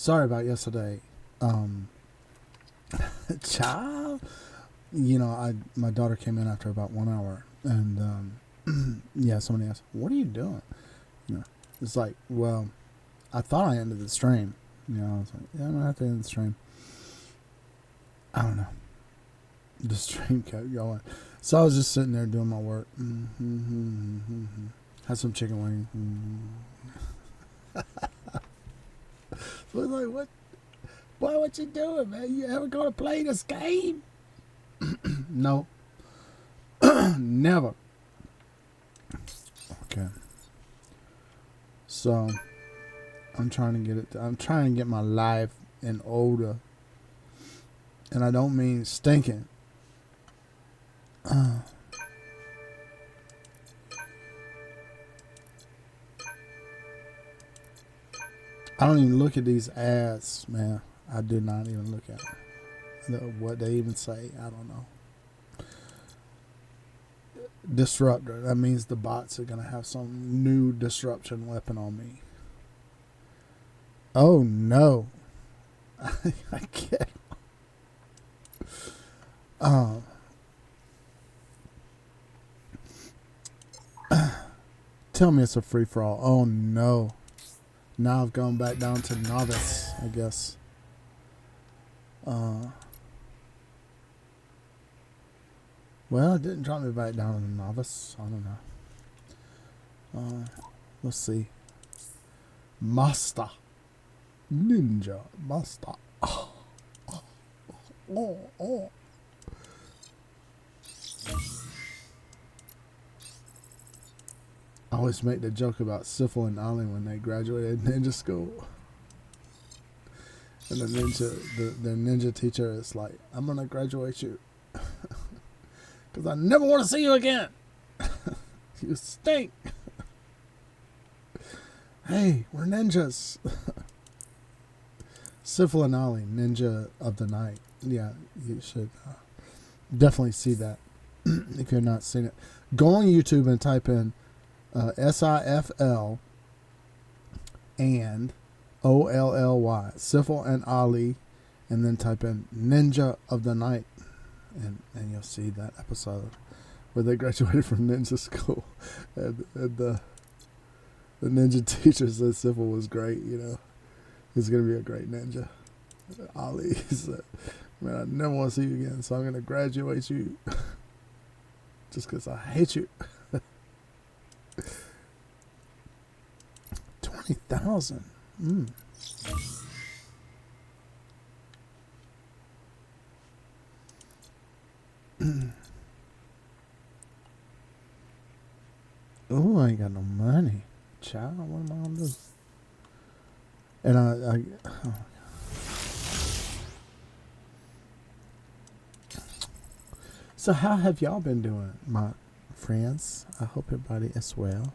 Sorry about yesterday. Um, Child, my daughter came in after about 1 hour, and yeah, somebody asked, "What are you doing?" You know, it's like, well, I thought I ended the stream. I was like, yeah, I'm gonna have to end the stream. I don't know. The stream kept going, so I was just sitting there doing my work. Had some chicken wings. So I was like, what? Boy, what you doing, man? You ever gonna play this game? No. Never. Okay. So I'm trying to get my life in order. And I don't mean stinking. I don't even look at these ads, man. I do not even look at them. What they even say, I don't know. Disruptor. That means the bots are going to have some new disruption weapon on me. Oh, no. I can't. Tell me it's a free-for-all. Oh, no. Now I've gone back down to novice, I guess. Well, it didn't drop me back down to novice. I don't know. Let's see. Master. Ninja. Master. Oh. I always make the joke about Syphil and Ollie when they graduated ninja school. And the ninja teacher is like, I'm going to graduate you. Because I never want to see you again. You stink. Hey, we're ninjas. Syphil and Ollie, Ninja of the Night. Yeah, you should definitely see that if you've not seen it. Go on YouTube and type in SIFL and OLLY, Syphil and Ollie, and then type in Ninja of the Night, and you'll see that episode where they graduated from ninja school, and the ninja teacher said Syphil was great. He's gonna be a great ninja. Ollie said, "Man, I never want to see you again, so I'm gonna graduate you just because I hate you." 20,000. Oh, I ain't got no money. Child, what am I gonna do? And So how have y'all been doing, my friends? I hope everybody is well.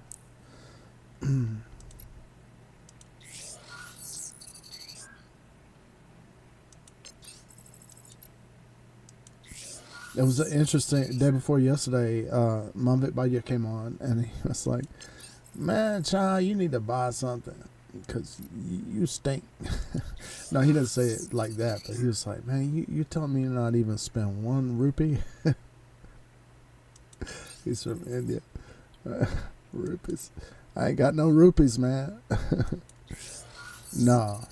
It was an interesting day before yesterday. Manvit Bhatia came on, and he was like, "Man, child, you need to buy something because you stink." No, he didn't say it like that, but he was like, "Man, you telling me not even spend 1 rupee?" He's from India. Rupees. I ain't got no rupees, man. No.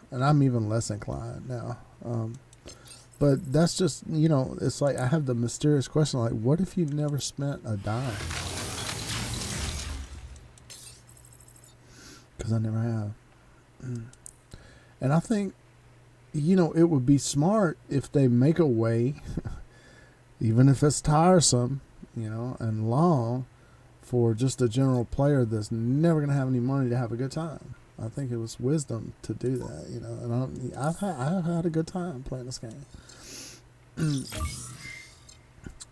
And I'm even less inclined now. But that's just, it's like I have the mysterious question, like, what if you never spent a dime? Because I never have. And I think, it would be smart if they make a way, even if it's tiresome, and long, for just a general player that's never going to have any money to have a good time. I think it was wisdom to do that, and I've had a good time playing this game.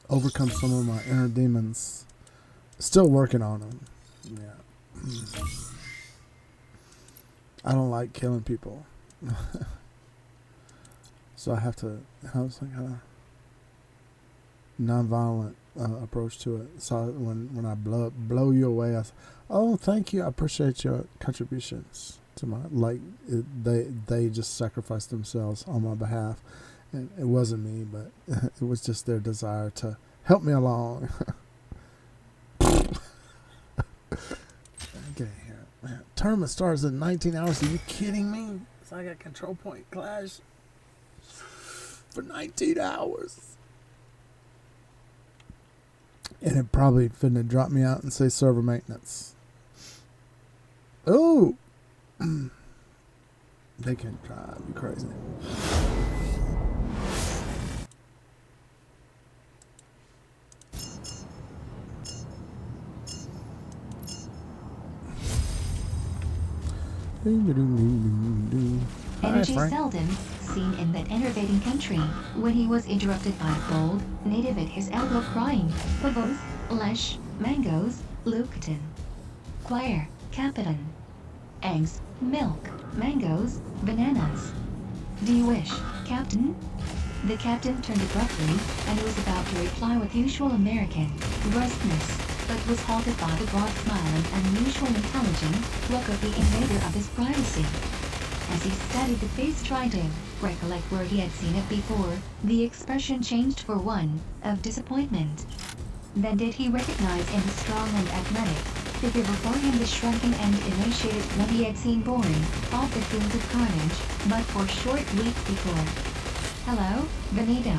Overcome some of my inner demons. Still working on them. Yeah. I don't like killing people. So I have to have some kind of non-violent approach to it. So when I blow you away, I say, "Oh, thank you. I appreciate your contributions to my they just sacrificed themselves on my behalf, and it wasn't me, but it was just their desire to help me along. Get in here, man. Tournament starts in 19 hours. Are you kidding me? So I got control point clash for 19 hours. And it probably finna drop me out and say server maintenance. Oh! They can drive me crazy. Energy seldom seen in that enervating country when he was interrupted by a bold native at his elbow crying, "Pavos, Lesh, mangoes, Luketon. Choir, Capitan. Eggs, milk, mangoes, bananas. Do you wish, Captain?" The captain turned abruptly and was about to reply with usual American brusqueness, but was halted by the broad smile and unusual intelligent look of the invader of his privacy. As he studied the face, trying to recollect where he had seen it before, the expression changed for one of disappointment. Then did he recognize in the strong and athletic figure before him the shrunken and emaciated one he had seen born off the field of carnage, but for short weeks before. "Hello, Benito.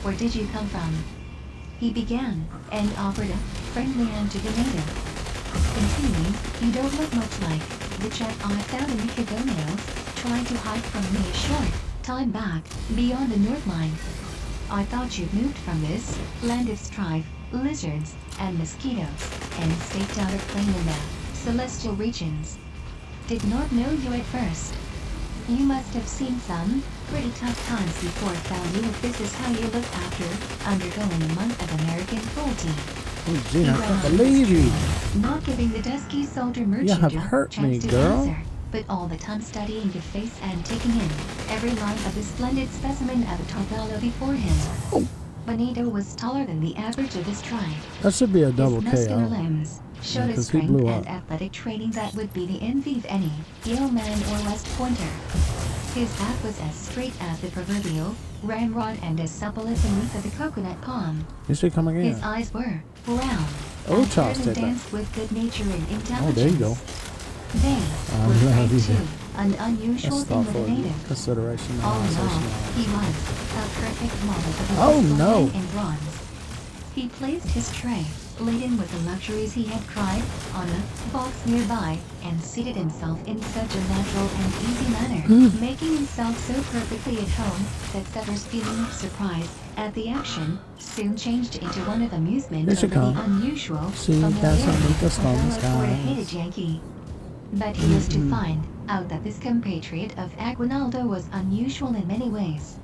Where did you come from?" he began, and offered a friendly hand to Benito. Continuing, "You don't look much like the chap I found in the Kigonios, trying to hide from me a short time back, beyond the North Line. I thought you'd moved from this land of strife, lizards, and mosquitoes, and staked out a claim in the celestial regions. Did not know you at first. You must have seen some pretty tough times before I found you if this is how you look after undergoing a month of American cruelty." Oh, Gene, I can't believe you. Not giving the dusky soldier You merchant have a hurt chance me, to girl. answer, but all the time studying your face and taking in every line of the splendid specimen of a Targallo before him. Oh. Benito was taller than the average of his tribe. That should be a double His muscular KO. limbs showed a 'cause he strength blew and up. athletic training that would be the envy of any yeoman or West Pointer. His back was as straight as the proverbial ramrod and as supple as the leaf of the coconut palm. You should come again. His eyes were round. Oh, and Charles turned and did that. danced with good nature and intelligence. Oh, there you go. They I were love frank you. too, an unusual That's thing with a thoughtful native. consideration. All in all, Conversation. he was a perfect model of a Oh, graceful no. man in bronze. He placed his tray, laden with the luxuries he had cried, on a box nearby, and seated himself in such a natural and easy manner, making himself so perfectly at home that Sever's feeling of surprise at the action soon changed into one of amusement There she over the come. unusual See, familiarity Casamigos of Thomas, fellow Florida guys. hated Yankee. But he was to find out that this compatriot of Aguinaldo was unusual in many ways.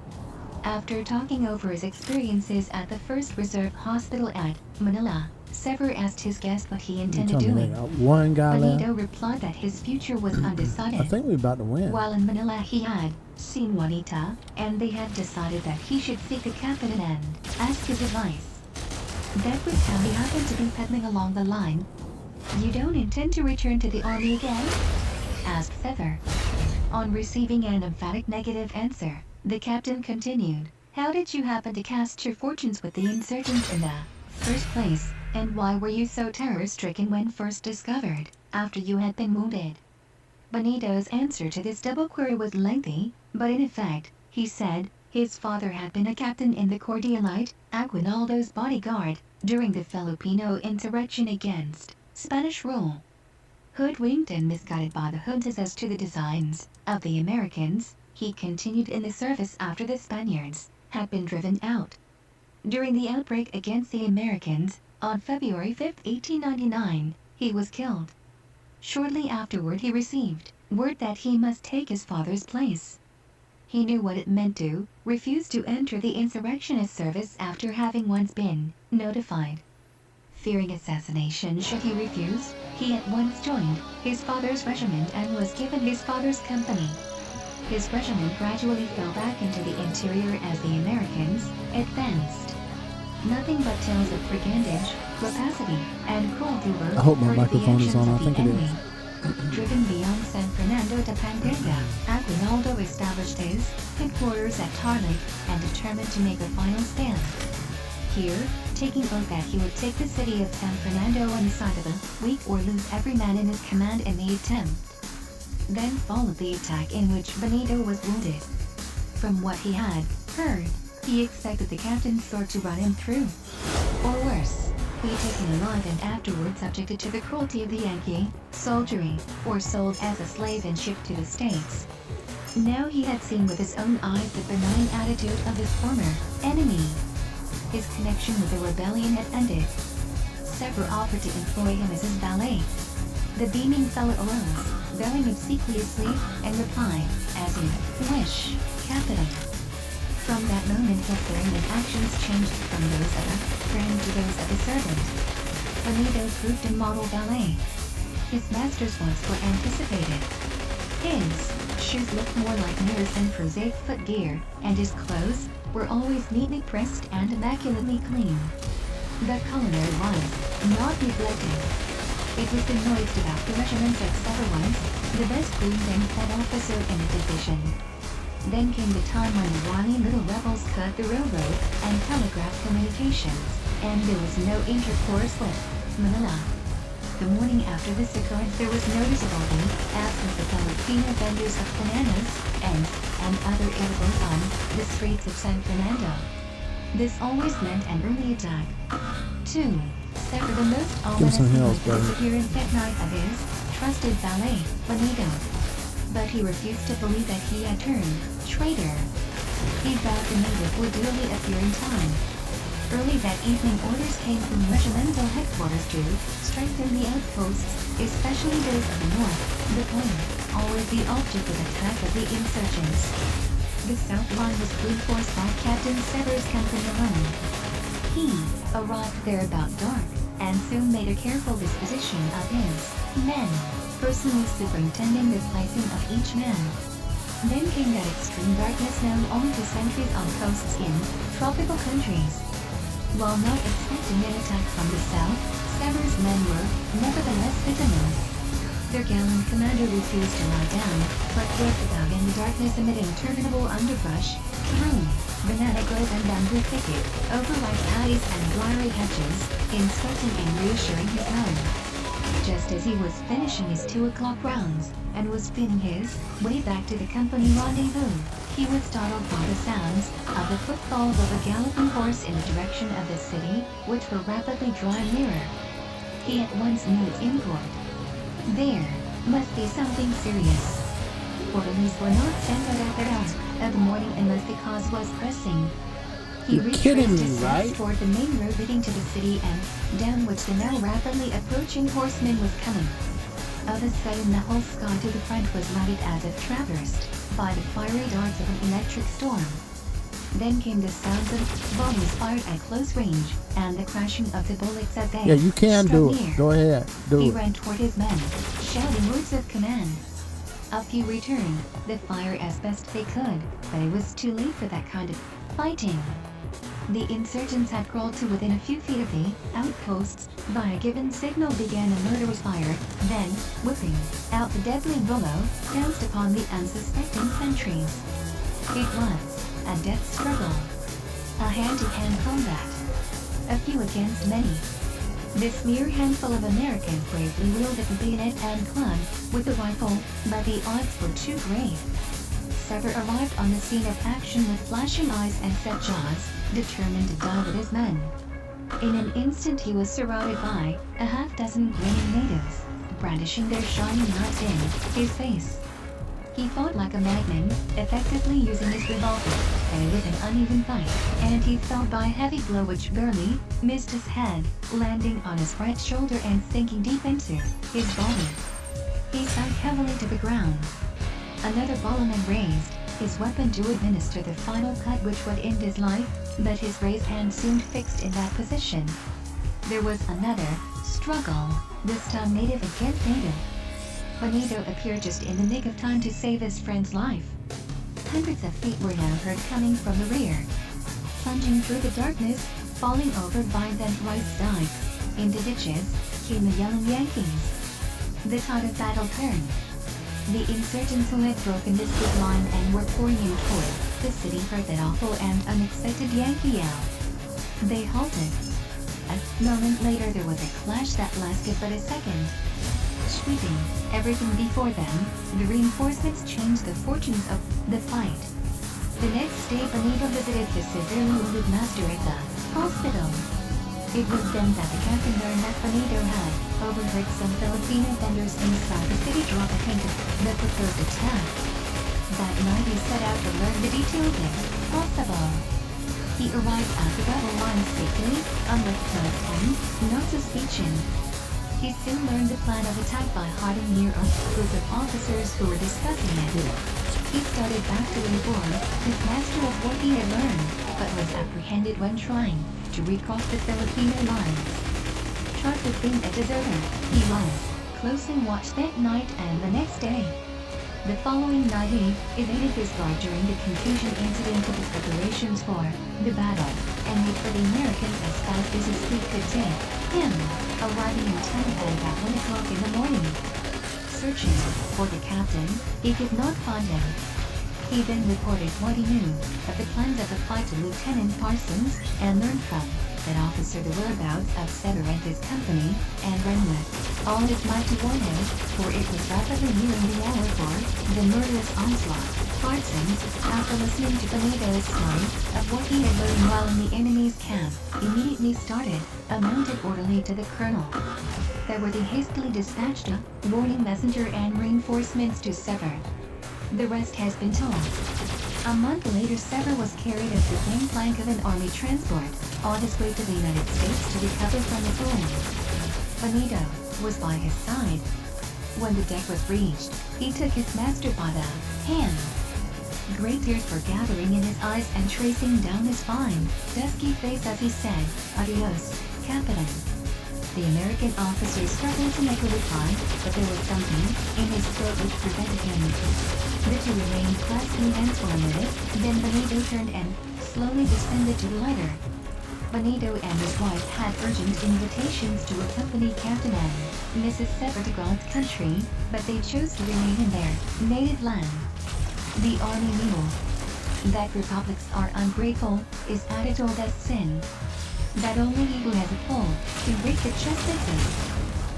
After talking over his experiences at the First Reserve Hospital at Manila, Sever asked his guest what he You intended tell me they doing. got one guy left. Benito replied that his future was undecided. I think we're about to win. While in Manila he had seen Juanita, and they had decided that he should seek the captain and ask his advice. That was how he happened to be pedaling along the line. "You don't intend to return to the army again?" asked Sever. On receiving an emphatic negative answer, the captain continued, "How did you happen to cast your fortunes with the insurgents in the first place, and why were you so terror-stricken when first discovered, after you had been wounded?" Benito's answer to this double query was lengthy, but in effect, he said, his father had been a captain in the Cordialite, Aguinaldo's bodyguard, during the Filipino insurrection against Spanish rule. Hoodwinked and misguided by the juntas as to the designs of the Americans, he continued in the service after the Spaniards had been driven out. During the outbreak against the Americans, on February 5, 1899, he was killed. Shortly afterward he received word that he must take his father's place. He knew what it meant to refuse to enter the insurrectionist service after having once been notified. Fearing assassination should he refuse, he at once joined his father's regiment and was given his father's company. His regiment gradually fell back into the interior as the Americans advanced. Nothing but tales of brigandage, rapacity, and cruelty were I hope my heard of the microphone is actions on. of I the think it enemy. is. Driven beyond San Fernando to Pampanga, Aguinaldo established his headquarters at Tarlac and determined to make a final stand. Here, taking oath that he would take the city of San Fernando inside of a week or lose every man in his command in the attempt. Then followed the attack in which Benito was wounded. From what he had heard, he expected the captain's sword to run him through. Or worse, be taken alive and afterward subjected to the cruelty of the Yankee soldiery, or sold as a slave and shipped to the States. Now he had seen with his own eyes the benign attitude of his former enemy. His connection with the rebellion had ended. Sever offered to employ him as his valet. The beaming fellow arose, bowing obsequiously, and replied, "As you wish, Captain." From that moment his bearing and actions changed from those of a friend to those of a servant. Benito proved a model valet. His master's wants were anticipated. His shoes looked more like mirrors than prosaic footgear, and his clothes were always neatly pressed and immaculately clean. The culinary was not neglected. It was the noised about the regiment that Sever was the best groomed and fed officer in the division. Then came the time when the wily little rebels cut the railroad and telegraph communications, and there was no intercourse with Manila. The morning after this occurrence there was noticeable the absence of Filipino vendors of bananas, eggs, and other edibles on the streets of San Fernando. This always meant an early attack. 2. Sever the most ominous some thing hills, was the buddy. disappearance that night of his trusted valet, Benito. But he refused to believe that he had turned traitor. He vowed the native would duly appear in time. Early that evening orders came from regimental headquarters to strengthen the outposts, especially those of the north, the point, always the object of attack of the insurgents. The south line was reinforced by Captain Sever's company alone. He arrived there about dark, and soon made a careful disposition of his men, personally superintending the placing of each man. Then came that extreme darkness known only to sentries on coasts in tropical countries. While not expecting an attack from the south, Sever's men were nevertheless vigilant. Their gallant commander refused to lie down, but groped about in the darkness amid interminable underbrush, through banana grove and bamboo thicket, over rice paddies and briary hedges, instructing and reassuring his men. Just as he was finishing his 2 o'clock rounds, and was feeling his way back to the company rendezvous, he was startled by the sounds of the footfalls of a galloping horse in the direction of the city, which were rapidly drawing nearer. He at once knew its import. There must be something serious. Orderlies were not sent out at the hour of the morning unless the cause was pressing. He You're kidding retraced me, his steps right? toward the main road leading to the city and down which the now rapidly approaching horseman was coming. Of a sudden the whole sky to the front was lighted as if traversed by the fiery darts of an electric storm. Then came the sounds of volleys fired at close range, and the crashing of the bullets as they Yeah, you can struck do near. it. Go ahead. Do He it. ran toward his men, shouting words of command. A few returned the fire as best they could, but it was too late for that kind of fighting. The insurgents had crawled to within a few feet of the outposts. By a given signal began a murderous fire, then, whipping out the deadly billow, pounced upon the unsuspecting sentries. It was a death struggle. A hand-to-hand combat. A few against many. This mere handful of Americans bravely wielded the bayonet and club with the rifle, but the odds were too great. Sever arrived on the scene of action with flashing eyes and set jaws, determined to die with his men. In an instant he was surrounded by a half-dozen grinning natives, brandishing their shining knives in his face. He fought like a madman, effectively using his revolver, and it was an uneven fight, and he fell by a heavy blow which barely missed his head, landing on his right shoulder and sinking deep into his body. He sank heavily to the ground. Another ballman raised his weapon to administer the final cut which would end his life, but his raised hand seemed fixed in that position. There was another struggle, this time native against native. Benito appeared just in the nick of time to save his friend's life. Hundreds of feet were now heard coming from the rear. Plunging through the darkness, falling over vines and rice dykes, into ditches, came the yelling Yankees. the tide of battle turned. The insurgents who had broken the state line and were pouring in toward the city heard that awful and unexpected Yankee yell. They halted. A moment later there was a clash that lasted but a second. Sweeping everything before them, the reinforcements changed the fortunes of the fight. The next day Benito visited the severely wounded master at the hospital. It was then that the captain learned that Benito had overheard some Filipino vendors inside the city drop a hint of the proposed attack. That night he set out to learn the details if possible. He arrived at the battle line safely, unless and no suspicion. He soon learned the plan of attack by hiding near a group of officers who were discussing it. He started back to inform his master of what he had learned, but was apprehended when trying to recross the Filipino lines. Charged with being a deserter, he was closely watched that night and the next day. The following night he evaded his guard during the confusion incident to the preparations for the battle, and made for the Americans as fast as his fleet could take him, arriving in Taiwan at 1 o'clock in the morning. Searching for the captain, he could not find him. He then reported what he knew of the plans of the fight to Lieutenant Parsons, and learned from that officer the whereabouts of Severante's company, and ran with all his might to warn him, for it was rapidly nearing the hour for the murderous onslaught. Parsons, after listening to Benito's story of what he had learned while in the enemy's camp, immediately started a mounted orderly to the colonel. There were the hastily dispatched a warning messenger and reinforcements to Sever. The rest has been told. A month later Sever was carried as the gangplank of an army transport, on his way to the United States to recover from his wounds. Benito was by his side. When the deck was reached, he took his master by the hand. Great tears were gathering in his eyes and tracing down his fine, dusky face as he said, "Adios, Captain." The American officer struggled to make a reply, but there was something in his throat which prevented him. The two remained clasping hands for a minute, then Benito turned and slowly descended to the lighter. Benito and his wife had urgent invitations to accompany Captain and Mrs. Sever to God's country, but they chose to remain in their native land. The army mule. That republics are ungrateful is added told as sin. That only he who has a pull can break the justices.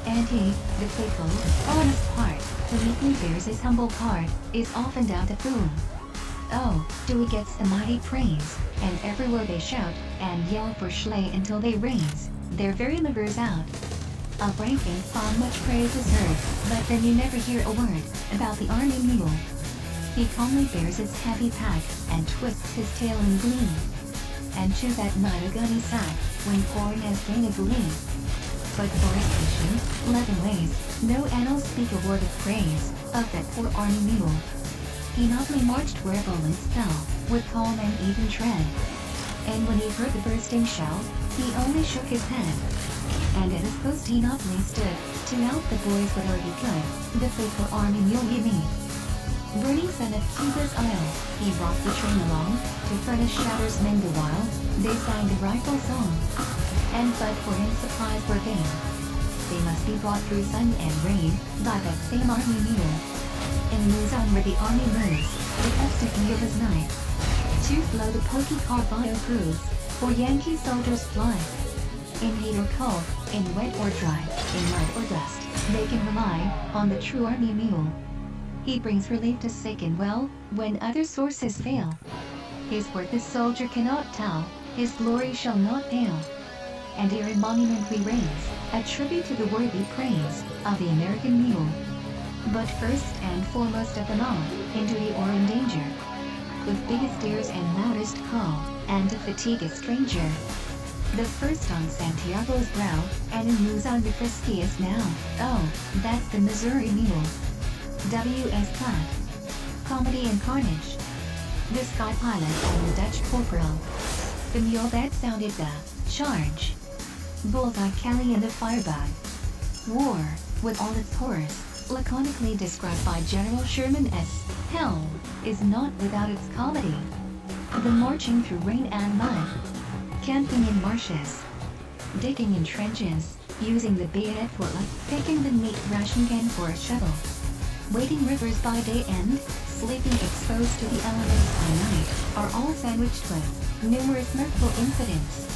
And he, the faithful, honest heart, who meekly bears his humble part, is often down to fool. Oh, Dewey gets the mighty praise, and everywhere they shout and yell for Schley until they raise their very livers out. Of rank and file much praise is heard, but then you never hear a word about the army mule. He calmly bears its heavy pack, and twists his tail in glee. And chews at night a gunny sack, when corn has gained a gleam. But for his patient, loving ways, no annals speak a word of praise of that poor army mule. He nobly marched where bullets fell, with calm and even tread. And when he heard the bursting shell, he only shook his head. And at his post he nobly stood, to help the boys whatever he could, the faithful army mule ye meet. Burning son of Cuba's Isle, he brought the train along, to furnish shouters men the while, they sang the rifle song. And but for him supplies were vain. They must be brought through sun and rain, by that same army mule. In Luzon where the army moves, the upstick nearby's night. To flow the pokey Carbino cruise, for Yankee soldiers fly. In heat or cold, in wet or dry, in mud or dust, they can rely on the true army mule. He brings relief to sick and well, when other sources fail. His worth the soldier cannot tell, his glory shall not pale. And here in monument we raise, a tribute to the worthy praise of the American mule. But first and foremost of them all, in duty or in danger, with biggest ears and loudest call, and to fatigue a stranger. The first on Santiago's brow, and in Luzon the friskiest now. Oh, that's the Missouri mule. W.S. Platt. Comedy and carnage. The sky pilot and the Dutch corporal. The mule that sounded the charge. Bullseye Kelly and the firebug. War, with all its horrors, laconically described by General Sherman as hell, is not without its comedy. The marching through rain and mud. Camping in marshes. Digging in trenches. using the bayonet for picking the meat ration can for a shovel. Wading rivers by day and sleeping exposed to the elements by night are all sandwiched with numerous mirthful incidents.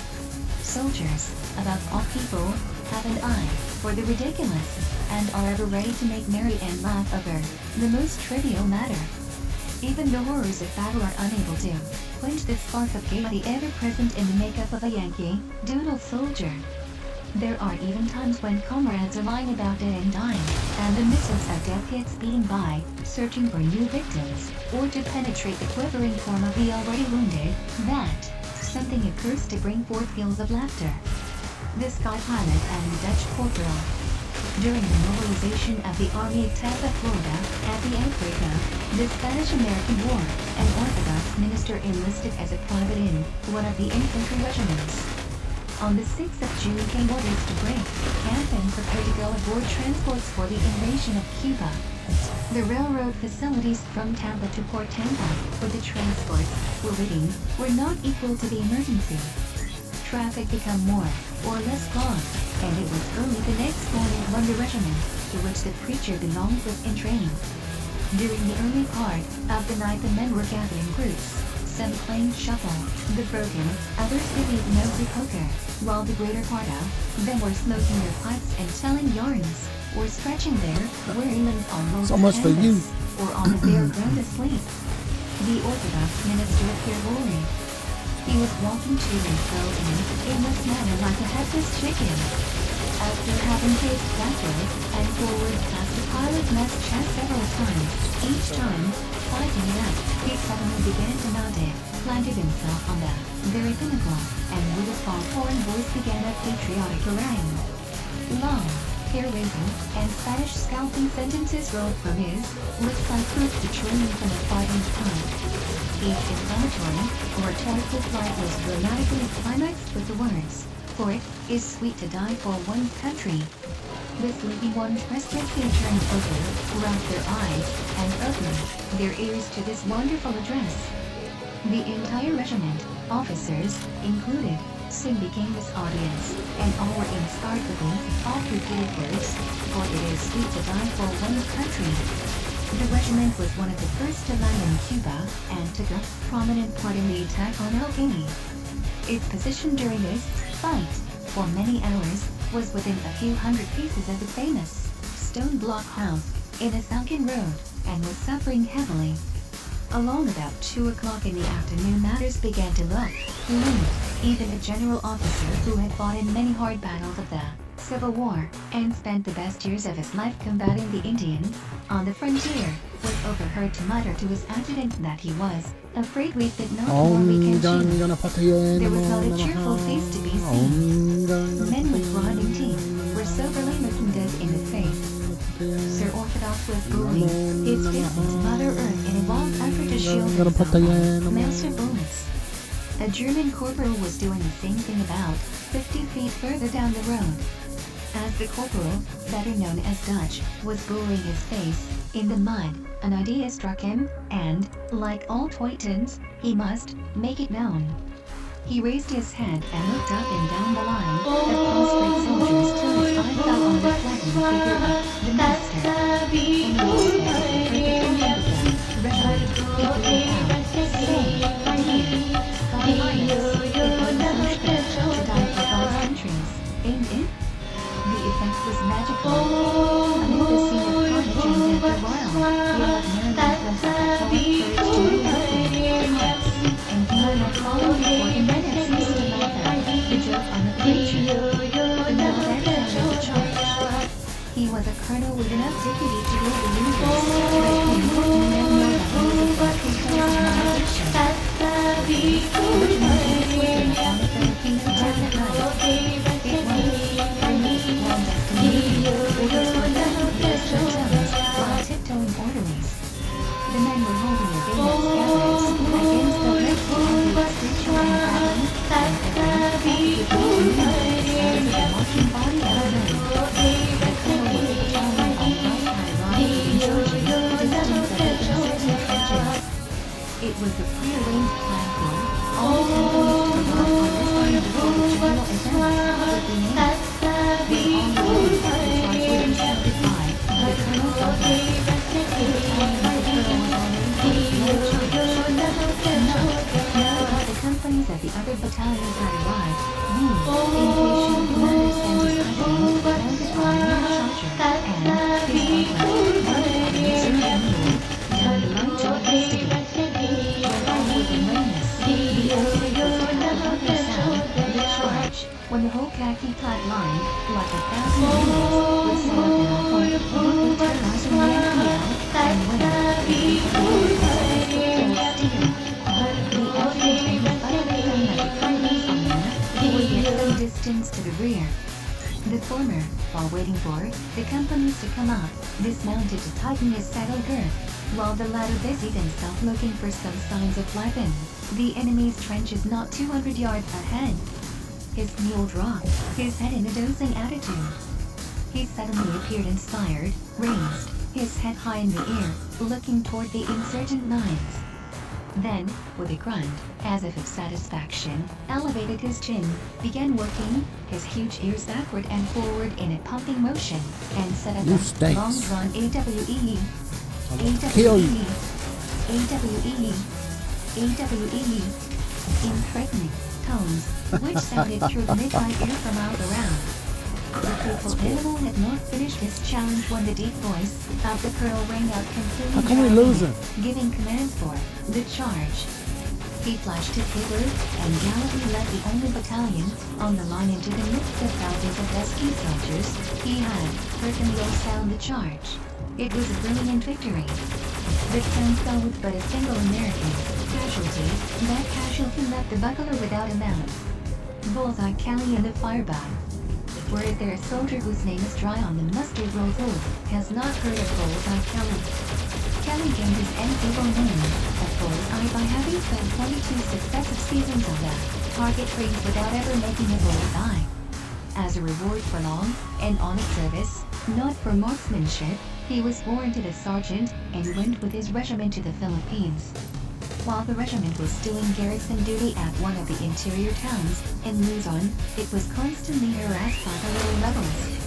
Soldiers, above all people, have an eye for the ridiculous and are ever ready to make merry and laugh over the most trivial matter. Even the horrors of battle are unable to quench the spark of gaiety ever present in the makeup of a Yankee Doodle soldier. There are even times when comrades are lying about dead and dying, and the missiles of death hit speeding by, searching for new victims, or to penetrate the quivering form of the already wounded, that something occurs to bring forth peals of laughter. The Sky Pilot and the Dutch Corporal. During the mobilization of the Army of Tampa, Florida, at the outbreak of the Spanish-American War, an Orthodox minister enlisted as a private in one of the infantry regiments. On the 6th of June came orders to break camp and prepare to go aboard transports for the invasion of Cuba. The railroad facilities from Tampa to Port Tampa, where the transports were waiting, were not equal to the emergency. Traffic became more or less clogged, and it was early the next morning when the regiment, to which the preacher belonged, was in training. During the early part of the night the men were gathering groups. Some playing shuffle, the broken, others giving nosy poker, while the greater part of them were smoking their pipes and telling yarns, or stretching their weary limbs on rolled So much for you. canvas, or on the bare ground asleep. The Orthodox minister appeared worried. He was walking to and fro in an aimless manner like a headless chicken. After having paced backward and forward past the pilot's mess chest several times, each time fighting it out, he suddenly began to mount it, planted himself on the very pinnacle, and with a foghorn voice began a patriotic harangue. Long, hair-raising, and Spanish scalping sentences rolled from his lips like proof to training from a fighting tongue. Each inflammatory or rhetorical flight was dramatically climaxed with the words, "For it is sweet to die for one's country." The sleepy ones restlessly turned over, rubbed their eyes, and opened their ears to this wonderful address. The entire regiment, officers included, soon became this audience, and all were inspired with the oft-repeated words, "For it is sweet to die for one's country." The regiment was one of the first to land in Cuba, and took a prominent part in the attack on El Caney. Its position during this fight, for many hours, was within a few hundred paces of the famous stone block house in a sunken road, and was suffering heavily. Along about 2 o'clock in the afternoon matters began to look bleak. Even a general officer who had fought in many hard battles of the Civil War, and spent the best years of his life combating the Indians on the frontier, was overheard to mutter to his adjutant that he was afraid we did not more we can chew. There was not a cheerful face to be seen. Men with grinding teeth were soberly looking dead in the face. Sir Orthodox was booing his fist into Mother Earth in a wild effort to shield himself from Maelstrom bullets. A German corporal was doing the same thing about 50 feet further down the road. As the corporal, better known as Dutch, was burying his face in the mud, an idea struck him, and, like all Teutons, he must make it known. He raised his head and looked up and down the line of prostrate soldiers till his eye fell on the flattened figure of the master. And he was there with the perfect command of the regiment. He blew out, saying, "Here, Sky Pilots, it was such to die for God's countries, ain't it?" The effect was magical. Amid the scene of carnage and death awhile, yellow merriment was at the courage to move up the house, and he would have fallen before the men had ceased to laugh at the joke on the preacher. The military sounded the charge. He was a colonel with enough dignity to rule the universe, but he would know that he was a fucking organization. The regiment was waiting on the Philippines to turn at night. It was while tiptoeing orderlies. The men were holding their bayonets against the red wall of screeching and battling, and everyone with the marching body of the men. The colonel was patrolling on the right by riding and charging the distance of the trenches. It was a prearranged plan for all line, like 1,000 enemies, with some of them on foot, brutally terrorizing the NPL, and winning. The evident and utterly unlucky companies on the left would get some distance to the rear. The former, while waiting for the companies to come up, dismounted to tighten his saddle girth, while the latter busied himself looking for some signs of weapon. The enemy's trench is not 200 yards ahead. His mule dropped, his head in a dozing attitude. He suddenly appeared inspired, raised his head high in the air, looking toward the insurgent lines. Then, with a grunt, as if of satisfaction, elevated his chin, began working his huge ears backward and forward in a pumping motion, and set up You a stinks. long-drawn AWE, Kill you. AWE, in threatening tones, which sounded through the midnight air for miles around. The faithful animal had not finished his challenge when the deep voice of the colonel rang out completely How come we dry, losing? giving commands for the charge. He flashed his saber and gallantly led the only battalion on the line into the midst of thousands of rescue soldiers. He had heard them yell sound the charge. It was a brilliant victory. The town fell with but a single American casualty. That casualty left the buckler without a mount. Bullseye Kelly in the firebag. Or is there a soldier whose name is dry on the mustard roll who has not heard of Bullseye Kelly? Kelly gained his enviable name of Bullseye by having spent 22 successive seasons on that target range without ever making a bullseye. As a reward for long and honest service, not for marksmanship, he was warranted a sergeant and went with his regiment to the Philippines. While the regiment was doing garrison duty at one of the interior towns in Luzon, it was constantly harassed by the lower levels.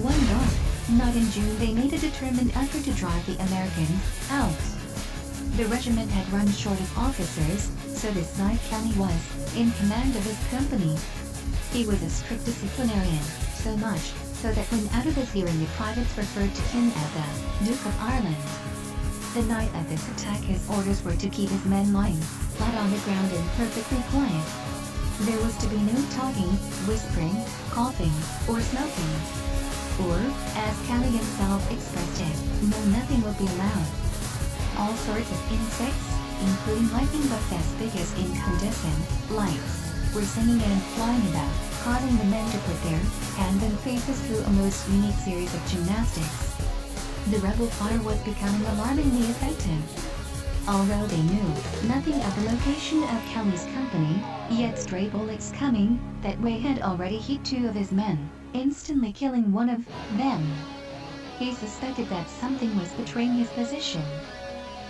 One dark night in June, they made a determined effort to drive the Americans out. The regiment had run short of officers, so this night Kelly was in command of his company. He was a strict disciplinarian, so much so that when out of his hearing the privates referred to him as the Duke of Ireland. The night of this attack his orders were to keep his men lying flat on the ground and perfectly quiet. There was to be no talking, whispering, coughing, or smoking. Or, as Kelly himself expressed it, no, nothing would be allowed. All sorts of insects, including lightning bugs as big as incandescent lights, were singing and flying about, causing the men to put their hands and faces through a most unique series of gymnastics. The rebel fire was becoming alarmingly effective. Although they knew nothing of the location of Kelly's company, yet stray bullets coming that way had already hit 2 of his men, instantly killing one of them. He suspected that something was betraying his position.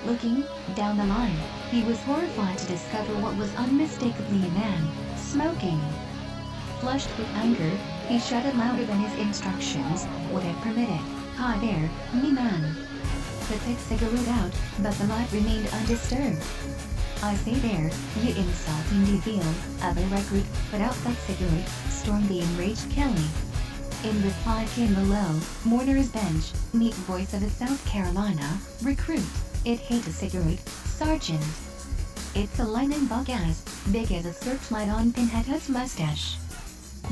Looking down the line, he was horrified to discover what was unmistakably a man, smoking. Flushed with anger, he shouted louder than his instructions would have permitted. "Hi there, me man." The thick cigarette out, but the light remained undisturbed. "I say there, you insulting devil," other recruit, "put out that cigarette," stormed the enraged Kelly. In reply came the low, mourner's bench, neat voice of a South Carolina recruit. "It hate a cigarette, Sergeant. It's a lightning bug as big as a searchlight on Pinhead Hood's mustache."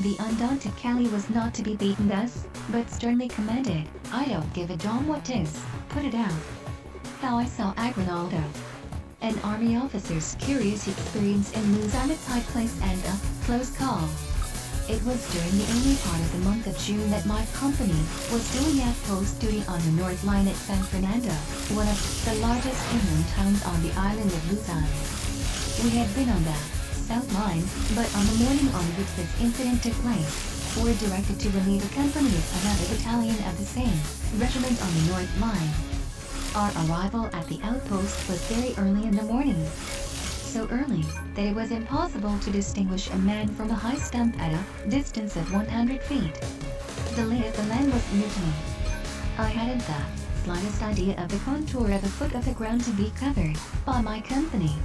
The undaunted Kelly was not to be beaten thus, but sternly commanded, "I don't give a damn what 'tis, put it out." How I saw Aguinaldo. An army officer's curious experience in Luzon, a tight place and a close call. It was during the early part of the month of June that my company was doing outpost duty on the North Line at San Fernando, one of the largest inland towns on the island of Luzon. We had been on the South Line, but on the morning on which this incident took place, were directed to relieve a company of another battalion of the same regiment on the North Line. Our arrival at the outpost was very early in the morning. So early that it was impossible to distinguish a man from a high stump at a distance of 100 feet. The lay of the land was new to me. I hadn't the slightest idea of the contour of a foot of the ground to be covered by my company.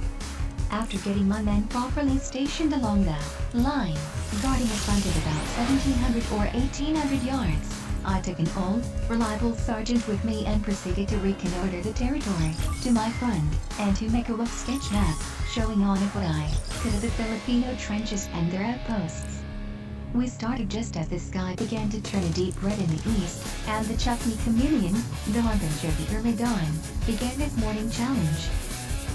After getting my men properly stationed along the line, guarding a front of about 1,700 or 1,800 yards, I took an old, reliable sergeant with me and proceeded to reconnoiter the territory to my front, and to make a rough sketch map, showing on it what I could of the Filipino trenches and their outposts. We started just as the sky began to turn a deep red in the east, and the Chutney Chameleon, the harbinger of the early dawn, began its morning challenge.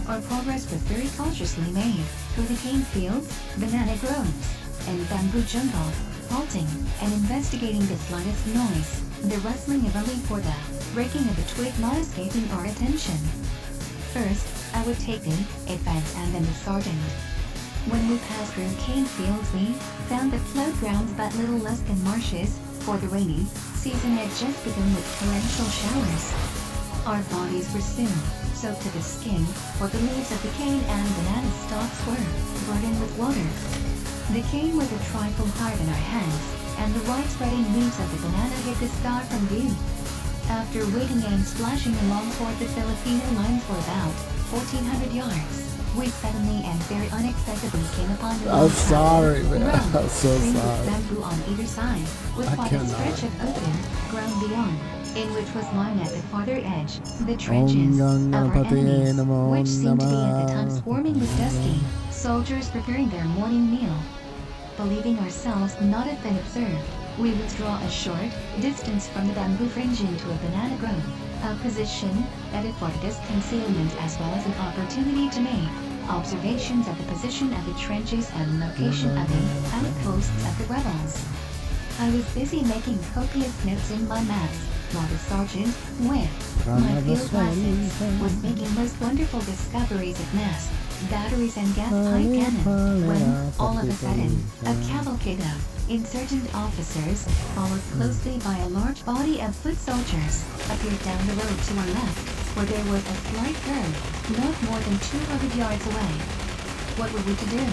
Our progress was very cautiously made, through the cane fields, banana groves, and bamboo jungle, halting and investigating the slightest noise, the rustling of a leaf or the breaking of a twig not escaping our attention. First, I would take the advance and then the sergeant. When we passed through cane fields we found the plowed grounds but little less than marshes, for the rainy season had just begun with torrential showers. Our bodies were soon soaked to the skin, for the leaves of the cane and banana stalks were burdened with water. The cane was a trifle higher than our hands, and the wide-spreading leaves of the banana hid the sky from view. After wading and splashing along toward the Filipino lines for about 1,400 yards, we suddenly and very unexpectedly came upon the I'm sorry, man. I'm so with sorry. bamboo on either side, with I quite a cannot. stretch of open ground beyond, in which was lying at the farther edge the trenches of our enemies, which seemed to be at the time swarming with dusky soldiers preparing their morning meal. Believing ourselves not have been observed, we withdraw a short distance from the bamboo fringe into a banana grove, a position that afforded us concealment as well as an opportunity to make observations of the position of the trenches and location of the outposts of the rebels. I was busy making copious notes in my maps, while the sergeant, with my field glasses, was making most wonderful discoveries of masts, batteries and gas pipe cannon, when, all of a sudden, a cavalcade of insurgent officers, followed closely by a large body of foot soldiers, appeared down the road to our left, where there was a slight curve, not more than 200 yards away. What were we to do?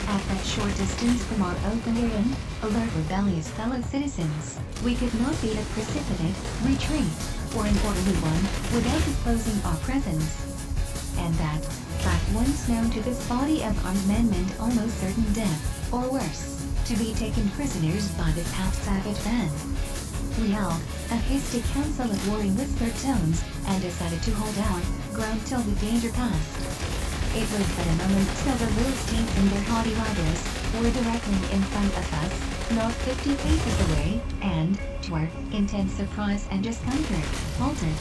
At that short distance from our open area, alert rebellious fellow citizens, we could not beat a precipitate retreat, or an orderly one, without disclosing our presence. And that fact once known to this body of armed men meant almost certain death, or worse, to be taken prisoners by this half-savage band. We held a hasty council of war in whispered tones, and decided to hold our ground till the danger passed. It was but a moment till the Philistines and their haughty riders were directly in front of us, not 50 paces away, and, to our intense surprise and discomfort, halted.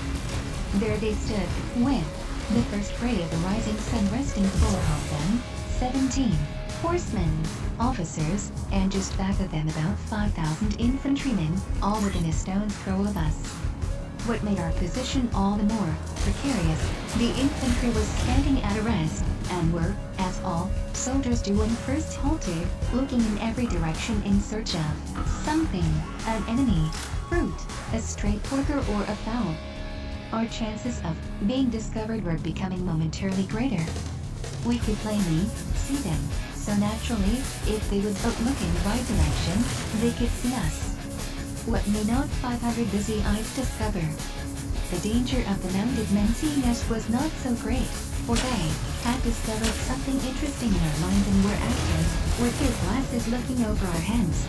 There they stood, with the first ray of the rising sun resting full upon them, 17 horsemen, officers, and just back of them about 5,000 infantrymen, all within a stone's throw of us. What made our position all the more precarious, the infantry was standing at a rest, and were, as all soldiers do when first halted, looking in every direction in search of something, an enemy, fruit, a stray porker or a fowl. Our chances of being discovered were becoming momentarily greater. We could plainly see them, so naturally, if they would but look in the right direction, they could see us. What may not 500 busy eyes discover? The danger of the mounted men seeing us was not so great, for they had discovered something interesting in our lines and were active, with their glasses looking over our heads.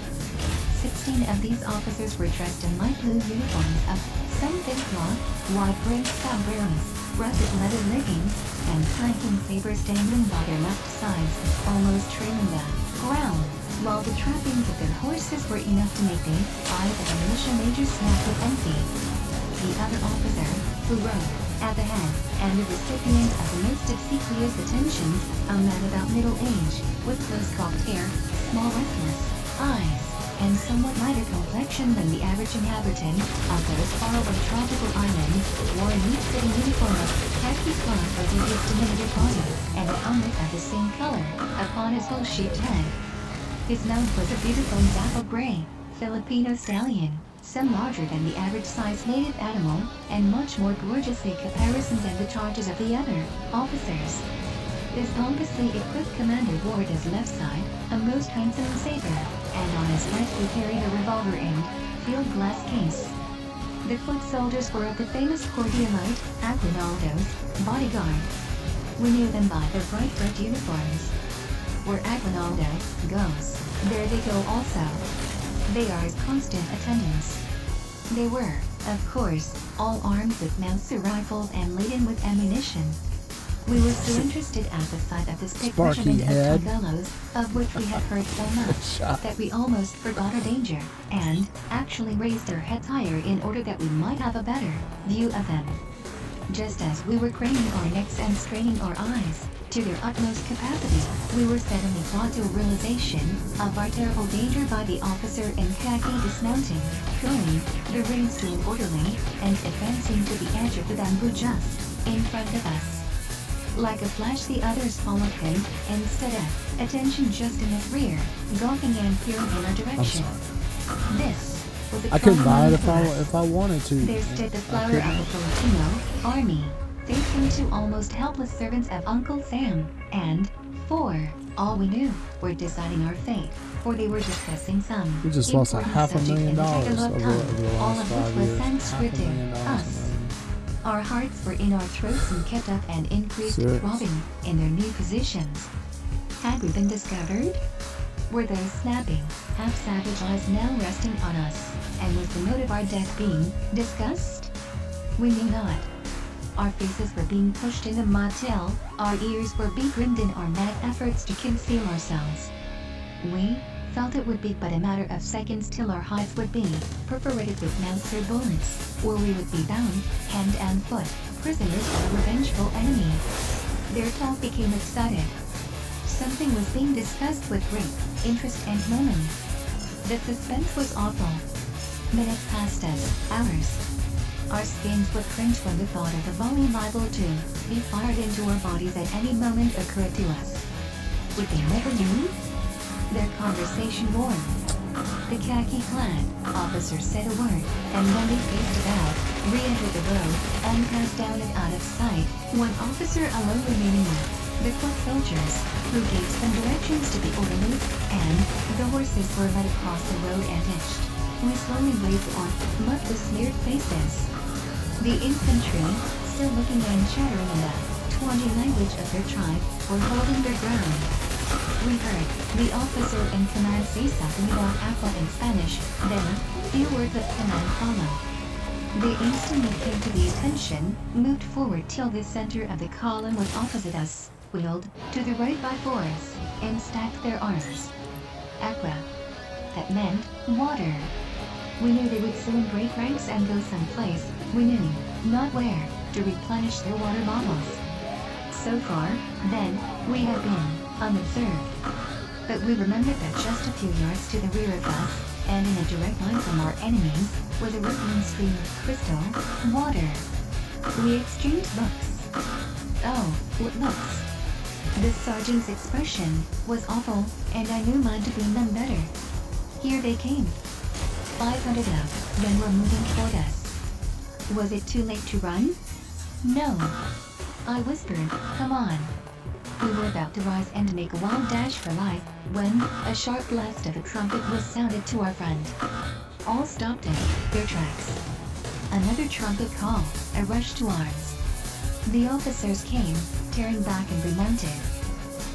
16 of these officers were dressed in light blue uniforms of some thick cloth, wide-brimmed sombreros, russet leather leggings, and clanking sabers dangling by their left sides, almost trailing the ground, while the trappings of their horses were enough to make the eyes of a militia major snap with envy. The other officer, who rode at the head, and the recipient of the most obsequious attentions, a man about middle age, with close-cropped hair, small restless eyes, and somewhat lighter complexion than the average inhabitant of those faraway tropical islands, wore a neat-fitting uniform of khaki cloth over his diminutive body, and a helmet of the same color upon his full-shaped head. His mount was a beautiful dapple gray Filipino stallion, some larger than the average-sized native animal, and much more gorgeously caparisoned than the charges of the other officers. This pompously equipped commander wore at his left side a most handsome saber, and on his right he carried a revolver-aimed field glass case. The foot soldiers were of the famous Cordialite, Aguinaldo's bodyguard. We knew them by their bright red uniforms. Where Aguinaldo goes, there they go also. They are his constant attendants. They were, of course, all armed with Mauser rifles and laden with ammunition. We were so interested at the sight of this big Sparky regiment head. of Tagalos, of which we had heard so much, Shot. that we almost forgot our danger, and actually raised our heads higher in order that we might have a better view of them. Just as we were craning our necks and straining our eyes to their utmost capacity, we were suddenly brought to a realization of our terrible danger by the officer in khaki dismounting, throwing the reins to an orderly, and advancing to the edge of the bamboo just in front of us. Like a flash, the others followed him and stood at attention just in his rear, gawking and peering in our I'm direction. sorry. This was a I couldn't buy it trauma if I wanted to. There stood the I flower couldn't. of the Filipino army, facing two almost helpless servants of Uncle Sam, and, for all we knew, were deciding our fate, for they were discussing some We just lost a important subject in $500,000 Tagalog over tongue, the all last of 5 which was years. Sanskrit to $500,000. us. Our hearts were in our throats and kept up and increased Serious. throbbing in their new positions. Had we been discovered? Were those snapping, half-savage eyes now resting on us, and was the note of our death being discussed? We knew not. Our faces were being pushed in the mud till our ears were begrimed in our mad efforts to conceal ourselves. We felt it would be but a matter of seconds till our hides would be perforated with Mauser bullets, or we would be bound, hand and foot, prisoners of a revengeful enemy. Their talk became excited. Something was being discussed with great interest and moment. The suspense was awful. Minutes passed us, hours. Our skins would cringe when the thought of the volley liable to be fired into our bodies at any moment occurred to us. Would they never move? Their conversation warmed. The khaki-clad officer said a word, and when they faced about, re-entered the road, and passed down and out of sight, one officer alone remaining with the foot soldiers, who gave some directions to the orderlies, and the horses were led across the road and hitched. We slowly waved on mud with smeared faces. The infantry, still looking and chattering in the Twangy language of their tribe, were holding their ground. We heard the officer in command say something about Aqua in Spanish, then a few words of command followed. They instantly came to the attention, moved forward till the center of the column was opposite us, wheeled to the right by fours, and stacked their arms. Aqua. That meant water. We knew they would soon break ranks and go someplace, we knew not where, to replenish their water bottles. So far, then, we had been unobserved. But we remembered that just a few yards to the rear of us, and in a direct line from our enemies, was a rippling stream of crystal water. We exchanged looks. Oh, what looks? The sergeant's expression was awful, and I knew mine to be none better. Here they came. 500 of them were moving toward us. Was it too late to run? No. I whispered, "Come on." We were about to rise and make a wild dash for life, when a sharp blast of a trumpet was sounded to our front. All stopped in their tracks. Another trumpet call, a rush to arms. The officers came, tearing back and remounted.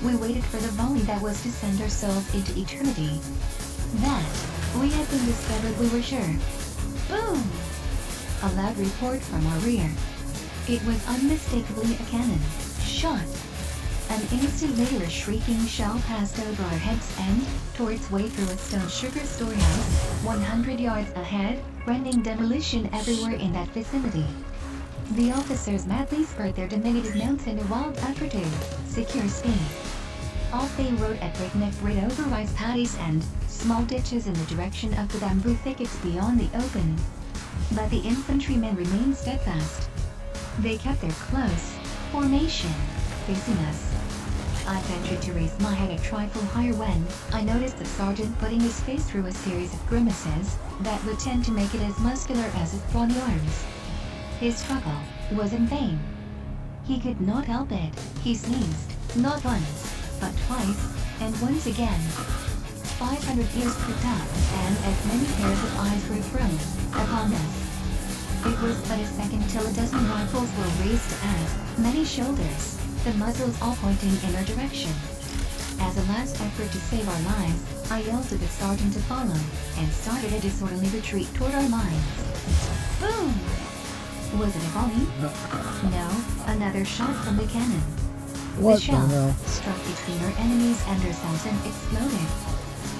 We waited for the volley that was to send our souls into eternity. That we had been discovered, we were sure. Boom! A loud report from our rear. It was unmistakably a cannon. Shot. An instant later, a shrieking shell passed over our heads and tore its way through a stone sugar storehouse, 100 yards ahead, rending demolition everywhere in that vicinity. The officers madly spurred their diminutive mounts in a wild effort to secure speed. Off they rode at breakneck rate over rice paddies and small ditches in the direction of the bamboo thickets beyond the open. But the infantrymen remained steadfast. They kept their close formation, facing us. I ventured to raise my head a trifle higher when I noticed the sergeant putting his face through a series of grimaces that would tend to make it as muscular as his brawny arms. His struggle was in vain. He could not help it. He sneezed, not once, but twice, and once again. 500 ears pricked up, and as many pairs of eyes were thrown upon us. It was but a second till a dozen rifles were raised as many shoulders, the muzzles all pointing in our direction. As a last effort to save our lives, I yelled to the sergeant to follow, and started a disorderly retreat toward our lines. Boom! Was it a volley? No, another shot from the cannon. What The shell the hell? struck between our enemies and ourselves and exploded.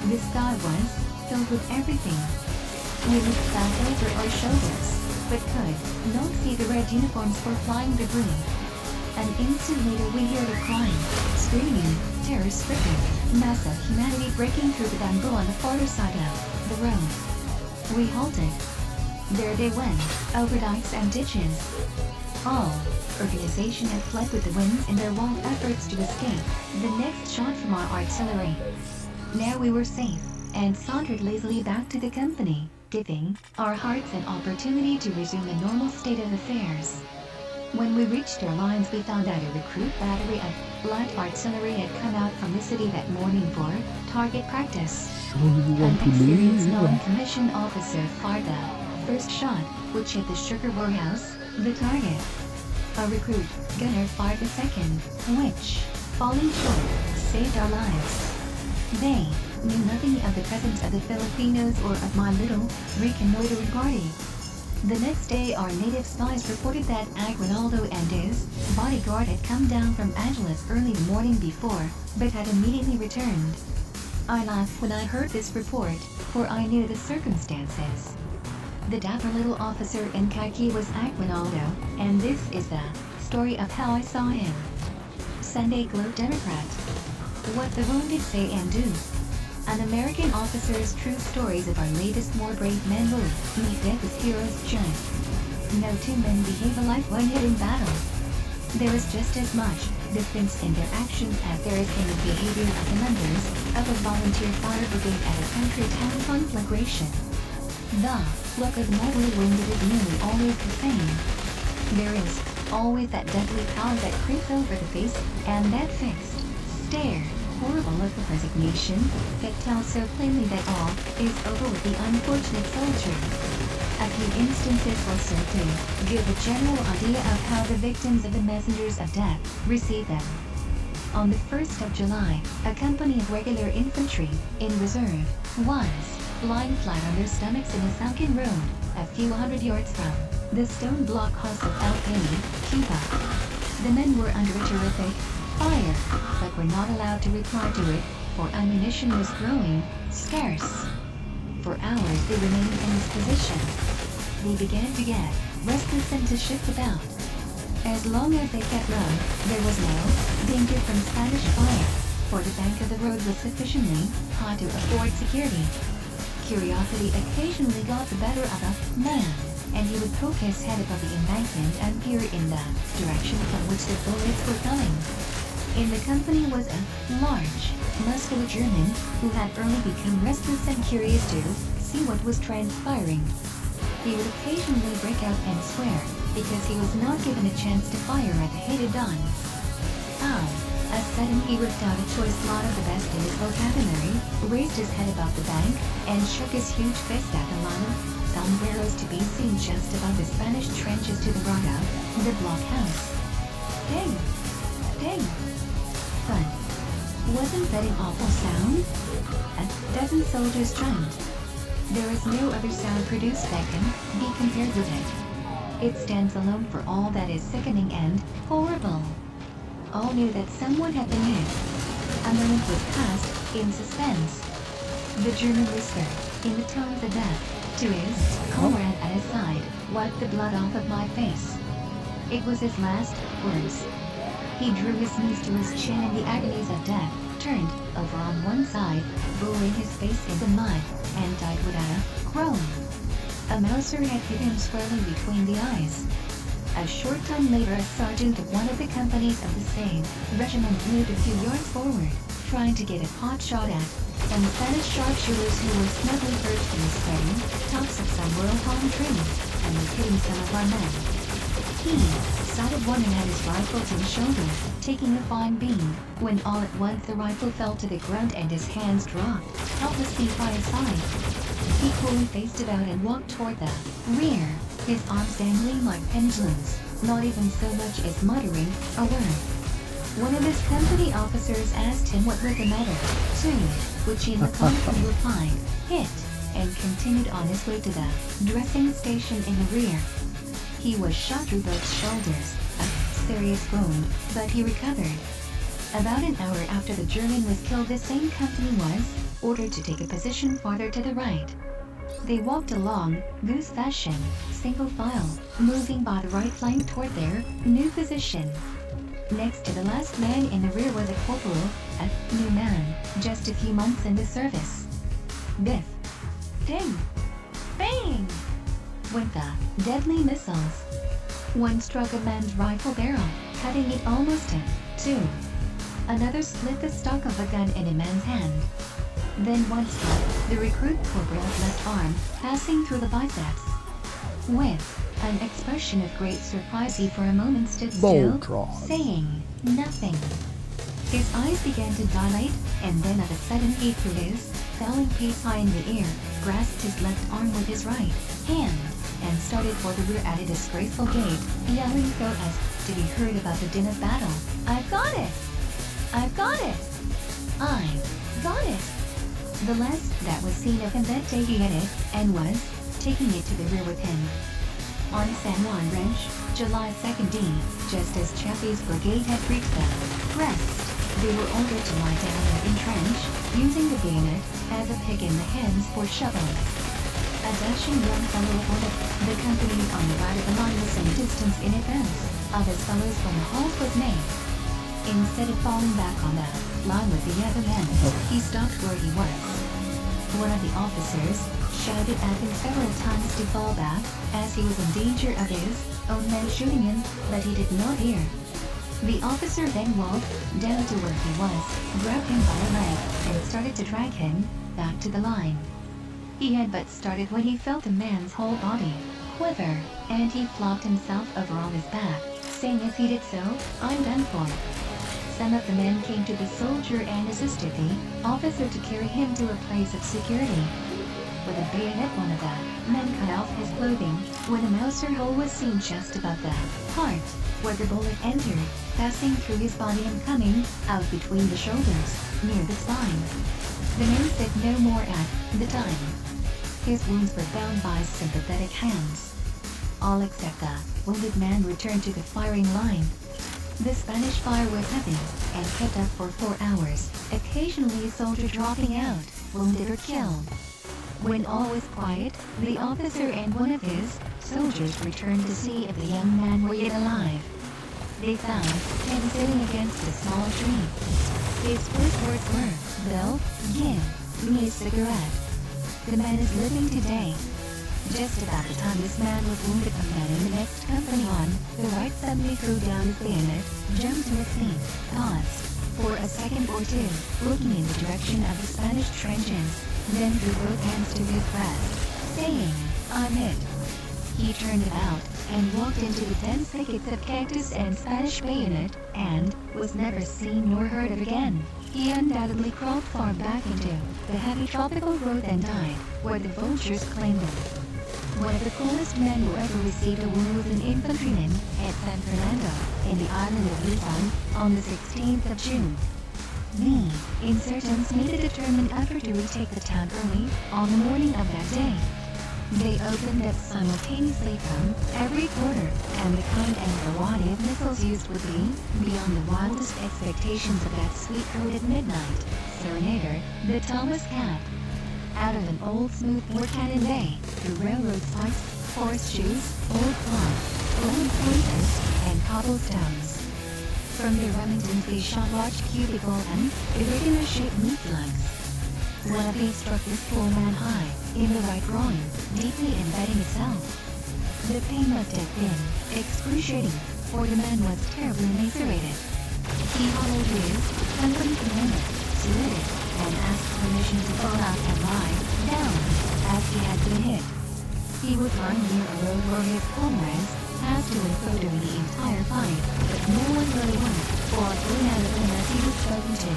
The sky was filled with everything. We looked back over our shoulders, but could not see the red uniforms for flying debris. An instant later we heard a crying, screaming, terror-stricken mass of humanity breaking through the bamboo on the farther side of the road. We halted. There they went, over dikes and ditches. All organization had fled with the wind in their wild efforts to escape the next shot from our artillery. Now we were safe, and sauntered lazily back to the company, giving our hearts an opportunity to resume a normal state of affairs. When we reached our lines, we found out a recruit battery of light artillery had come out from the city that morning for target practice. Sure you An want to experienced leave? non-commissioned officer fired the first shot, which hit the sugar warehouse, the target. A recruit gunner fired the second, which, falling short, saved our lives. They knew nothing of the presence of the Filipinos or of my little reconnoitering party. The next day, our native spies reported that Aguinaldo and his bodyguard had come down from Angeles early the morning before, but had immediately returned. I laughed when I heard this report, for I knew the circumstances. The dapper little officer in khaki was Aguinaldo, and this is the story of how I saw him. Sunday Globe Democrat. What the wounded say and do. An American officer's true stories of our latest more brave men will meet death as heroes should. No two men behave alike when hit in battle. There is just as much difference in their actions as there is in the behavior of the members of a volunteer fire brigade at a country town conflagration. The look of the mortally wounded is nearly always the same. There is always that deadly power that creeps over the face, and that fixed stare, horrible look of resignation, that tells so plainly that all is over with the unfortunate soldier. A few instances will serve to give a general idea of how the victims of the messengers of death receive them. On the 1st of July, a company of regular infantry, in reserve, was lying flat on their stomachs in a sunken road, a few hundred yards from the stone block house of El Peni, Cuba. The men were under a terrific fire, but were not allowed to reply to it, for ammunition was growing scarce. For hours they remained in this position. They began to get restless and to shift about. As long as they kept low, there was no danger from Spanish fire, for the bank of the road was sufficiently high to afford security. Curiosity occasionally got the better of a man, and he would poke his head above the embankment and peer in the direction from which the bullets were coming. In the company was a large, muscular German, who had early become restless and curious to see what was transpiring. He would occasionally break out and swear, because he was not given a chance to fire at the hated Dons. A sudden he whipped out a choice lot of the best in his vocabulary, raised his head above the bank, and shook his huge fist at a lot of sombreros to be seen just above the Spanish trenches to the right of the blockhouse. Ding! Ding! But wasn't that an awful sound? A dozen soldiers jumped. There is no other sound produced that can be compared with it. It stands alone for all that is sickening and horrible. All knew that someone had been hit. A moment was passed in suspense. The German whispered, in the tones of death, to his comrade at his side, "Wipe the blood off of my face." It was his last words. He drew his knees to his chin in the agonies of death, turned over on one side, burying his face in the mud, and died without a groan. A Mauser had hit him squarely between the eyes. A short time later, a sergeant of one of the companies of the same regiment moved a few yards forward, trying to get a pot shot at some Spanish sharpshooters who were snugly perched in the spreading tops of some rural palm trees, and was hitting some of our men. He sighted one and had his rifle to his shoulder, taking a fine beam, when all at once the rifle fell to the ground and his hands dropped helplessly by his side. He coolly faced about and walked toward the rear, his arms dangling like pendulums, not even so much as muttering a word. One of his company officers asked him what was the matter, to which he laconically replied, "Hit," and continued on his way to the dressing station in the rear. He was shot through both shoulders, a serious wound, but he recovered. About an hour after the German was killed, the same company was ordered to take a position farther to the right. They walked along, goose fashion, single file, moving by the right flank toward their new position. Next to the last man in the rear was a corporal, a new man, just a few months in the service. Biff! Ding! Bang! Went the deadly missiles. One struck a man's rifle barrel, cutting it almost in two. Another split the stock of a gun in a man's hand. Then one struck the recruit corporal's left arm, passing through the biceps. With an expression of great surprise, he for a moment stood still, Voltron. saying nothing. His eyes began to dilate, and then of a sudden he threw his fowling piece high in the air, grasped his left arm with his right hand, and started for the rear at a disgraceful gait, yelling so as to be heard above the din of battle. "I've got it! I've got it! I've got it!" The last that was seen of him that day, he had it, and was taking it to the rear with him. On San Juan Ranch, July 2nd, just as Chaffee's brigade had reached the crest, they were ordered to lie down and entrench, using the bayonet as a pick in the hands for shovels. A dashing young fellow of one of the companies on the right of the line was some distance in advance of his fellows when the halt was made. Instead of falling back on the line with the other men, he stopped where he was. One of the officers shouted at him several times to fall back, as he was in danger of his own men shooting him, but he did not hear. The officer then walked down to where he was, grabbed him by the leg, and started to drag him back to the line. He had but started when he felt the man's whole body quiver, and he flopped himself over on his back, saying as he did so, "I'm done for." Some of the men came to the soldier and assisted the officer to carry him to a place of security. With a bayonet, one of the men cut off his clothing, when a Mauser hole was seen just above the heart, where the bullet entered, passing through his body and coming out between the shoulders, near the spine. The man said no more at the time. His wounds were bound by sympathetic hands. All except the wounded man returned to the firing line. The Spanish fire was heavy, and kept up for 4 hours, occasionally a soldier dropping out, wounded or killed. When all was quiet, the officer and one of his soldiers returned to see if the young man were yet alive. They found him sitting against a small tree. His first words were, "Bill, give me a cigarette. The man is living today." Just about the time this man was wounded, a man in the next company on the right suddenly threw down his bayonet, jumped to his feet, paused for a second or two, looking in the direction of the Spanish trenches, then drew both hands to his breast, saying, "I'm hit." He turned about and walked into the dense thickets of cactus and Spanish bayonet, and was never seen nor heard of again. He undoubtedly crawled far back into the heavy tropical growth and died where the vultures claimed him. One of the coolest men who ever received a wound was an infantryman at San Fernando, in the island of Luzon, on the 16th of June. The insurgents made a determined effort to retake the town early on the morning of that day. They opened up simultaneously from every quarter, and the kind and variety of missiles used would be beyond the wildest expectations of that sweet-coated midnight serenader, the Thomas Cat. Out of an old smooth war cannon bay, through railroad spikes, horseshoes, old cloth, old pointers, and cobblestones. From their Remingtons they shot large cubical and irregular-shaped meat slugs. One of these struck this poor man high, in the right groin, deeply embedding itself. The pain must have been excruciating, for the man was terribly emaciated. He followed his company commander, saluted, and asked permission to fall out and lie down, as he had been hit. He was lying near a road where his comrades passed to and fro during the entire fight, but no one really went, or blew out of him as he was spoken to.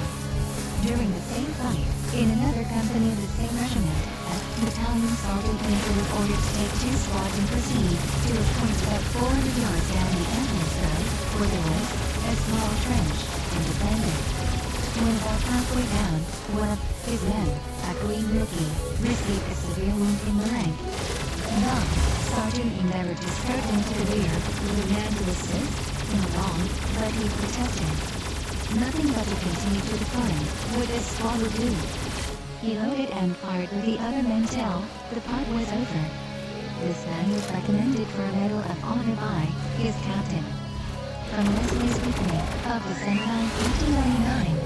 During the same fight, in another company of the same regiment, a battalion sergeant major was ordered to take 2 squads and proceed to a point about 400 yards down the ambulance road, where there was a small trench, and defended. When about halfway down, one of his men, a green rookie, received a severe wound in the leg. The sergeant endeavored to skirt into the rear with a man to assist him along, but he protested. Nothing but to continue to the front with his squad would do. He loaded and fired with the other men till the fight was over. This man was recommended for a Medal of Honor by his captain. From Leslie's Weekly of December 9, 1899.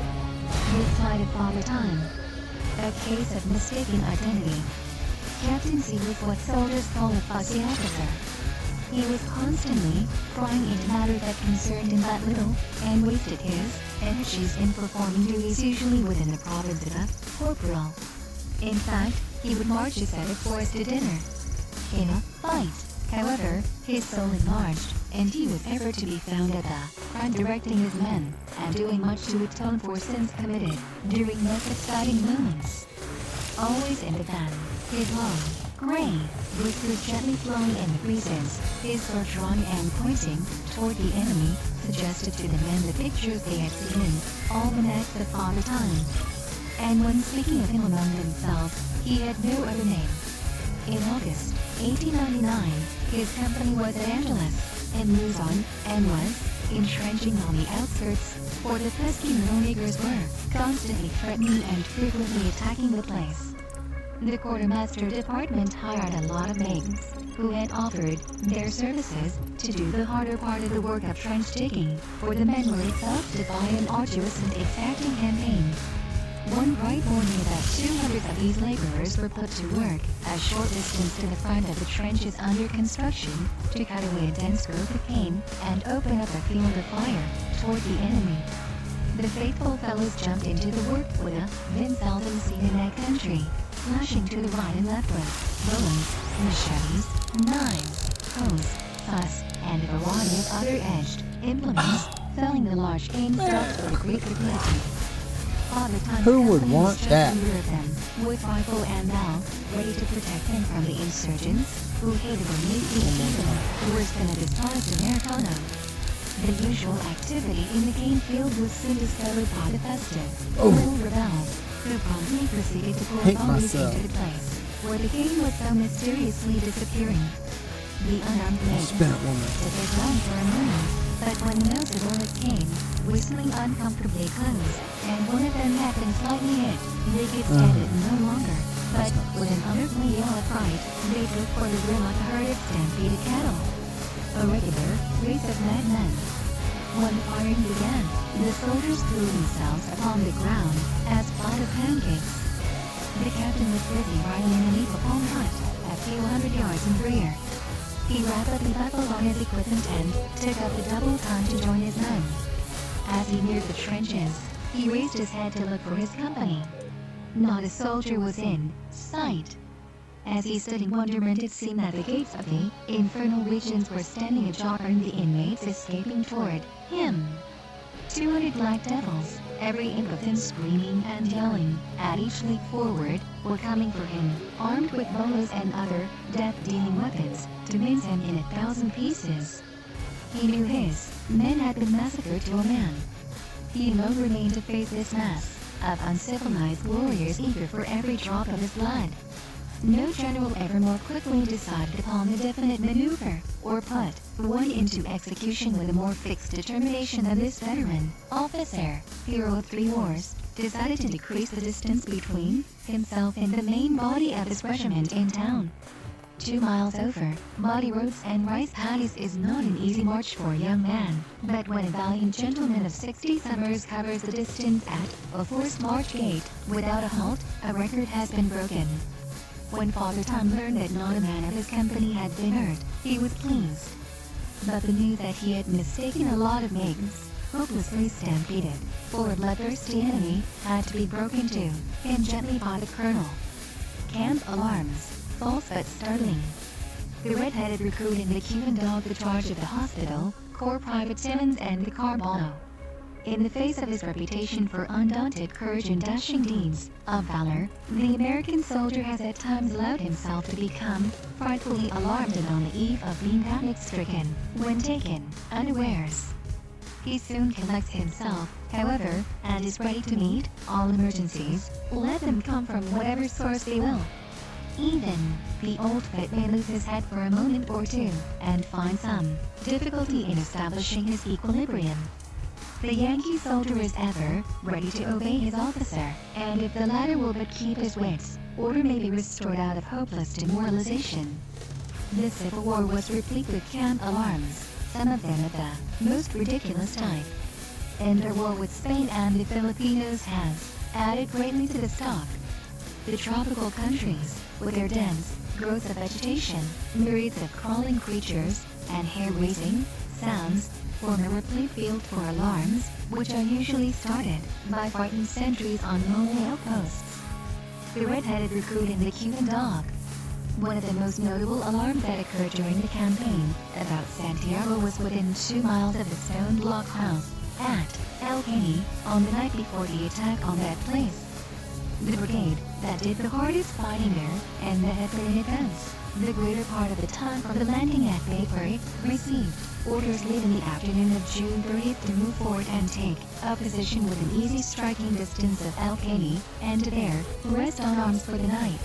This side of Father Time. A case of mistaken identity. Captain C was what soldiers call a fussy officer. He was constantly prying into matters that concerned him but little, and wasted his energies in performing duties usually within the province of a corporal. In fact, he would march a set of boys to dinner. In a fight, however, his soul enlarged, and he was ever to be found at the front directing his men, and doing much to atone for sins committed during most exciting moments. Always in the van, his long, gray whiskers gently flowing in the breezes, his sword drawn and pointing toward the enemy, suggested to the men the pictures they had seen in almanacs of Father Time. And when speaking of him among themselves, he had no other name. In August 1899, his company was at Angeles, in Luzon, and was entrenching on the outskirts, for the pesky little niggers were constantly threatening and frequently attacking the place. The quartermaster department hired a lot of maidens, who had offered their services to do the harder part of the work of trench digging, for the men were exhausted by an arduous and exacting campaign. One bright morning about 200 of these laborers were put to work, a short distance to the front of the trenches under construction, to cut away a dense growth of cane and open up a field of fire toward the enemy. The faithful fellows jumped into the work with a vim seldom seen in that country, slashing to the right and left with bows, machetes, knives, hoes, fuss, and a variety of other edged implements, felling the large cane stalks with great rapidity. Who would want that? Of them, with rifle and bow, ready to protect them from the insurgents, who hated them neatly even worse than a despised Americano. The usual activity in the cane field was soon discovered by the festive little rebel, who promptly proceeded to pour volleys into the place where the cane was so mysteriously disappearing. The unarmed maidens took their ground for a moment, but when the nose of Orlick came, whistling uncomfortably close, and one of them had been slightly hit, they could stand it no longer, but with an utterly yell of fright, they took for the rear like a herd of stampeded cattle. A regular race of madmen. When the firing began, the soldiers threw themselves upon the ground as flat of pancakes. The captain was busy riding in an eagle palm hut, a few hundred yards in the rear. He rapidly buckled on his equipment and took up the double time to join his men. As he neared the trenches, he raised his head to look for his company. Not a soldier was in sight. As he stood in wonderment, it seemed that the gates of the infernal regions were standing ajar and the inmates escaping toward him. 200 black devils, every imp of them screaming and yelling, at each leap forward, were coming for him, armed with bolas and other death-dealing weapons, to mince him in 1,000 pieces. He knew his men had been massacred to a man. He alone remained to face this mass of uncivilized warriors eager for every drop of his blood. No general ever more quickly decided upon the definite maneuver, or put one into execution with a more fixed determination than this veteran officer, hero of 3 wars, decided to decrease the distance between himself and the main body of his regiment in town. 2 miles over muddy roads and rice paddies is not an easy march for a young man, but when a valiant gentleman of 60 summers covers the distance at a forced march gait without a halt, a record has been broken. When Father Time learned that not a man of his company had been hurt, he was pleased. But the news that he had mistaken a lot of maidens, hopelessly stampeded, for a bloodthirsty enemy, had to be broken to him gently by the colonel. Camp alarms, false but startling. The red-headed recruit and the Cuban dog the charge of the hospital, Corps Private Simmons and the Carbano. In the face of his reputation for undaunted courage and dashing deeds of valor, the American soldier has at times allowed himself to become frightfully alarmed and on the eve of being panic-stricken when taken unawares. He soon collects himself, however, and is ready to meet all emergencies, let them come from whatever source they will. Even the old vet may lose his head for a moment or two, and find some difficulty in establishing his equilibrium. The Yankee soldier is ever ready to obey his officer, and if the latter will but keep his wits, order may be restored out of hopeless demoralization. The Civil War was replete with camp alarms, some of them of the most ridiculous type. And our war with Spain and the Filipinos has added greatly to the stock. The tropical countries, with their dense growth of vegetation, myriads of crawling creatures, and hair-raising sounds, form a replete field for alarms, which are usually started by frightened sentries on lonely outposts. The red-headed recruit and the Cuban dog. One of the most notable alarms that occurred during the campaign about Santiago was within 2 miles of the stone block house at El Caney on the night before the attack on that place. The brigade that did the hardest fighting there and that had been in advance the greater part of the time from the landing at Bayport received orders late in the afternoon of June 30th to move forward and take a position within easy striking distance of El Caney and to there rest on arms for the night.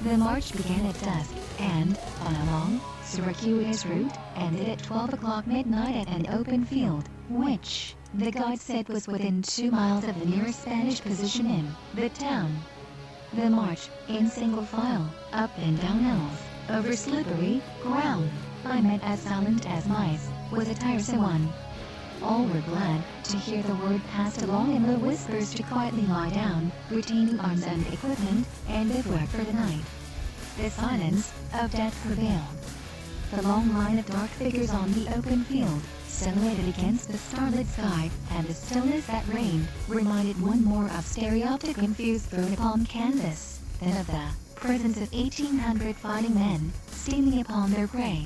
The march began at dusk and, on a long, circuitous route, ended at 12 o'clock midnight at an open field, which the guide said was within 2 miles of the nearest Spanish position in the town. The march, in single file, up and down hills, over slippery ground, by men as silent as mice, was a tiresome one. All were glad to hear the word passed along in low whispers to quietly lie down, retaining arms and equipment, and bivouac for the night. The silence of death prevailed. The long line of dark figures on the open field, silhouetted against the starlit sky, and the stillness that reigned, reminded one more of stereoptic confused thrown upon canvas, than of the presence of 1,800 fighting men, stealing upon their prey.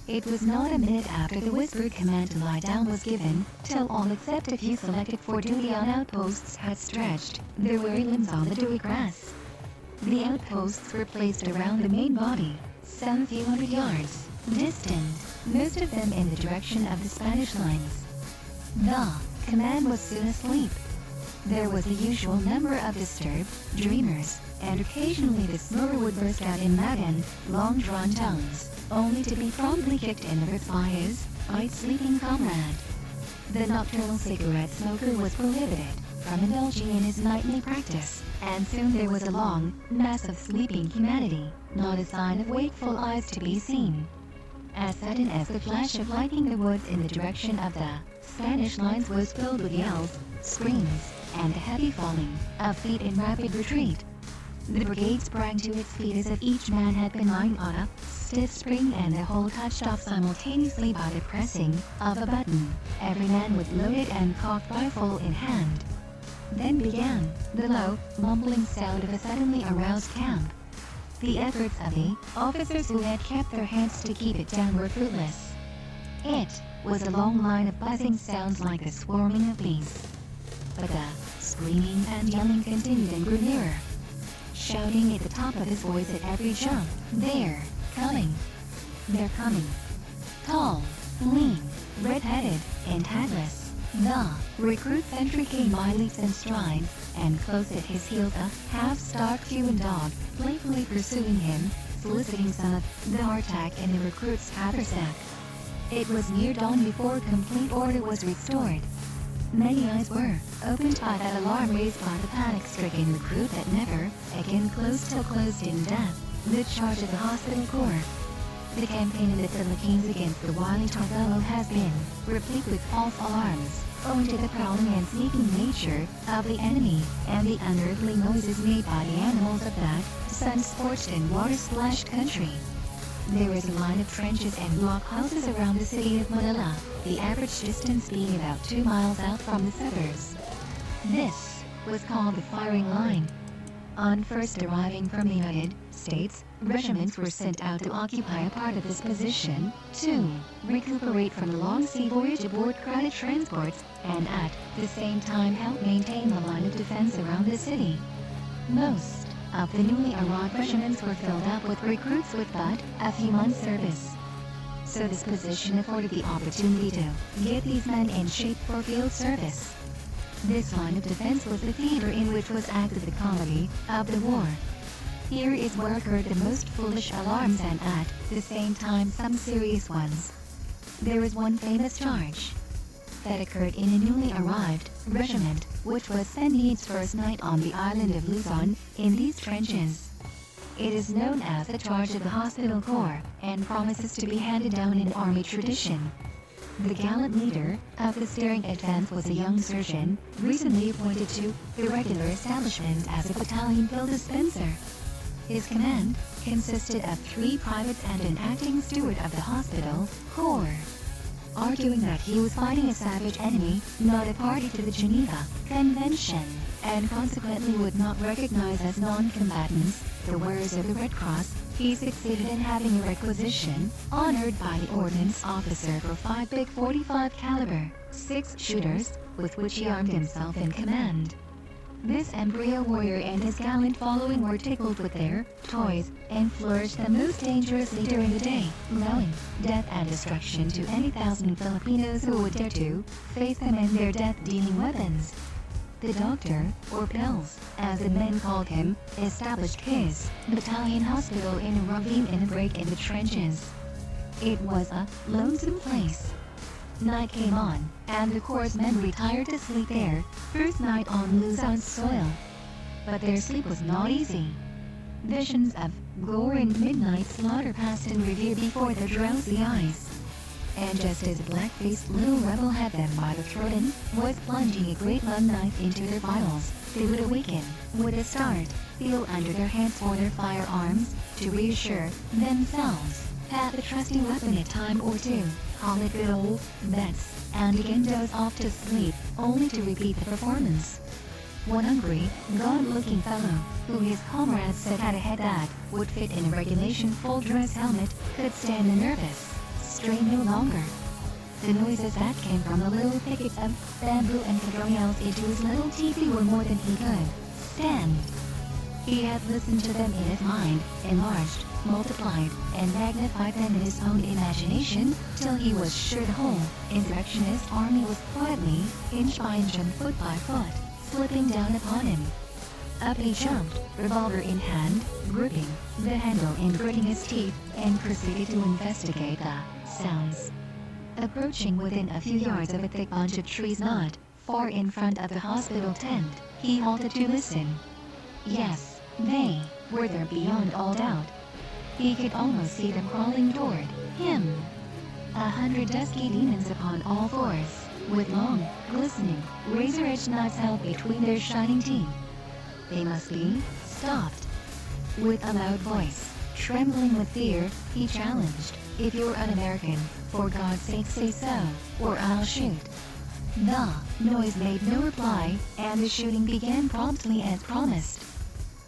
It was not a minute after the whispered command to lie down was given, till all except a few selected for duty on outposts had stretched their weary limbs on the dewy grass. The outposts were placed around the main body, some few hundred yards distant, most of them in the direction of the Spanish lines. The command was soon asleep. There was the usual number of disturbed dreamers, and occasionally the snorer would burst out in loud and long-drawn tones, only to be promptly kicked in the ribs by his sleeping comrade. The nocturnal cigarette smoker was prohibited from indulging in his nightly practice, and soon there was a long mass of sleeping humanity, not a sign of wakeful eyes to be seen. As sudden as the flash of lightning, the woods in the direction of the Spanish lines was filled with yells, screams, and the heavy falling of feet in rapid retreat. The brigade sprang to its feet as if each man had been lying on a stiff spring, and the whole touched off simultaneously by the pressing of a button, every man with loaded and cocked rifle in hand. Then began the low, mumbling sound of a suddenly aroused camp. The efforts of the officers who had kept their hands to keep it down were fruitless. It was a long line of buzzing sounds like the swarming of bees. But the screaming and yelling continued and grew nearer. Shouting at the top of his voice at every jump, "They're coming! They're coming!" Tall, lean, red-headed, and hatless, the recruit sentry came by leaps and strides, and close at his heels a half-starved Cuban dog, playfully pursuing him, soliciting some of the hardtack in the recruit's haversack. It was near dawn before complete order was restored. Many eyes were opened by that alarm raised by the panic-stricken recruit that never again closed till closed in death the charge of the hospital corps. The campaign in the Philippines against the wily Tarbello has been replete with false alarms, owing to the prowling and sneaking nature of the enemy and the unearthly noises made by the animals of that sun-scorched and water-splashed country. There is a line of trenches and blockhouses around the city of Manila, the average distance being about 2 miles out from the suburbs. This was called the firing line. On first arriving from the United States, regiments were sent out to occupy a part of this position, to recuperate from the long sea voyage aboard crowded transports, and at the same time help maintain the line of defense around the city. Most of the newly arrived regiments were filled up with recruits with but a few months' service. So this position afforded the opportunity to get these men in shape for field service. This line of defense was the theater in which was acted the comedy of the war. Here is where occurred the most foolish alarms and at the same time some serious ones. There was one famous charge that occurred in a newly arrived regiment, which was Sennede's first night on the island of Luzon in these trenches. It is known as the Charge of the Hospital Corps and promises to be handed down in Army tradition. The gallant leader of the stirring advance was a young surgeon, recently appointed to the regular establishment as a battalion pill dispenser. His command consisted of 3 privates and an acting steward of the hospital corps. Arguing that he was fighting a savage enemy, not a party to the Geneva Convention, and consequently would not recognize as non-combatants the wearers of the Red Cross, he succeeded in having a requisition honored by the ordnance officer for 5 big .45 caliber 6-shooters, with which he armed himself in command. This embryo warrior and his gallant following were tickled with their toys and flourished them most dangerously during the day, vowing death and destruction to any 1,000 Filipinos who would dare to face them and their death-dealing weapons. The doctor, or Pills, as the men called him, established his battalion hospital in a ravine in a break in the trenches. It was a lonesome place. Night came on, and the Corps' men retired to sleep there, first night on Luzon's soil. But their sleep was not easy. Visions of gore and midnight slaughter passed in review before their drowsy eyes. And just as a black-faced little rebel had them by the throat and was plunging a great long knife into their vitals, they would awaken, with a start, feel under their hands for their firearms, to reassure themselves, pat the trusty weapon a time or two, call it good old bets, and again doze off to sleep, only to repeat the performance. One hungry, gaunt-looking fellow, who his comrades said had a head that would fit in a regulation full-dress helmet, could stand the nervous strain no longer. The noises that came from the little thickets of bamboo and cadroyals into his little teepee were more than he could stand. He had listened to them in his mind, enlarged, multiplied, and magnified them in his own imagination, till he was sure the whole insurrectionist army was quietly, inch by inch and foot by foot, slipping down upon him. Up he jumped, revolver in hand, gripping the handle and gritting his teeth, and proceeded to investigate the sounds. Approaching within a few yards of a thick bunch of trees not far in front of the hospital tent, he halted to listen. Yes, they were there beyond all doubt. He could almost see them crawling toward him. 100 dusky demons upon all fours, with long, glistening, razor-edged knives held between their shining teeth. They must be stopped. With a loud voice, trembling with fear, he challenged, "If you're an American, for God's sake say so, or I'll shoot." The noise made no reply, and the shooting began promptly as promised.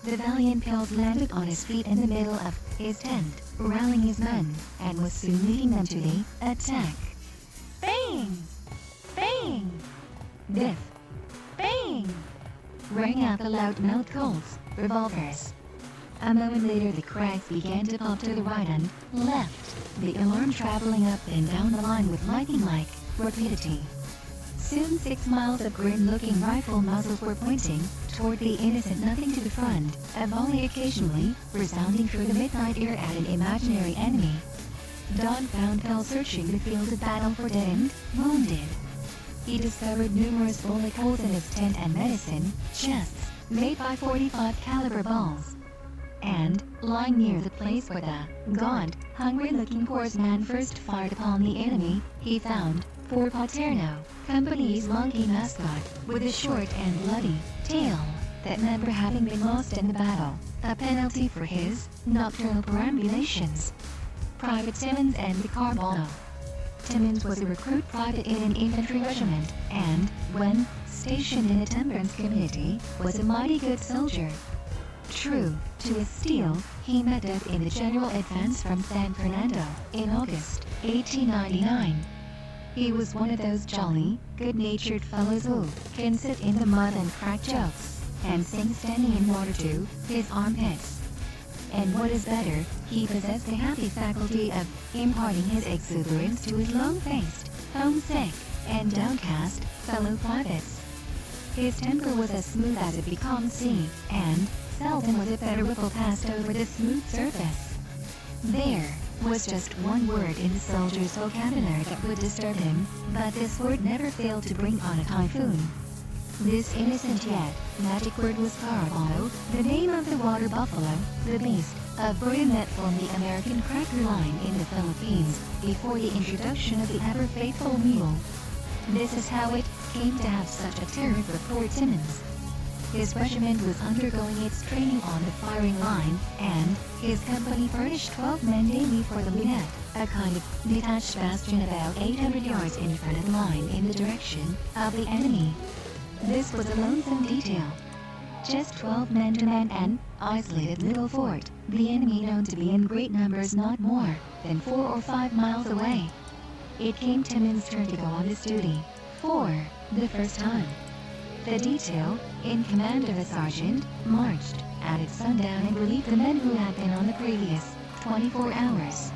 The valiant Pills landed on his feet in the middle of his tent, rallying his men, and was soon leading them to the attack. Bang! Bang! Biff! Bang! Rang out the loud-mouthed Colts revolvers. A moment later the cracks began to pop to the right and left, the alarm traveling up and down the line with lightning-like rapidity. Soon 6 miles of grim-looking rifle muzzles were pointing toward the innocent nothing to the front, a volley occasionally resounding through the midnight air at an imaginary enemy. Don found Pills searching the field of battle for dead and wounded. He discovered numerous bullet holes in his tent and medicine chests made by .45 caliber balls. And, lying near the place where the gaunt, hungry-looking horseman first fired upon the enemy, he found Fort Paterno, company's monkey mascot, with a short and bloody tail, that member having been lost in the battle, a penalty for his nocturnal perambulations. Private Timmons and the Carballo. Timmons was a recruit private in an infantry regiment, and, when stationed in a temperance community, was a mighty good soldier. True to his steel, he met death in the general advance from San Fernando in August 1899. He was one of those jolly, good-natured fellows who can sit in the mud and crack jokes, and sing standing in water to his armpits. And what is better, he possessed the happy faculty of imparting his exuberance to his long-faced, homesick, and downcast fellow privates. His temper was as smooth as a becalmed sea, and, Seldom was it that a ripple passed over the smooth surface. There was just one word in the soldier's vocabulary that would disturb him, but this word never failed to bring on a typhoon. This innocent yet magic word was Caraballo, the name of the water buffalo, the beast of burden that formed the American cracker line in the Philippines before the introduction of the ever-faithful mule. This is how it came to have such a terror for Fort Simmons. His regiment was undergoing its training on the firing line, and his company furnished 12 men daily for the lunette, a kind of detached bastion about 800 yards in front of the line in the direction of the enemy. This was a lonesome detail. Just 12 men to man an isolated little fort, the enemy known to be in great numbers not more than 4 or 5 miles away. It came Timmins' turn to go on this duty, for the first time. The detail, in command of a sergeant, marched at sundown and relieved the men who had been on the previous 24 hours.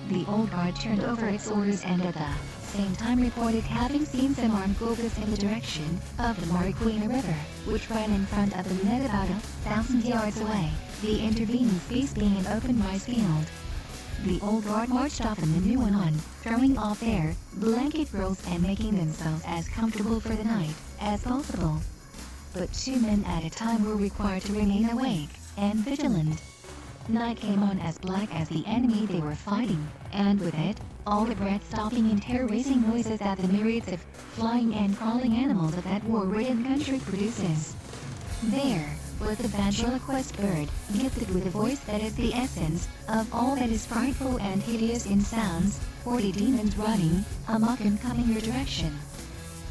The old guard turned over its orders and at the same time reported having seen some armed Gugus in the direction of the Mariquina River, which ran in front of the lunette about 1,000 yards away, the intervening space being an open rice field. The old guard marched off and the new one on, throwing off their blanket rolls and making themselves as comfortable for the night as possible. But 2 men at a time were required to remain awake and vigilant. Night came on as black as the enemy they were fighting, and with it, all the breath-stopping and terror-raising noises that the myriads of flying and crawling animals of that war-ridden country produces. There was the ventriloquist bird, gifted with a voice that is the essence of all that is frightful and hideous in sounds, 40 demons running amok and coming your direction.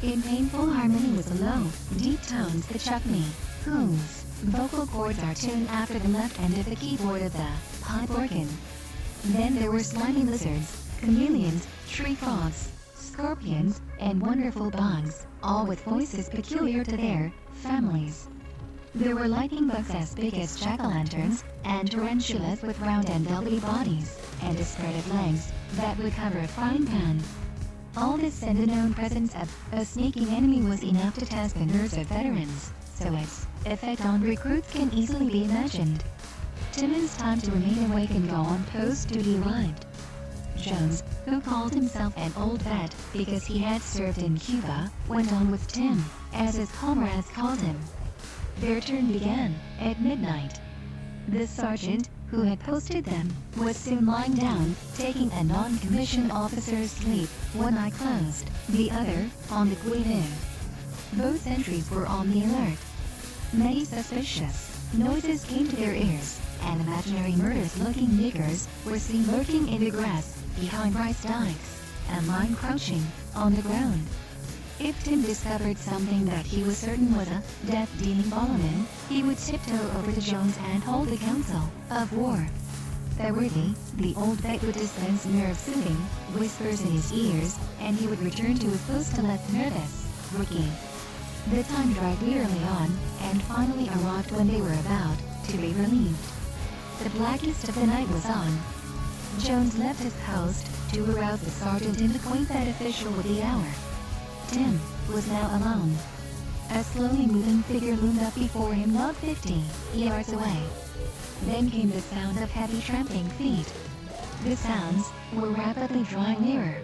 In painful harmony with the low, deep tones that shock me, whose vocal cords are tuned after the left end of the keyboard of the pipe organ. Then there were slimy lizards, chameleons, tree frogs, scorpions, and wonderful bugs, all with voices peculiar to their families. There were lightning bugs as big as jack-o'-lanterns, and tarantulas with round and velvety bodies, and a spread of legs that would cover a frying pan. All this and the known presence of a sneaking enemy was enough to test the nerves of veterans, so its effect on recruits can easily be imagined. Timmins' time to remain awake and go on post duty arrived. Jones, who called himself an old vet because he had served in Cuba, went on with Tim, as his comrades called him. Their turn began at midnight. The sergeant, who had posted them, was soon lying down, taking a non-commissioned officer's sleep, one eye closed, the other on the qui-vive. Both sentries were on the alert. Many suspicious noises came to their ears, and imaginary murders-looking niggers were seen lurking in the grass behind rice dikes, and lying crouching on the ground. If Tim discovered something that he was certain was a death-dealing ballman, he would tiptoe over to Jones and hold the council of war. That worthy, the old vet would dispense nerve-soothing whispers in his ears, and he would return to his post to let the nervous rookie. The time dragged wearily on, and finally arrived when they were about to be relieved. The blackest of the night was on. Jones left his post to arouse the sergeant and acquaint that official with the hour. Tim was now alone. A slowly moving figure loomed up before him not 50 yards away. Then came the sound of heavy tramping feet. The sounds were rapidly drawing nearer.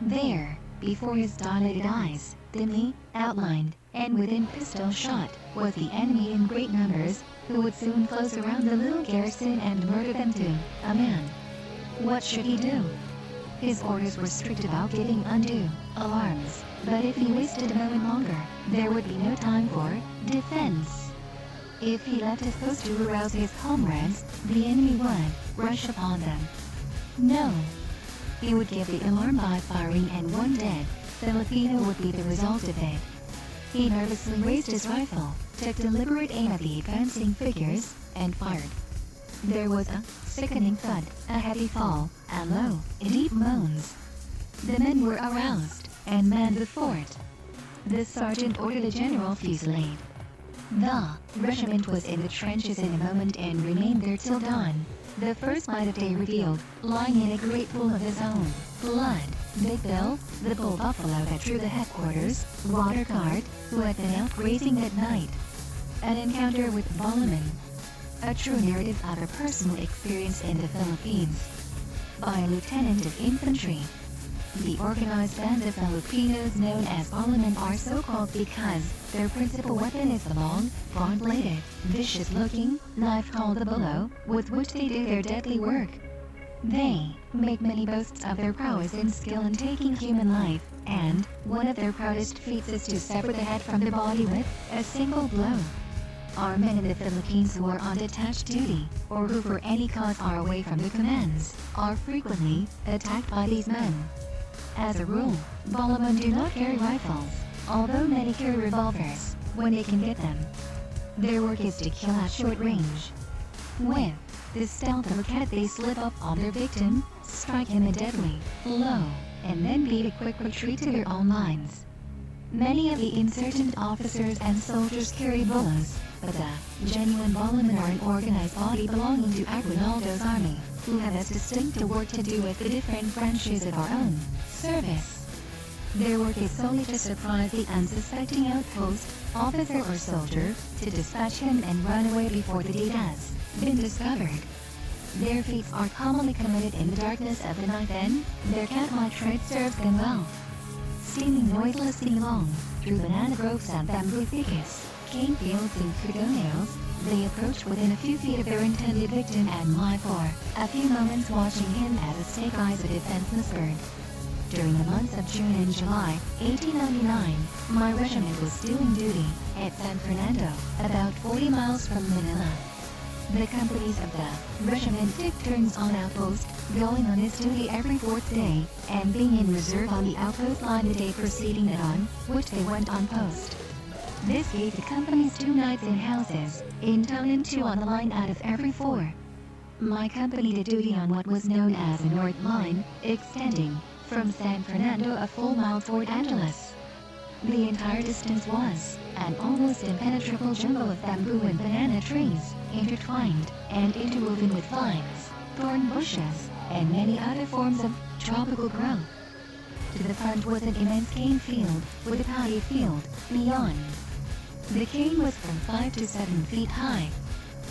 There, before his dilated eyes, dimly outlined, and within pistol shot, was the enemy in great numbers, who would soon close around the little garrison and murder them to a man. What should he do? His orders were strict about giving undue alarms, but if he wasted a moment longer, there would be no time for defense. If he left his post to arouse his comrades, the enemy would rush upon them. No. He would give the alarm by firing, and one dead Filipino would be the result of it. He nervously raised his rifle, took deliberate aim at the advancing figures, and fired. There was a sickening thud, a heavy fall, and low, deep moans. The men were aroused, and manned the fort. The sergeant ordered a general fusillade. The regiment was in the trenches in a moment and remained there till dawn. The first light of day revealed, lying in a great pool of his own blood, Big Bill, the bull buffalo that drew the headquarters, water guard, who had been out grazing that night. An encounter with Ballerman, a true narrative of a personal experience in the Philippines. By a lieutenant of infantry. The organized band of Filipinos known as Balaman are so called because their principal weapon is the long, broad-bladed, vicious-looking knife called the bolo, with which they do their deadly work. They make many boasts of their prowess and skill in taking human life, and one of their proudest feats is to sever the head from the body with a single blow. Our men in the Philippines who are on detached duty, or who for any cause are away from the commands, are frequently attacked by these men. As a rule, Balaman do not carry rifles, although many carry revolvers, when they can get them. Their work is to kill at short range. With the stealth of a cat they slip up on their victim, strike him a deadly blow, and then beat a quick retreat to their own lines. Many of the insurgent officers and soldiers carry bolos, but the genuine Balaman are an organized body belonging to Aguinaldo's army, who have as distinct a work to do with the different branches of our own service. Their work is solely to surprise the unsuspecting outpost, officer or soldier, to dispatch him and run away before the deed has been discovered. Their feats are commonly committed in the darkness of the night, then their cat-like tread serves them well. Steaming noiselessly along, through banana groves and bamboo thickets, cane fields and codoneos, they approach within a few feet of their intended victim and lie for a few moments watching him as a snake eyes a defenseless bird. During the months of June and July, 1899, my regiment was doing duty at San Fernando, about 40 miles from Manila. The companies of the regiment took turns on outpost, going on its duty every fourth day, and being in reserve on the outpost line the day preceding it on which they went on post. This gave the companies 2 nights in houses, in town and 2 on the line out of every 4. My company did duty on what was known as the North Line, extending from San Fernando a full mile toward Angeles. The entire distance was an almost impenetrable jungle of bamboo and banana trees, intertwined and interwoven with vines, thorn bushes, and many other forms of tropical growth. To the front was an immense cane field, with a paddy field beyond. The cane was from 5 to 7 feet high.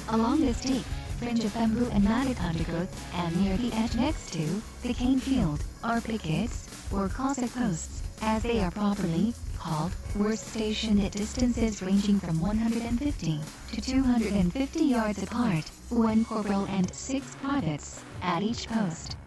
Along this deep fringe of bamboo and matted undergrowth, and near the edge next to the cane field, are pickets, or Cossack posts, as they are properly called, were stationed at distances ranging from 150 to 250 yards apart, 1 corporal and 6 privates at each post.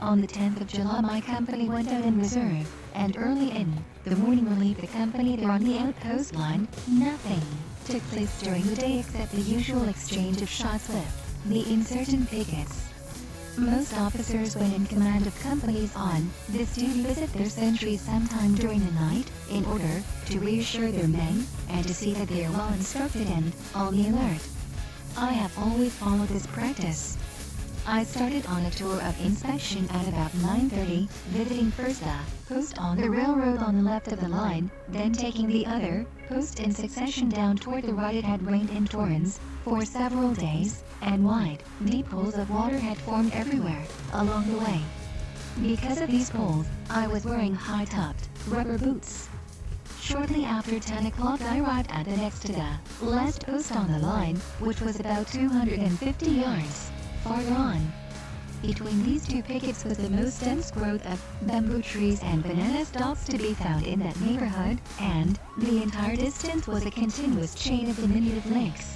On the 10th of July my company went out in reserve, and early in the morning relieved the company there on the outpost line. Nothing took place during the day except the usual exchange of shots with the insurgent pickets. Most officers when in command of companies on this duty visit their sentries sometime during the night, in order to reassure their men, and to see that they are well instructed and on the alert. I have always followed this practice. I started on a tour of inspection at about 9:30, visiting first the post on the railroad on the left of the line, then taking the other post in succession down toward the right. It had rained in torrents for several days, and wide, deep pools of water had formed everywhere along the way. Because of these pools, I was wearing high-topped rubber boots. Shortly after 10 o'clock I arrived at the next to the last post on the line, which was about 250 yards farther on. Between these 2 pickets was the most dense growth of bamboo trees and banana stalks to be found in that neighborhood, and the entire distance was a continuous chain of diminutive lakes.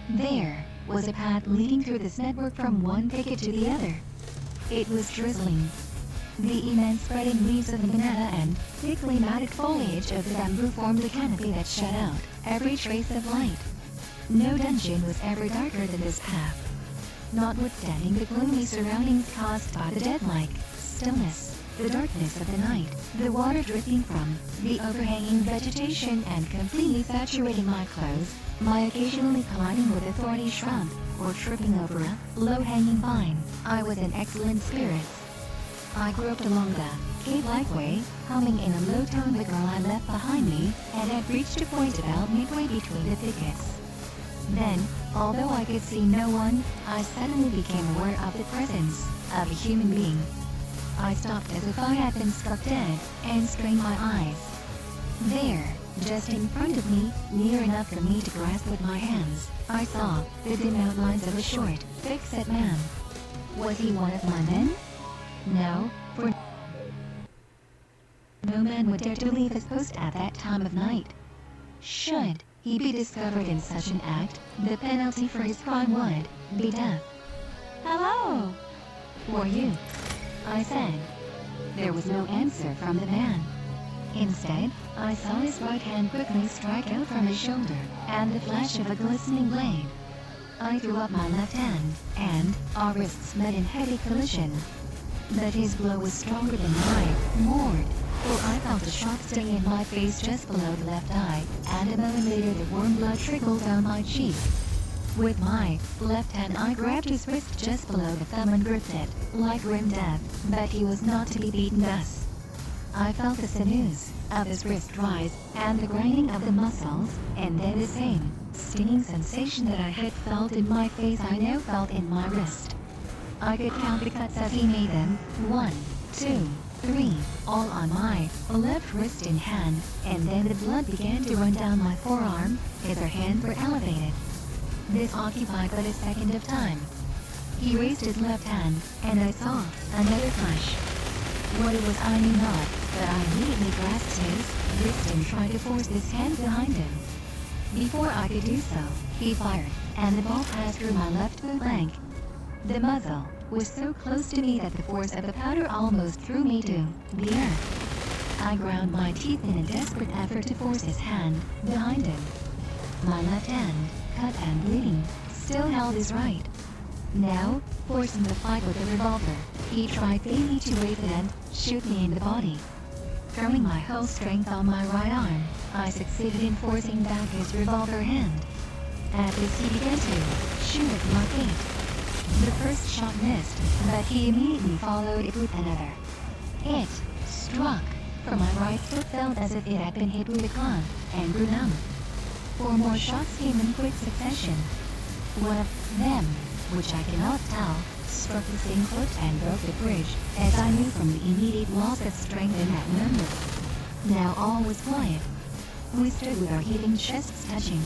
There was a path leading through this network from one picket to the other. It was drizzling. The immense spreading leaves of the banana and thickly matted foliage of the bamboo formed a canopy that shut out every trace of light. No dungeon was ever darker than this path. Notwithstanding the gloomy surroundings caused by the dead-like stillness, the darkness of the night, the water dripping from the overhanging vegetation and completely saturating my clothes, my occasionally colliding with a thorny shrub, or tripping over a low-hanging vine, I was in excellent spirits. I groped along the cave-like way, humming in a low tone the girl I left behind me, and had reached a point about midway between the thickets. Then, although I could see no one, I suddenly became aware of the presence of a human being. I stopped as if I had been struck dead, and strained my eyes. There, just in front of me, near enough for me to grasp with my hands, I saw the dim outlines of a short, thick-set man. Was he one of my men? No, for no man would dare to leave his post at that time of night. Should he be discovered in such an act, the penalty for his crime would be death. Hello! Who are you? I said. There was no answer from the man. Instead, I saw his right hand quickly strike out from his shoulder, and the flash of a glistening blade. I threw up my left hand, and our wrists met in heavy collision. But his blow was stronger than mine, more, for I felt a sharp sting in my face just below the left eye, and a moment later the warm blood trickled down my cheek. With my left hand I grabbed his wrist just below the thumb and gripped it, like grim death, but he was not to be beaten thus. I felt the sinews of his wrist rise, and the grinding of the muscles, and then the same stinging sensation that I had felt in my face I now felt in my wrist. I could count the cuts as he made them, 1, 2, 3, all on my left wrist in hand, and then the blood began to run down my forearm, his other hand were elevated. This occupied but a second of time. He raised his left hand, and I saw another flash. What it was I knew not, but I immediately grasped his wrist and tried to force his hand behind him. Before I could do so, he fired, and the ball passed through my left boot leg. The muzzle was so close to me that the force of the powder almost threw me to the earth. I ground my teeth in a desperate effort to force his hand behind him. My left hand, cut and bleeding, still held his right. Now, forcing the fight with the revolver, he tried vainly to raise it and shoot me in the body. Throwing my whole strength on my right arm, I succeeded in forcing back his revolver hand. At this he began to shoot at my feet. The first shot missed, but he immediately followed it with another. It struck, for my right foot felt as if it had been hit with a club, and grew numb. 4 more shots came in quick succession. One of them, which I cannot tell, struck the same foot and broke the bridge, as I knew from the immediate loss of strength in that moment. Now all was quiet. We stood with our heaving chests touching.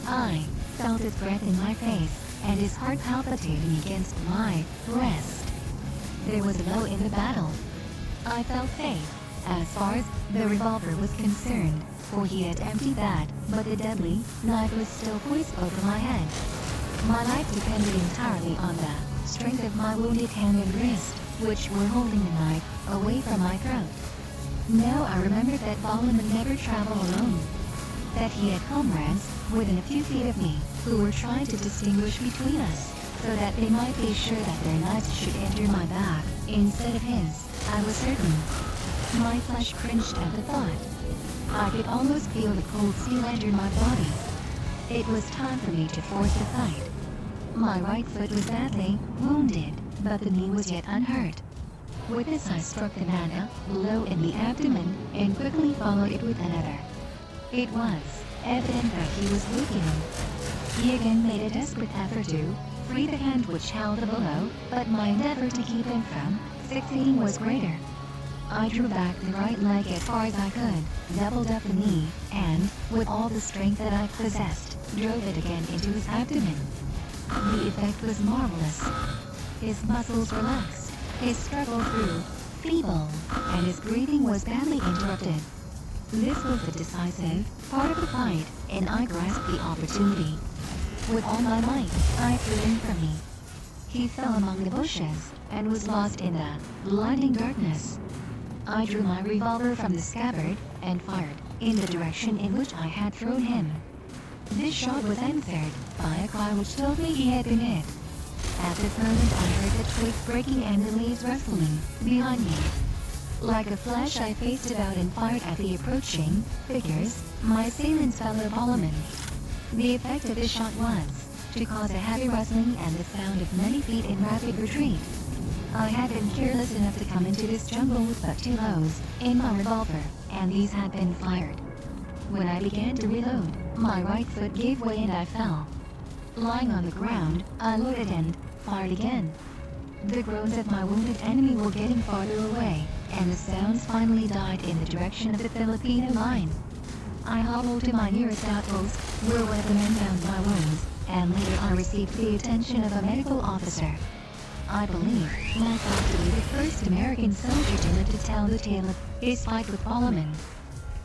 I felt his breath in my face, and his heart palpitating against my breast. There was a lull in the battle. I felt safe, as far as the revolver was concerned, for he had emptied that, but the deadly knife was still poised over my head. My life depended entirely on the strength of my wounded hand and wrist, which were holding the knife away from my throat. Now I remembered that Ballin would never travel alone, that he had comrades within a few feet of me, who were trying to distinguish between us, so that they might be sure that their knives should enter my back instead of his. I was certain. My flesh cringed at the thought. I could almost feel the cold steel enter my body. It was time for me to force the fight. My right foot was badly wounded, but the knee was yet unhurt. With this I struck the man a blow in the abdomen and quickly followed it with another. It was evident that he was weakening. He again made a desperate effort to free the hand which held the blow, but my endeavor to keep him from succeeding was greater. I drew back the right leg as far as I could, doubled up the knee, and, with all the strength that I possessed, drove it again into his abdomen. The effect was marvelous. His muscles relaxed, his struggle grew feeble, and his breathing was badly interrupted. This was the decisive part of the fight, and I grasped the opportunity. With all my might, I threw him from me. He fell among the bushes, and was lost in the blinding darkness. I drew my revolver from the scabbard, and fired in the direction in which I had thrown him. This shot was answered by a cry which told me he had been hit. At this moment I heard the twigs breaking and the leaves rustling behind me. Like a flash I faced about and fired at the approaching figures. My assailants fell upon me. The effect of this shot was to cause a heavy rustling and the sound of many feet in rapid retreat. I had been careless enough to come into this jungle with but 2 loads in my revolver, and these had been fired. When I began to reload, my right foot gave way and I fell. Lying on the ground, I loaded and fired again. The groans of my wounded enemy were getting farther away, and the sounds finally died in the direction of the Filipino line. I hobbled to my nearest outpost, where one of the men found my wounds, and later I received the attention of a medical officer. I believe myself to be the first American soldier to live to tell the tale of his fight with Balaman.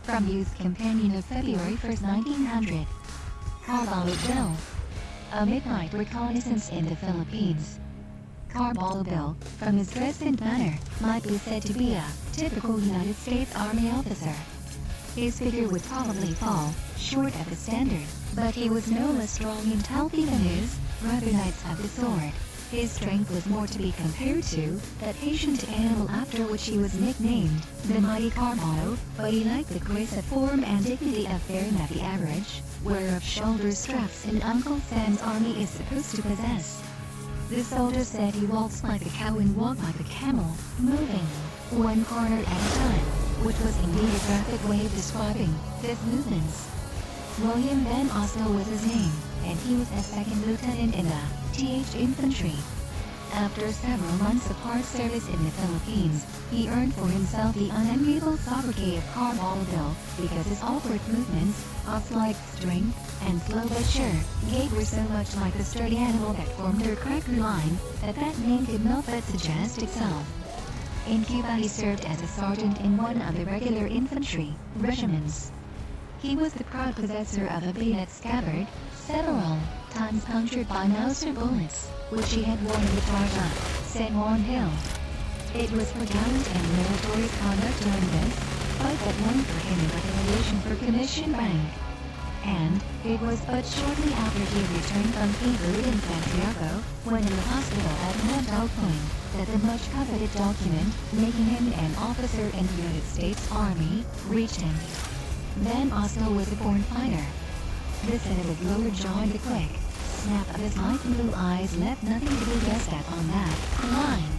From Youth Companion of February 1st, 1900. Carbalo Bill. A midnight reconnaissance in the Philippines. Carbalo Bill, from his dress and manner, might be said to be a typical United States Army officer. His figure would probably fall short of the standard, but he was no less strong and healthy than his brother knights of the sword. His strength was more to be compared to that patient animal after which he was nicknamed the Mighty Carbalo, but he lacked the grace of form and dignity of bearing that the average wearer of shoulder straps in Uncle Sam's army is supposed to possess. The soldier said he walks like a cow and walked like a camel, moving one corner at a time, which was indeed a graphic way of describing his movements. William Van Oslo was his name, and he was a second lieutenant in the TH Infantry. After several months of hard service in the Philippines, he earned for himself the unenviable sobriquet of Carbalo Bill because his awkward movements, of slight strength, and slow but sure gait were so much like the sturdy animal that formed their cracker line that that name could not but suggest itself. In Cuba he served as a sergeant in one of the regular infantry regiments. He was the proud possessor of a bayonet scabbard, several times punctured by Mauser bullets, which he had worn in the charge of San Juan Hill. It was for gallant and meritorious conduct during this fight that won for him a recommendation for commission rank. And it was but shortly after he returned from fever in Santiago, when in the hospital at Montao Point, that the much-coveted document making him an officer in the United States Army reached him. Van Oslo was a born fighter. The set of his lower jaw and the quick snap of his light blue eyes left nothing to be guessed at on that line.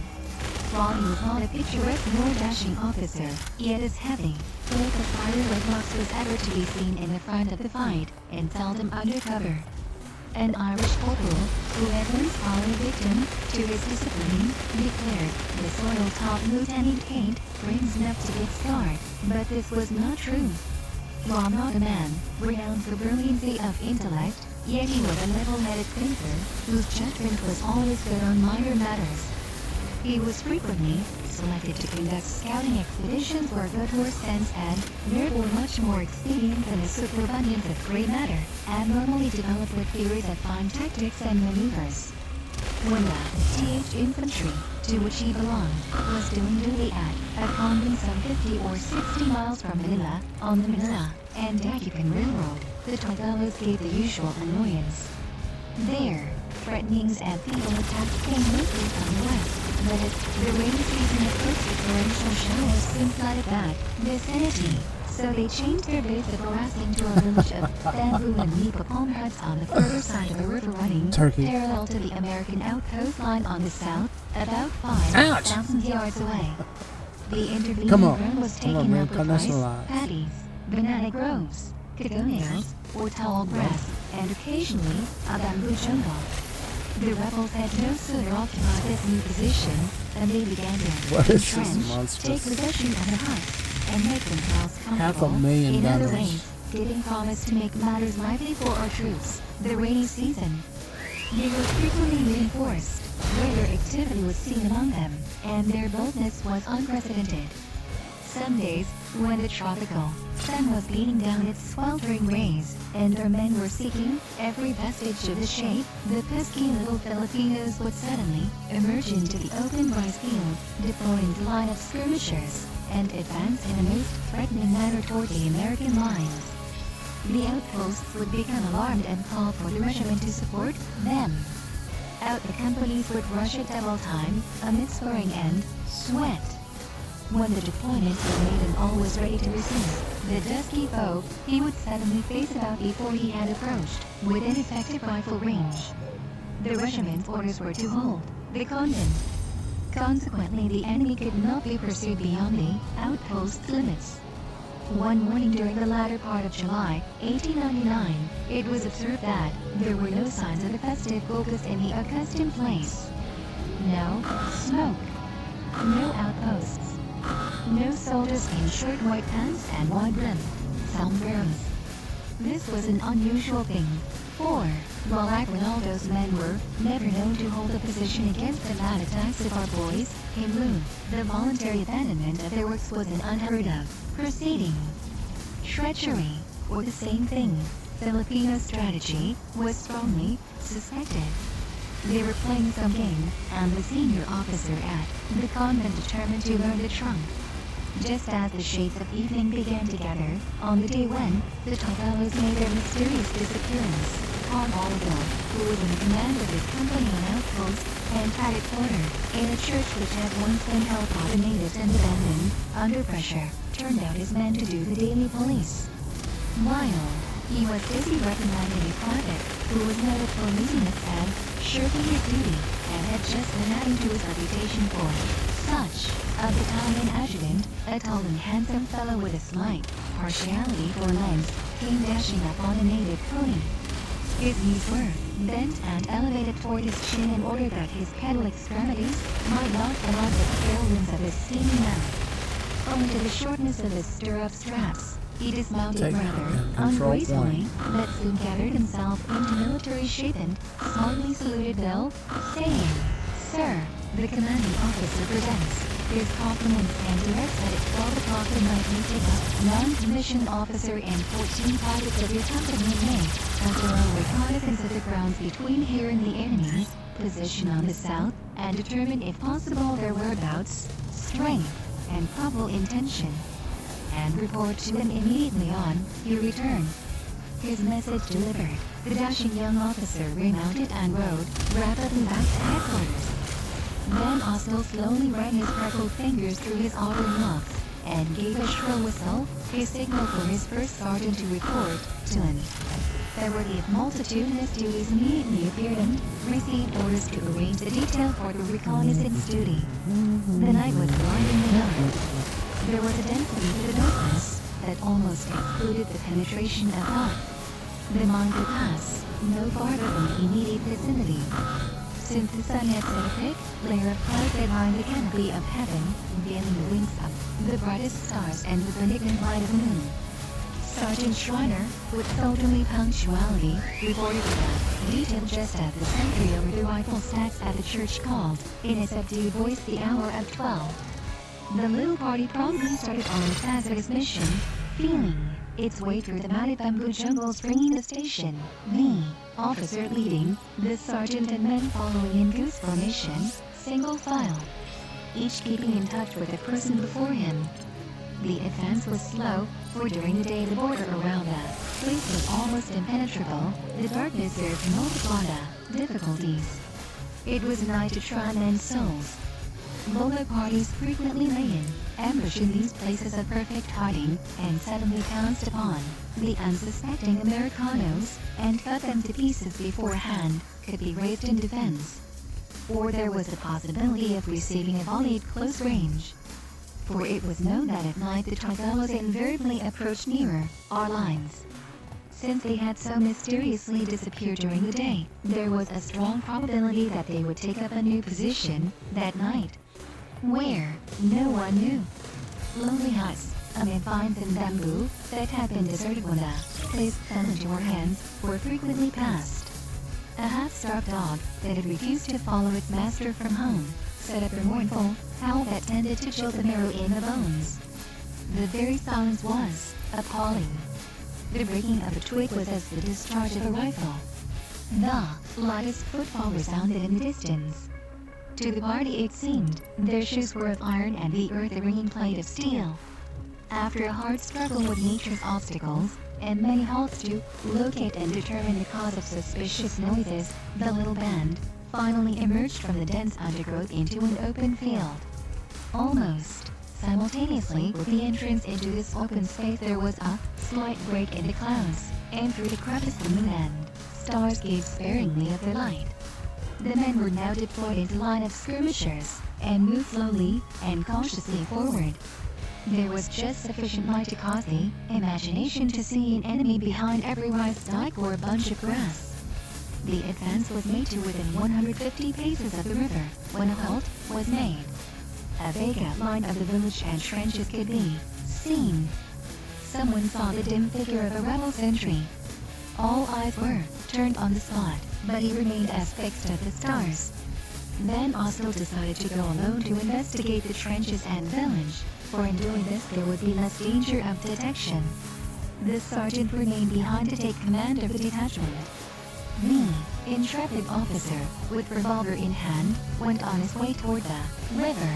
While he was not a picturesque nor dashing officer, yet as heavy, full of fire wedlocks was ever to be seen in the front of the fight, and seldom under cover. An Irish corporal, who had once fallen victim to his discipline, declared, "The soil-top Lieutenant Kate brings enough to get scarred," but this was not true. While not a man renowned for brilliancy of intellect, yet he was a level-headed thinker, whose judgment was always good on minor matters. He was frequently selected to conduct scouting expeditions where good horse sense and nerve were much more expedient than a superabundance of gray matter, abnormally developed with theories of fine tactics and maneuvers. When the TH Infantry, to which he belonged, was doing duty at a convent some 50 or 60 miles from Manila, on the Manila and Dagupan Railroad, the Tagalos gave the usual annoyance. Their threatenings and feeble attacks came mostly from the west, but as the rainy season approached, the torrential showers soon flooded that vicinity. So they changed their base of harassing to a village of bamboo and nipa palm huts on the further side of a river running parallel to the American outpost line on the south, about 5,000 yards away. The intervening ground was taken up with rice, paddies, banana groves, coconuts, or tall grass, and occasionally a bamboo jungle. The rebels had no sooner occupied this new position than they began to entrench, take possession of the huts, and make themselves comfortable. $500,000 in other ways, giving promise to make matters lively for our troops the rainy season. They were frequently reinforced, greater activity was seen among them, and their boldness was unprecedented. Some days, when the tropical sun was beating down its sweltering rays, and their men were seeking every vestige of the shade, the pesky little Filipinos would suddenly emerge into the open rice field, deploy into line of skirmishers, and advance in a most threatening manner toward the American lines. The outposts would become alarmed and call for the regiment to support them. Out the companies would rush at double time, amid swearing and sweat. When the deployments were made and all was ready to receive the dusky foe, he would suddenly face about before he had approached within effective rifle range. The regiment's orders were to hold the convent. Consequently, the enemy could not be pursued beyond the outpost's limits. One morning during the latter part of July, 1899, it was observed that there were no signs of the festive focus in the accustomed place. No smoke. No outposts. No soldiers in short white pants and wide-brimmed sombreros, This was an unusual thing, for, while Aguinaldo's men were never known to hold a position against the mad attacks of our boys, in Loon, the voluntary abandonment of their works was an unheard of proceeding. Treachery, or the same thing, Filipino strategy, was strongly suspected. They were playing some game, and the senior officer at the convent determined to learn the trunk. Just as the shades of evening began to gather, on the day when the Tagalogos made their mysterious disappearance, Juan Olivo, who was in command of his company on outpost and attic quarter in a church which had once been held by the natives and abandoned, under pressure, turned out his men to do the daily police. While he was busy reprimanding a private, who was not a policeman and shirking his duty, and had just been adding to his reputation for such a battalion adjutant, a tall and handsome fellow with a slight partiality for legs, came dashing up on a native pony. His knees were bent and elevated toward his chin in order that his pedal extremities might not fall off the tailwinds of his steaming mouth. Owing to the shortness of his stirrup straps, he dismounted rather ungracefully, but soon gathered himself into military shape and smartly saluted Bill, saying, "Sir, the commanding officer presents his compliments and directs that at 12 o'clock tonight you take up non-commissioned officer and 14 pilots of your company in May, a thorough reconnaissance of the grounds between here and the enemy's position on the south, and determine if possible their whereabouts, strength, and probable intention, and report to him immediately on your return." His message delivered, the dashing young officer remounted and rode rapidly back to headquarters. Then Oscar slowly ran his freckled fingers through his auburn locks, and gave a shrill whistle, his signal for his first sergeant to report to him. There were the multitudinous duties immediately appeared and received orders to arrange the detail for the reconnaissance duty. The night was blindingly dark. There was a density to the darkness that almost excluded the penetration of thought. The mind could pass no farther than the immediate vicinity. Since the sun had set a thick layer of cloud behind the canopy of heaven, veiling the wings of the brightest stars and the benignant light of the moon, Sergeant Schreiner, with soldierly punctuality, reported the detail just as the sentry over the rifle stacks at the church called, in a subdued voice, the hour of 12. The little party promptly started on its hazardous mission, feeling its way through the matted bamboo jungles bringing the station, the officer leading, the sergeant and men following in goose formation, single file, each keeping in touch with the person before him. The advance was slow, for during the day the border around the place was almost impenetrable, the darkness served multiplied difficulties. It was a night to try men's souls. Bolo parties frequently lay in ambush in these places of perfect hiding, and suddenly pounced upon the unsuspecting Americanos, and cut them to pieces before a hand could be raised in defense. Or there was the possibility of receiving a volley at close range. For it was known that at night the Tagalogos invariably approached nearer our lines. Since they had so mysteriously disappeared during the day, there was a strong probability that they would take up a new position that night. Where? No one knew. Lonely huts, amid vines and bamboo, that had been deserted when the place fell into our hands, were frequently passed. A half-starved dog that had refused to follow its master from home set up a mournful howl that tended to chill the marrow in the bones. The very silence was appalling. The breaking of a twig was as the discharge of a rifle. The lightest footfall resounded in the distance. To the party it seemed their shoes were of iron and the earth a ringing plate of steel. After a hard struggle with nature's obstacles, and many halts to locate and determine the cause of suspicious noises, the little band finally emerged from the dense undergrowth into an open field. Almost simultaneously with the entrance into this open space there was a slight break in the clouds, and through the crevice the moon and stars gave sparingly of their light. The men were now deployed into line of skirmishers, and moved slowly and cautiously forward. There was just sufficient light to cause the imagination to see an enemy behind every rice dyke or a bunch of grass. The advance was made to within 150 paces of the river, when a halt was made. A vague outline of the village and trenches could be seen. someone saw the dim figure of a rebel sentry. All eyes were turned on the spot, but he remained as fixed as the stars. Then Asil decided to go alone to investigate the trenches and village, for in doing this there would be less danger of detection. The sergeant remained behind to take command of the detachment. The intrepid officer, with revolver in hand, went on his way toward the river.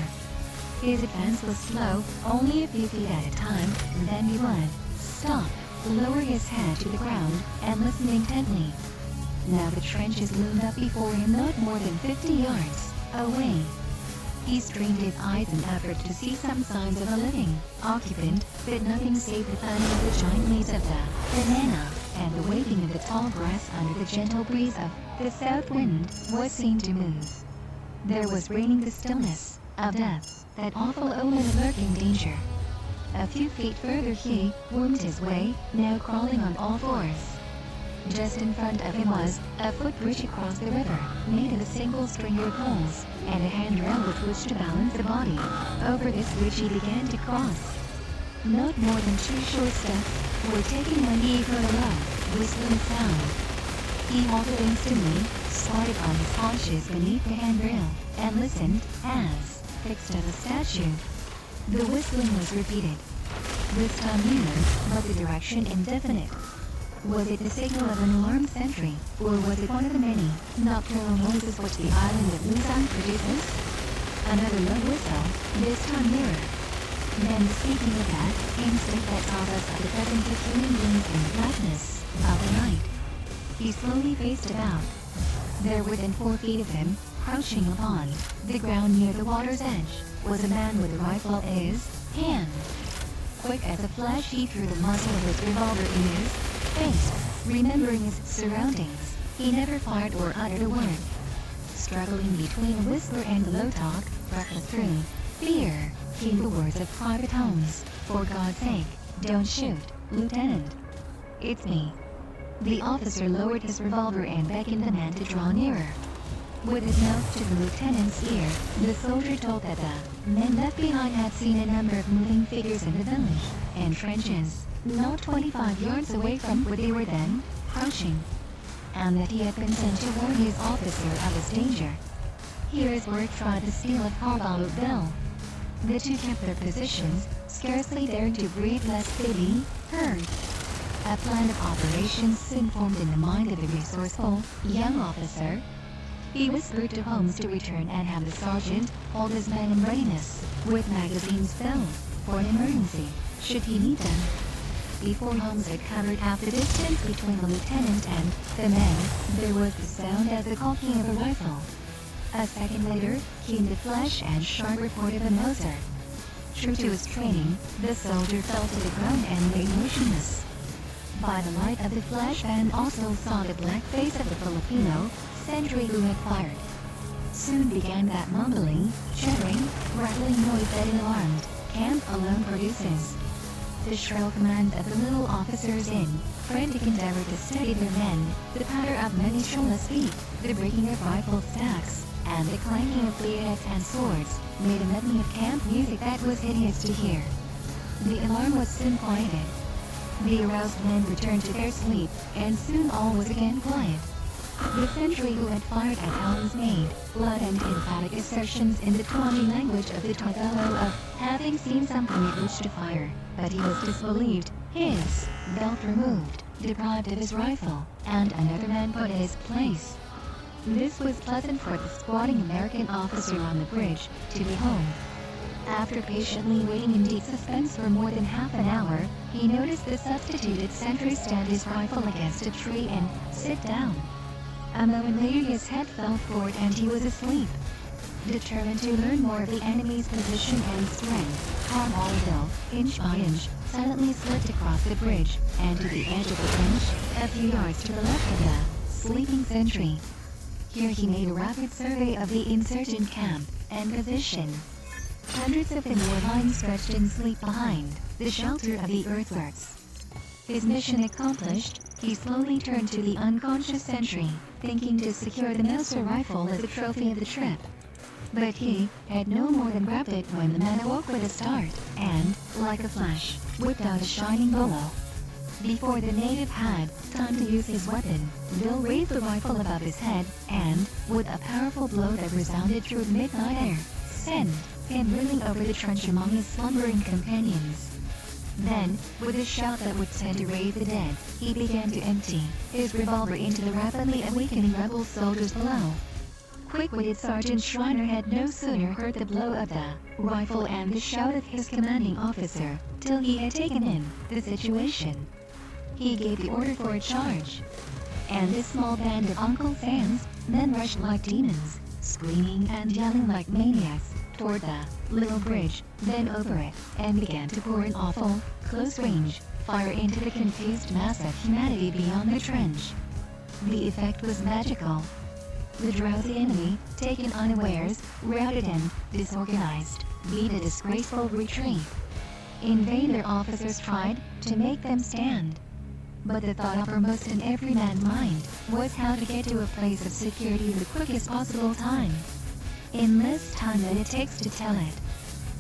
His advance was slow, only a few feet at a time, then he would stop, lower his head to the ground, and listen intently. Now the trenches loomed up before him not more than 50 yards away. He strained his eyes in effort to see some signs of a living occupant, but nothing save the thudding of the giant leaves of the banana, and the waving of the tall grass under the gentle breeze of the south wind was seen to move. There was reigning the stillness of death, that awful omen of lurking danger. A few feet further he wormed his way, now crawling on all fours. Just in front of him was a footbridge across the river, made of a single string of poles, and a handrail with which to balance the body. Over this bridge he began to cross. Not more than 2 short steps were taken when he heard a low, whistling sound. He halted instantly, started on his haunches beneath the handrail, and listened, as fixed as a statue. The whistling was repeated. This time nearer, but the direction indefinite. Was it the signal of an alarmed sentry, or was it one of the many nocturnal noises which the island of Luzon produces? Another low whistle, this time nearer. Then, speaking of that instinct that taught us of the presence of human beings in the blackness of the night, he slowly faced about. There within 4 feet of him, crouching upon the ground near the water's edge, was a man with a rifle in his hand. Quick as a flash he threw the muzzle of his revolver in his face. Remembering his surroundings, he never fired or uttered a word. Struggling between a whisper and the low talk, breathless through fear, came the words of Private Holmes. "For God's sake, don't shoot, Lieutenant. It's me." The officer lowered his revolver and beckoned the man to draw nearer. With his mouth to the lieutenant's ear, the soldier told that the men left behind had seen a number of moving figures in the village and trenches, not 25 yards away from where they were then crouching, and that he had been sent to warn his officer of his danger. Here his word tried the steel of Carvalho. The two kept their positions, scarcely daring to breathe lest they be heard. A plan of operations soon formed in the mind of the resourceful young officer. He whispered to Holmes to return and have the sergeant hold his men in readiness, with magazines filled, for an emergency, should he need them. Before Holmes had covered half the distance between the lieutenant and the men, there was the sound of the cocking of a rifle. A second later, came the flash and sharp report of a Mauser. True to his training, the soldier fell to the ground and lay motionless. By the light of the flash, Van also saw the black face of the Filipino sentry who had fired. Soon began that mumbling, chattering, rattling noise that an alarmed camp alone produces. The shrill command of the little officers in frantic endeavor to steady their men, the patter of many shoeless feet, the breaking of rifle stacks, and the clanking of bayonets and swords, made a medley of camp music that was hideous to hear. The alarm was soon quieted. The aroused men returned to their sleep, and soon all was again quiet. The sentry who had fired at Holmes made loud and emphatic assertions in the Tuangi language of the Tagalog of having seen something at which to fire, but he was disbelieved, his belt removed, deprived of his rifle, and another man put in his place. This was pleasant for the squatting American officer on the bridge to behold. After patiently waiting in deep suspense for more than half an hour, he noticed the substituted sentry stand his rifle against a tree and sit down. A moment later his head fell forward and he was asleep. Determined to learn more of the enemy's position and strength, Carvalho, inch by inch, silently slipped across the bridge and to the edge of the trench, a few yards to the left of the sleeping sentry. Here he made a rapid survey of the insurgent camp and position. Hundreds of them were lying stretched in sleep behind the shelter of the earthworks. His mission accomplished, he slowly turned to the unconscious sentry, thinking to secure the Mauser rifle as a trophy of the trip. But he had no more than grabbed it when the man awoke with a start and, like a flash, whipped out a shining bolo. Before the native had time to use his weapon, Bill raised the rifle above his head and, with a powerful blow that resounded through the midnight air, sent him reeling over the trench among his slumbering companions. Then, with a shout that would tend to raise the dead, he began to empty his revolver into the rapidly awakening rebel soldiers below. Quick-witted Sergeant Schreiner had no sooner heard the blow of the rifle and the shout of his commanding officer, till he had taken in the situation. He gave the order for a charge, and this small band of Uncle Sam's men rushed like demons, screaming and yelling like maniacs, toward the little bridge, then over it, and began to pour an awful, close-range fire into the confused mass of humanity beyond the trench. The effect was magical. The drowsy enemy, taken unawares, routed and disorganized, beat a disgraceful retreat. In vain their officers tried to make them stand. But the thought uppermost in every man's mind was how to get to a place of security the quickest possible time. In less time than it takes to tell it.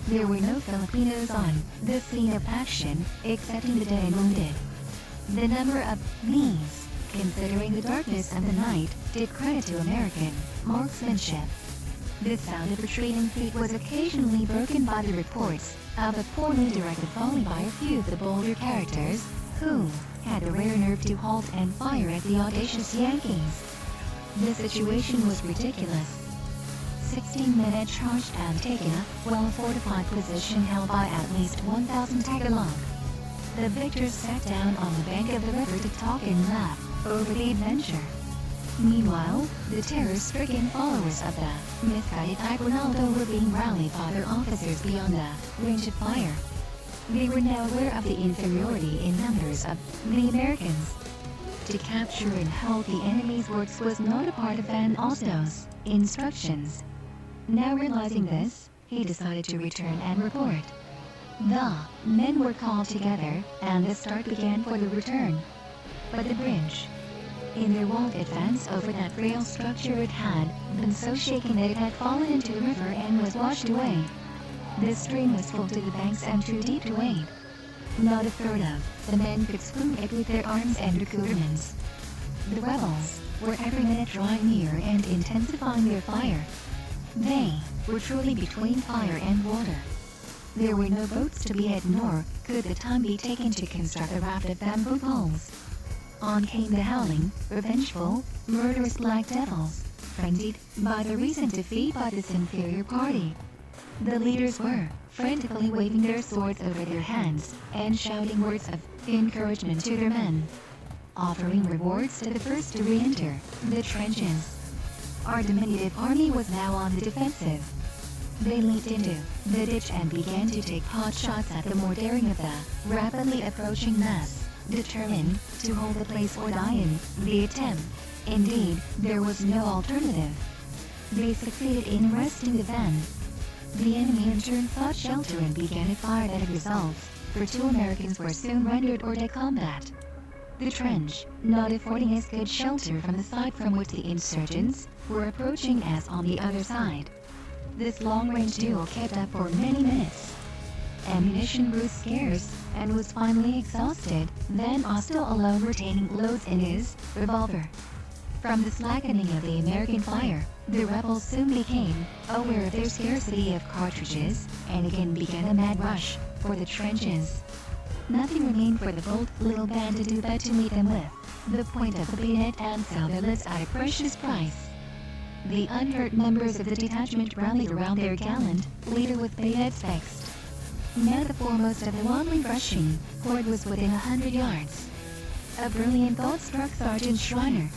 There were no Filipinos on the scene of action, excepting the dead and wounded. The number of these, considering the darkness and the night, did credit to American marksmanship. The sound of retreating feet was occasionally broken by the reports of a poorly directed volley by a few of the bolder characters, who had the rare nerve to halt and fire at the audacious Yankees. The situation was ridiculous. 16 men had charged and taken a well-fortified position held by at least 1,000 Tagalog. The victors sat down on the bank of the river to talk and laugh over the adventure. Meanwhile, the terror-stricken followers of the misguided Aguinaldo were being rallied by their officers beyond the range of fire. They were now aware of the inferiority in numbers of the Americans. To capture and hold the enemy's works was not a part of Van Alsto's instructions. Now realizing this, he decided to return and report. The men were called together, and the start began for the return. But the bridge, in their wild advance over that frail structure, it had been so shaken that it had fallen into the river and was washed away. The stream was full to the banks and too deep to wade. Not a third of the men could swim it with their arms and accoutrements. The rebels were every minute drawing near and intensifying their fire. They were truly between fire and water. There were no boats to be had, nor could the time be taken to construct a raft of bamboo poles. On came the howling, revengeful, murderous black devils, frenzied by the recent defeat by this inferior party. The leaders were frantically waving their swords over their hands and shouting words of encouragement to their men, offering rewards to the first to re-enter the trenches. Our diminutive army was now on the defensive. They leaped into the ditch and began to take pot shots at the more daring of the rapidly approaching mass, determined to hold the place or die in the attempt. Indeed, there was no alternative. They succeeded in arresting the van. The enemy in turn sought shelter and began a fire that results, for 2 Americans were soon rendered hors de combat. The trench, not affording as good shelter from the side from which the insurgents were approaching as on the other side. This long-range duel kept up for many minutes. Ammunition grew scarce and was finally exhausted, Van Austell alone retaining loads in his revolver. From the slackening of the American fire, the rebels soon became aware of their scarcity of cartridges, and again began a mad rush for the trenches. Nothing remained for the bold little band to do but to meet them with the point of the bayonet and sell their lives at a precious price. The unhurt members of the detachment rallied around their gallant leader with bayonets fixed. Now the foremost of the wildly rushing horde was within 100 yards. A brilliant thought struck Sergeant Schreiner.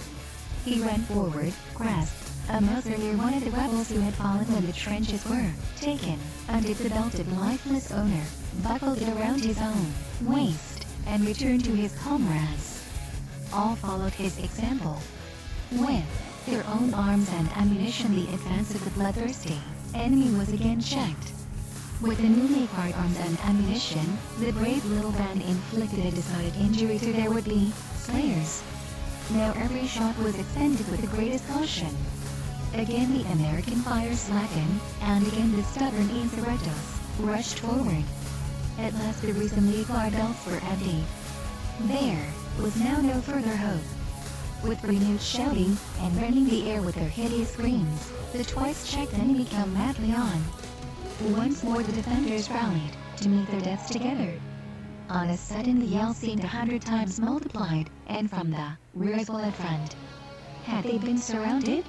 He ran forward, grasped a Mauser near one of the rebels who had fallen when the trenches were taken, undid the belt of the lifeless owner, buckled it around his own waist, and returned to his comrades. All followed his example. With their own arms and ammunition, the advance of the bloodthirsty enemy was again checked. With the newly acquired arms and ammunition, the brave little band inflicted a decided injury to their would-be slayers. Now every shot was expended with the greatest caution. Again the American fire slackened, and again the stubborn insurrectos rushed forward. At last the recently acquired belts were empty. There was now no further hope. With renewed shouting and rending the air with their hideous screams, the twice-checked enemy came madly on. Once more the defenders rallied to meet their deaths together. On a sudden the yell seemed 100 times multiplied, and from the rear as well as front. Had they been surrounded?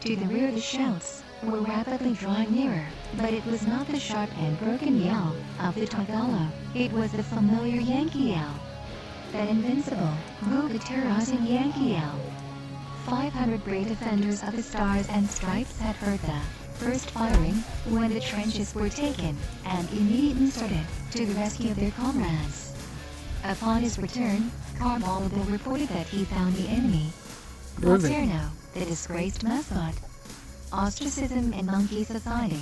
To the rear the shouts were rapidly drawing nearer, but it was not the sharp and broken yell of the Tagalog, it was the familiar Yankee yell. That invincible, rugged, terrorizing Yankee yell. 500 brave defenders of the Stars and Stripes had heard the first firing when the trenches were taken, and immediately started to the rescue of their comrades. Upon his return, Carballado reported that he found the enemy. Paterno, the disgraced mascot. Ostracism in monkey society.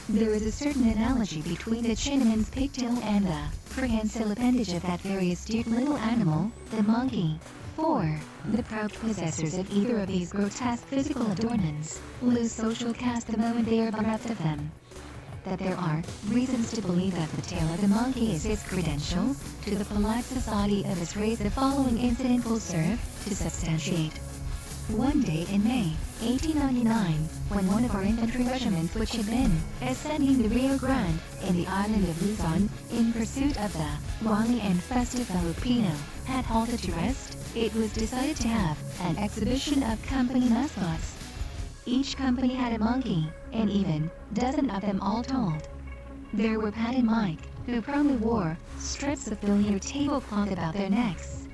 There is a certain analogy between the Chinaman's pigtail and the prehensile appendage of that very astute little animal, the monkey. For the proud possessors of either of these grotesque physical adornments lose social caste the moment they are bereft of them. That there are reasons to believe that the tail of the monkey is his credentials to the polite society of his race, the following incident will serve to substantiate. One day in May 1899, when one of our infantry regiments, which had been ascending the Rio Grande in the island of Luzon in pursuit of the wily and festive Filipino, had halted to rest, it was decided to have an exhibition of company mascots. Each company had a monkey, and even dozen of them all told. There were Pat and Mike, who proudly wore strips of billiard tablecloth about their necks,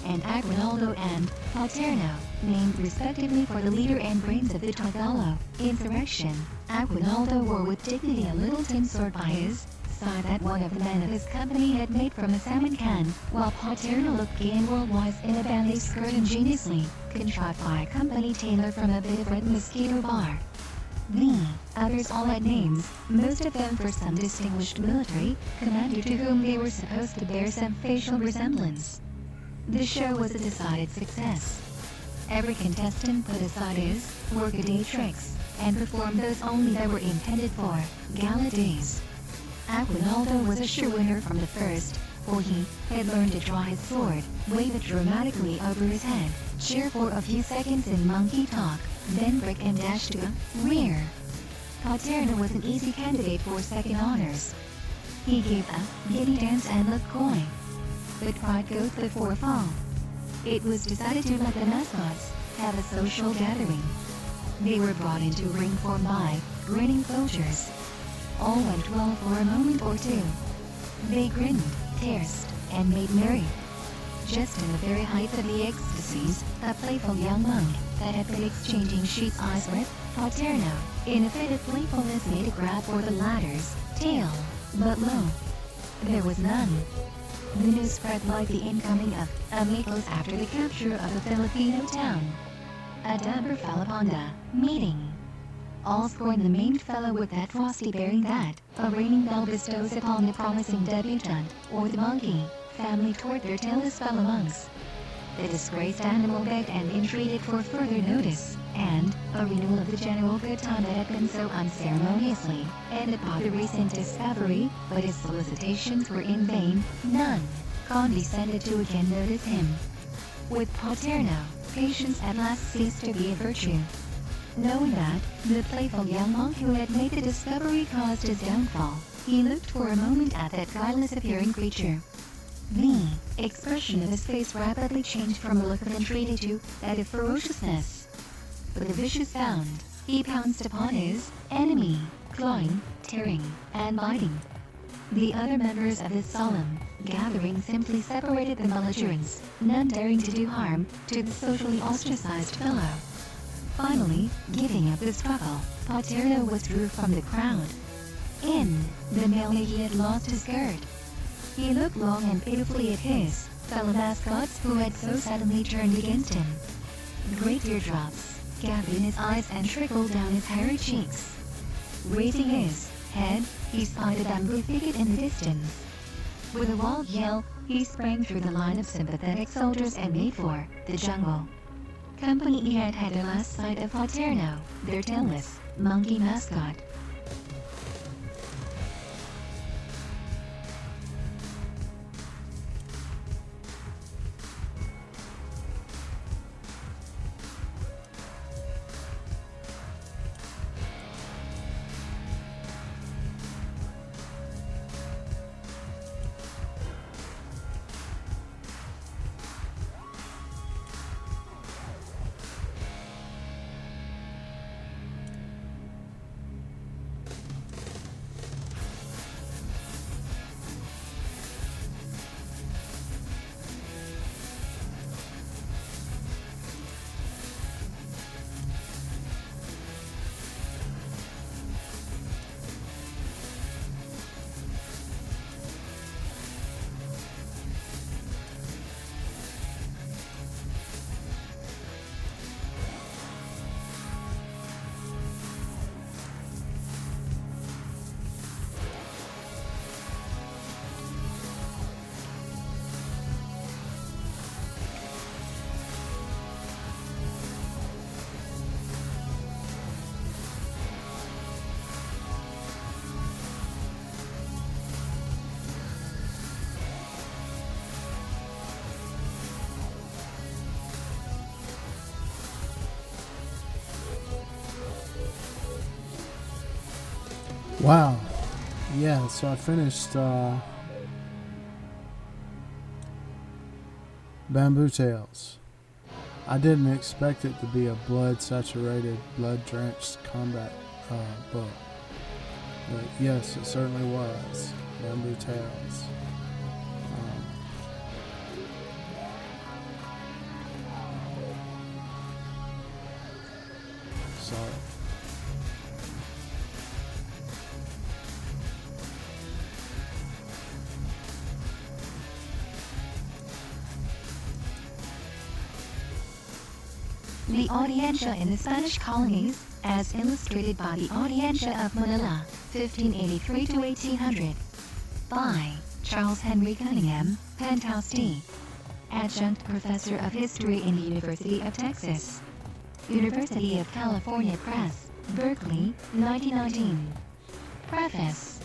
and Aguinaldo and Paterno, named respectively for the leader and brains of the Tagalog insurrection. Aguinaldo wore with dignity a little tin sword by his side that one of the men of his company had made from a salmon can, while Paterno looked gay and world-wise in a ballet skirt ingeniously contrived by a company tailor from a bit of red mosquito bar. The others all had names, most of them for some distinguished military commander to whom they were supposed to bear some facial resemblance. The show was a decided success. Every contestant put aside his workaday tricks and performed those only that were intended for gala days. Aguinaldo was a sure winner from the first, for he had learned to draw his sword, wave it dramatically over his head, cheer for a few seconds in monkey talk, then break and dash to the rear. Paterno was an easy candidate for second honors. He gave a giddy dance and looked coy. But pride goes before a fall. It was decided to let the mascots have a social gathering. They were brought into a ring formed by grinning soldiers. All went well for a moment or two. They grinned, tersed, and made merry. Just in the very height of the ecstasies, a playful young monk that had been exchanging sheep's eyes with Paterno, in a fit of playfulness, made a grab for the latter's tail, but lo, there was none. The news spread like the incoming of amigos after the capture of a Filipino town. A dapper fell upon the meeting. All scorned the maimed fellow with that frosty bearing that a reigning belle bestows upon the promising debutante, or the monkey family toward their tailless fellow monks. The disgraced animal begged and entreated for further notice, and a renewal of the general good time that had been so unceremoniously ended by the recent discovery, but his solicitations were in vain. None condescended to again notice him. With Paterno, patience at last ceased to be a virtue. Knowing that the playful young monk who had made the discovery caused his downfall, he looked for a moment at that guileless appearing creature. The expression of his face rapidly changed from a look of entreaty to that of ferociousness. With a vicious bound, he pounced upon his enemy, clawing, tearing, and biting. The other members of this solemn gathering simply separated the belligerents, none daring to do harm to the socially ostracized fellow. Finally, giving up the struggle, Paterno withdrew from the crowd. In the melee he had lost his skirt. He looked long and pitifully at his fellow mascots who had so suddenly turned against him. Great teardrops gathered in his eyes and trickled down his hairy cheeks. Raising his head, he spied a bamboo thicket in the distance. With a wild yell, he sprang through the line of sympathetic soldiers and made for the jungle. company had their last sight of Paterno, their tailless, monkey mascot. Wow. Yeah, so I finished Bamboo Tales. I didn't expect it to be a blood-saturated, blood-drenched combat book. But yes, it certainly was. Bamboo Tales. So... The Audiencia in the Spanish colonies, as illustrated by the Audiencia of Manila, 1583 to 1800. By Charles Henry Cunningham, Penthouse D. Adjunct Professor of History in the University of Texas. University of California Press, Berkeley, 1919. Preface.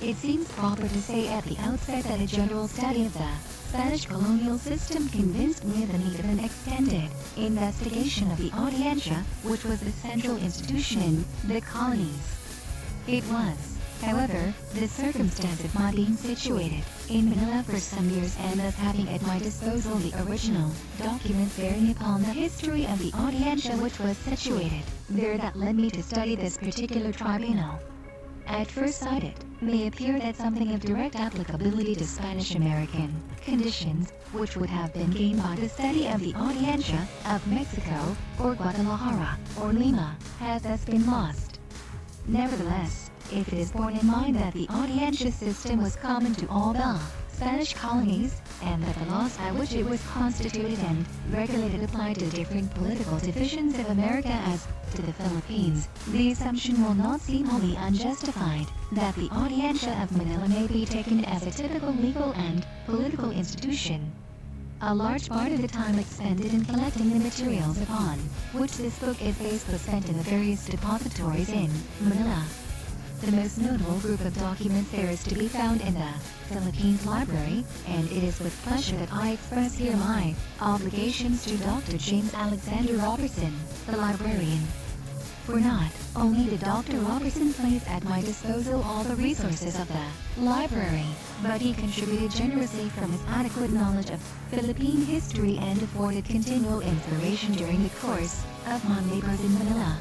It seems proper to say at the outset that a general study of the Spanish colonial system convinced me of the need of an extended investigation of the Audiencia, which was the central institution in the colonies. It was, however, the circumstance of my being situated in Manila for some years and thus having at my disposal the original documents bearing upon the history of the Audiencia which was situated there that led me to study this particular tribunal. At first sight it may appear that something of direct applicability to Spanish-American conditions, which would have been gained by the study of the Audiencia of Mexico, or Guadalajara, or Lima, has thus been lost. Nevertheless, if it is borne in mind that the Audiencia system was common to all the Spanish colonies, and that the laws by which it was constituted and regulated applied to different political divisions of America as to the Philippines, the assumption will not seem wholly unjustified that the Audiencia of Manila may be taken as a typical legal and political institution. A large part of the time expended in collecting the materials upon which this book is based was spent in the various depositories in Manila. The most notable group of documents there is to be found in the Philippines Library, and it is with pleasure that I express here my obligations to Dr. James Alexander Robertson, the librarian. For not only did Dr. Robertson place at my disposal all the resources of the library, but he contributed generously from his adequate knowledge of Philippine history and afforded continual inspiration during the course of my labors in Manila.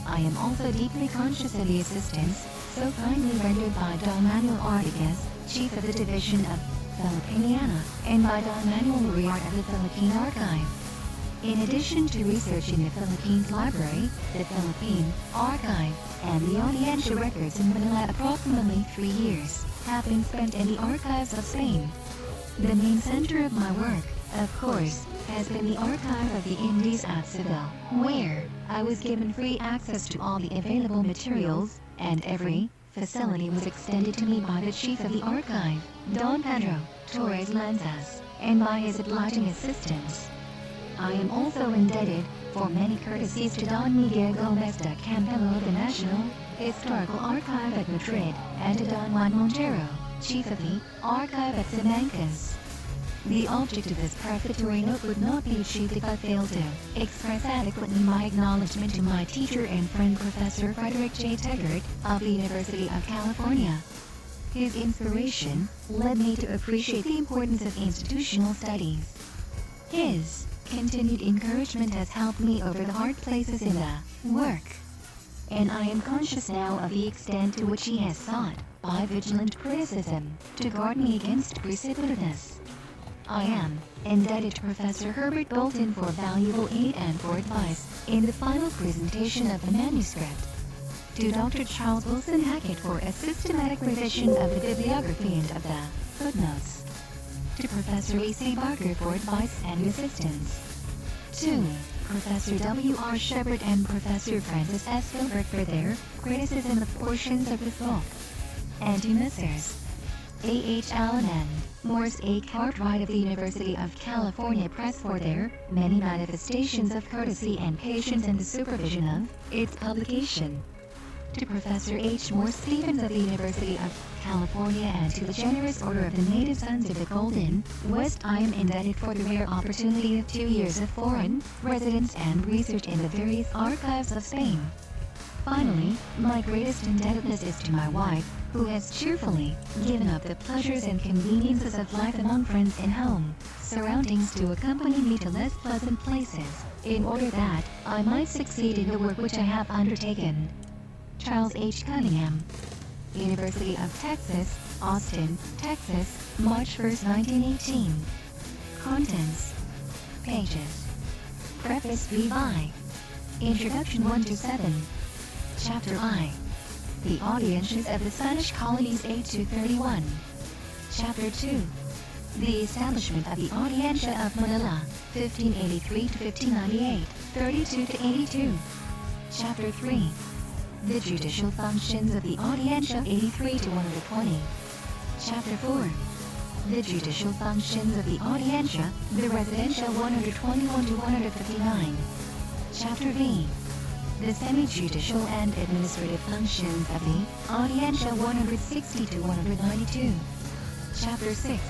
I am also deeply conscious of the assistance so kindly rendered by Don Manuel Artigas, Chief of the Division of Filipiniana, and by Don Manuel Uriarte of the Philippine Archive. In addition to research in the Philippines Library, the Philippine Archive, and the Audiencia records in Manila, approximately 3 years have been spent in the archives of Spain. The main center of my work, of course, has been the Archive of the Indies at Seville, where I was given free access to all the available materials, and every facility was extended to me by the Chief of the Archive, Don Pedro Torres Lanzas, and by his obliging assistants. I am also indebted for many courtesies to Don Miguel Gomez de Campello of the National Historical Archive at Madrid, and to Don Juan Montero, Chief of the Archive at Simancas. The object of this prefatory note would not be achieved if I failed to express adequately my acknowledgement to my teacher and friend Professor Frederick J. Teggart of the University of California. His inspiration led me to appreciate the importance of institutional studies. His continued encouragement has helped me over the hard places in the work, and I am conscious now of the extent to which he has sought, by vigilant criticism, to guard me against precipitousness. I am indebted to Professor Herbert Bolton for valuable aid and for advice in the final presentation of the manuscript, to Dr. Charles Wilson Hackett for a systematic revision of the bibliography and of the footnotes, to Professor E.C. Barker for advice and assistance, to Professor W.R. Shepard and Professor Francis S. Filbert for their criticism of portions of this book, and to Messrs. A.H. Allen and Morris A. Cartwright of the University of California Press for their many manifestations of courtesy and patience in the supervision of its publication, to Professor H. Moore Stevens of the University of California, and to the generous Order of the Native Sons of the Golden West, I am indebted for the rare opportunity of 2 years of foreign residence and research in the various archives of Spain. Finally, my greatest indebtedness is to my wife, who has cheerfully given up the pleasures and conveniences of life among friends and home surroundings to accompany me to less pleasant places, in order that I might succeed in the work which I have undertaken. Charles H. Cunningham, University of Texas, Austin, Texas, March 1, 1918. Contents. Pages. Preface V.I. Introduction 1-7. Chapter I. The Audiences of the Spanish Colonies 8-31. Chapter 2. The Establishment of the Audiencia of Manila, 1583-1598, 32-82. Chapter 3. The Judicial Functions of the Audiencia, 83-120. Chapter 4. The Judicial Functions of the Audiencia, the Residencia, 121-159. Chapter V. The semi-judicial and administrative functions of the Audiencia, 160-192. Chapter 6.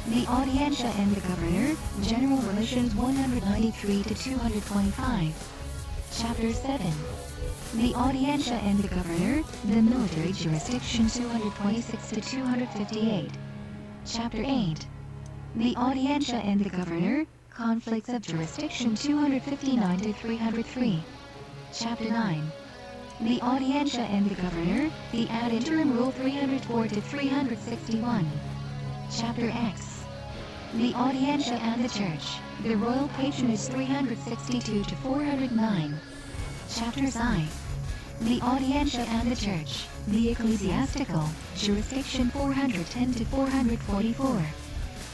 The Audiencia and the Governor, General Relations, 193-225. Chapter 7. The Audiencia and the Governor, the Military Jurisdiction, 226-258. Chapter 8. The Audiencia and the Governor, Conflicts of Jurisdiction, 259-303. Chapter 9. The Audiencia and the Governor, the Ad Interim Rule, 304-361. Chapter X. The Audiencia and the Church, the Royal Patronage, 362-409. Chapters I. The Audiencia and the Church, the Ecclesiastical Jurisdiction, 410-444.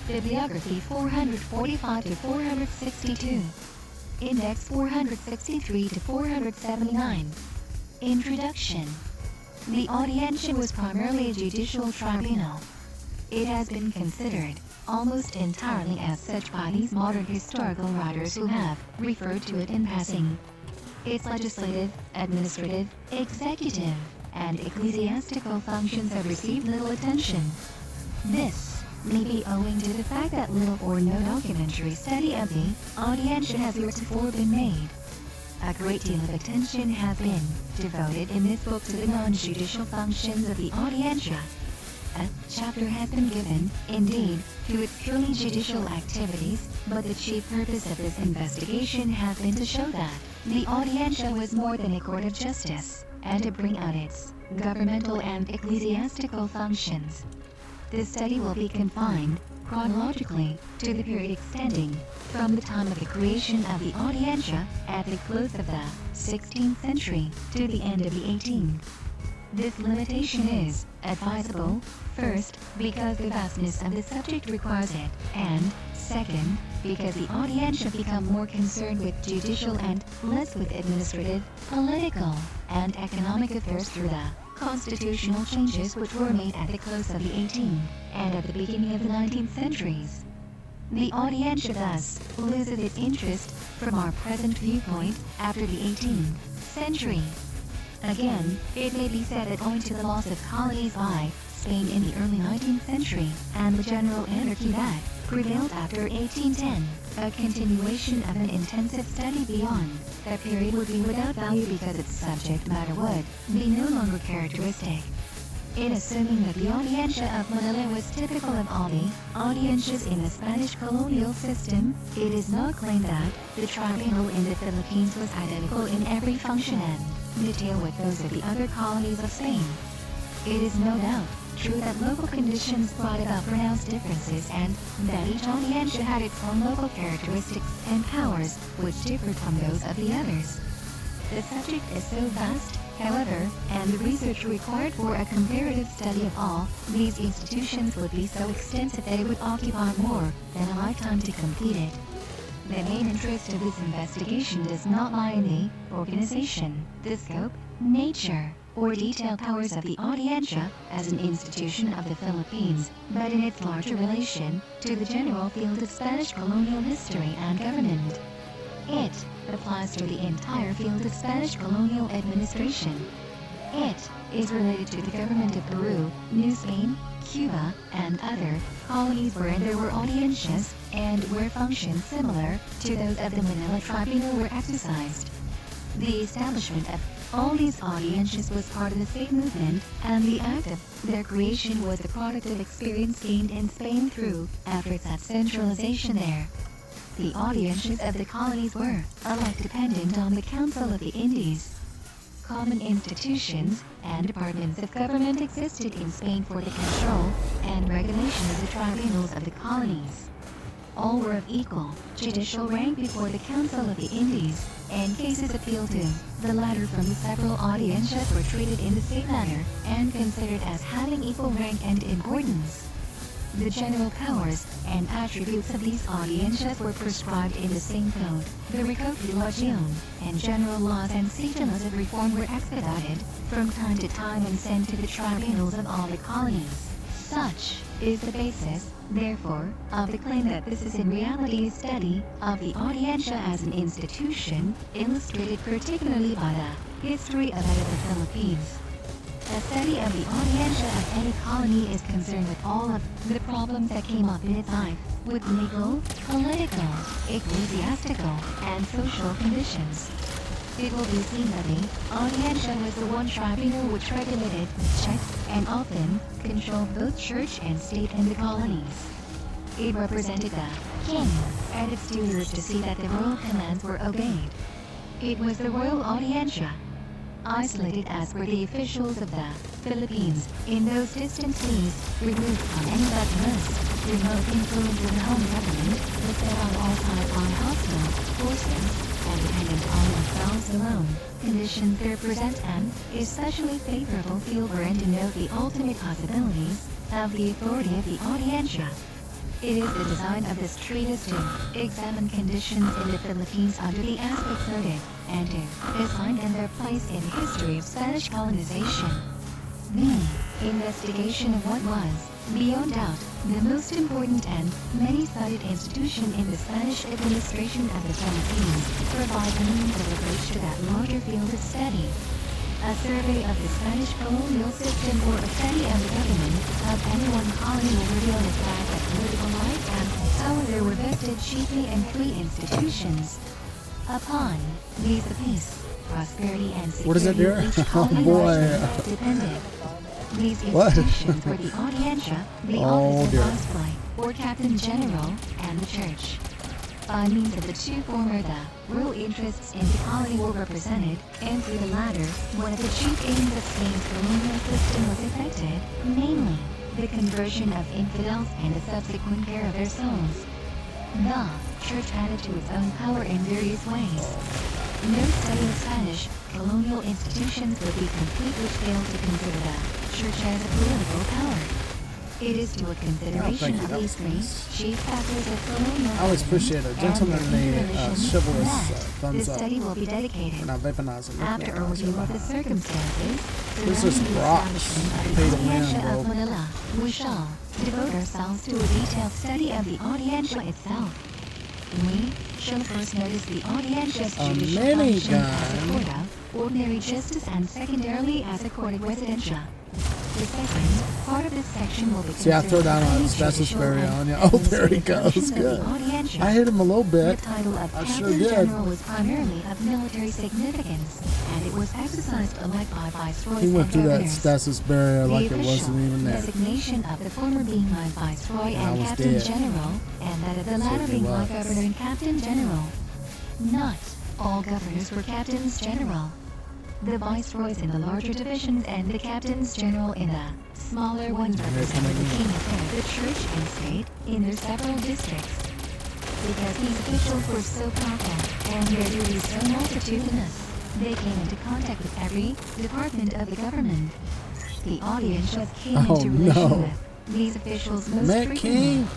Bibliography, 445-462. Index, 463-479. Introduction. The Audiencia was primarily a judicial tribunal. It has been considered almost entirely as such by these modern historical writers who have referred to it in passing. Its legislative, administrative, executive, and ecclesiastical functions have received little attention. This may be owing to the fact that little or no documentary study of the Audiencia has heretofore been made. A great deal of attention has been devoted in this book to the non-judicial functions of the Audiencia. A chapter has been given, indeed, to its purely judicial activities, but the chief purpose of this investigation has been to show that the Audiencia was more than a court of justice, and to bring out its governmental and ecclesiastical functions. This study will be confined, chronologically, to the period extending from the time of the creation of the Audiencia at the close of the 16th century to the end of the 18th. This limitation is advisable, first, because the vastness of the subject requires it, and, second, because the Audiencia become more concerned with judicial and less with administrative, political, and economic affairs through the constitutional changes which were made at the close of the 18th and at the beginning of the 19th centuries. The Audiencia thus loses its interest from our present viewpoint after the 18th century. Again, it may be said that owing to the loss of colonies by Spain in the early 19th century and the general anarchy that prevailed after 1810, a continuation of an intensive study beyond that period would be without value because its subject matter would be no longer characteristic. In assuming that the Audiencia of Manila was typical of all the audiencias in the Spanish colonial system, it is not claimed that the tribunal in the Philippines was identical in every function and detail with those of the other colonies of Spain. It is no doubt true that local conditions brought about pronounced differences and that each audiencia had its own local characteristics and powers which differed from those of the others. The subject is so vast, however, and the research required for a comparative study of all these institutions would be so extensive that it would occupy more than a lifetime to complete it. The main interest of this investigation does not lie in the organization, the scope, nature, or detailed powers of the Audiencia as an institution of the Philippines, but in its larger relation to the general field of Spanish colonial history and government. It applies to the entire field of Spanish colonial administration. It is related to the government of Peru, New Spain, Cuba, and other colonies wherein there were audiencias and where functions similar to those of the Manila Tribunal were exercised. The establishment of all these audiencias was part of the same movement, and the act of their creation was the product of experience gained in Spain through efforts at centralization there. The audiencias of the colonies were alike dependent on the Council of the Indies. Common institutions and departments of government existed in Spain for the control and regulation of the tribunals of the colonies. All were of equal judicial rank before the Council of the Indies, and cases appealed to the latter from the several audiencias were treated in the same manner and considered as having equal rank and importance. The general powers and attributes of these audiencias were prescribed in the same code, the Recopilación, and general laws and sigilos of reform were expedited from time to time and sent to the tribunals of all the colonies. Such is the basis, therefore, of the claim that this is in reality a study of the Audiencia as an institution, illustrated particularly by the history of the Philippines. A study of the Audiencia of any colony is concerned with all of the problems that came up in its life, with legal, political, ecclesiastical, and social conditions. It will be seen that the Audiencia was the one tribunal which regulated, checked, and often controlled both church and state in the colonies. It represented the king, and its duty was to see that the royal commands were obeyed. It was the royal Audiencia. Isolated as were the officials of the Philippines, in those distant seas, removed from any but the most remote influence of the home government, was set on all sides by hostile forces, and dependent on themselves alone. Conditions there present an especially favorable field wherein to note the ultimate possibilities of the authority of the Audiencia. It is the design of this treatise to examine conditions in the Philippines under the aspects noted, and to assign in their place in the history of Spanish colonization. The investigation of what was, beyond doubt, the most important and many-sided institution in the Spanish administration of the Philippines provides a means of approach to that larger field of study. A survey of the Spanish colonial system or a study of the government of any one colony will reveal the fact that political life and power there were vested chiefly in three institutions. Upon these the peace, prosperity, and security What is it, dear? of each Oh, colony boy. depended. These What? institutions were the Audiencia, the Oh, office dear. of viceroy, or captain general, and the church. By means of the two former, the royal interests in the colony were represented, and through the latter, one of the chief aims of Spain's colonial system was effected, namely, the conversion of infidels and the subsequent care of their souls. The church added to its own power in various ways. No study of Spanish colonial institutions would be complete which failed to consider the church as a political power. It is to a consideration you. of That these was three nice. chief factors of colonial I always appreciate a and gentlemanly, their interrelations chivalrous that thumbs the up. study will be dedicated. We're not vaporizing. After a review of the circumstances This is surrounding the rocks. establishment of Pay the to win, Audiencia bro. of Manila, we shall devote ourselves to a detailed study of the Audiencia itself. We shall first notice the Audiencia's A judicial function as a minigun. court of ordinary justice and secondarily as a court of residencia. The second part of this section will be See, I throw down concerning a status judicial barrier and on you. Oh, there he administrative goes. functions of the Good. Audiencia. I hit him a little The bit. title of I sure Captain did. General was primarily of military significance, and it was exercised alike by viceroys He went and through that governors. status barrier The like it official wasn't even there. designation of the former being my viceroy And I and was captain dead. general, and that of the latter Certainly being my was. governor and captain general. Not all governors were captains general. The viceroys in the larger divisions and the captains general in the smaller ones represented the king of the church and state in their several districts. Because these officials were so powerful and their duties so multitudinous, they came into contact with every department of the government. The audience came Oh, into relation no. with these officials most Matt frequently. King.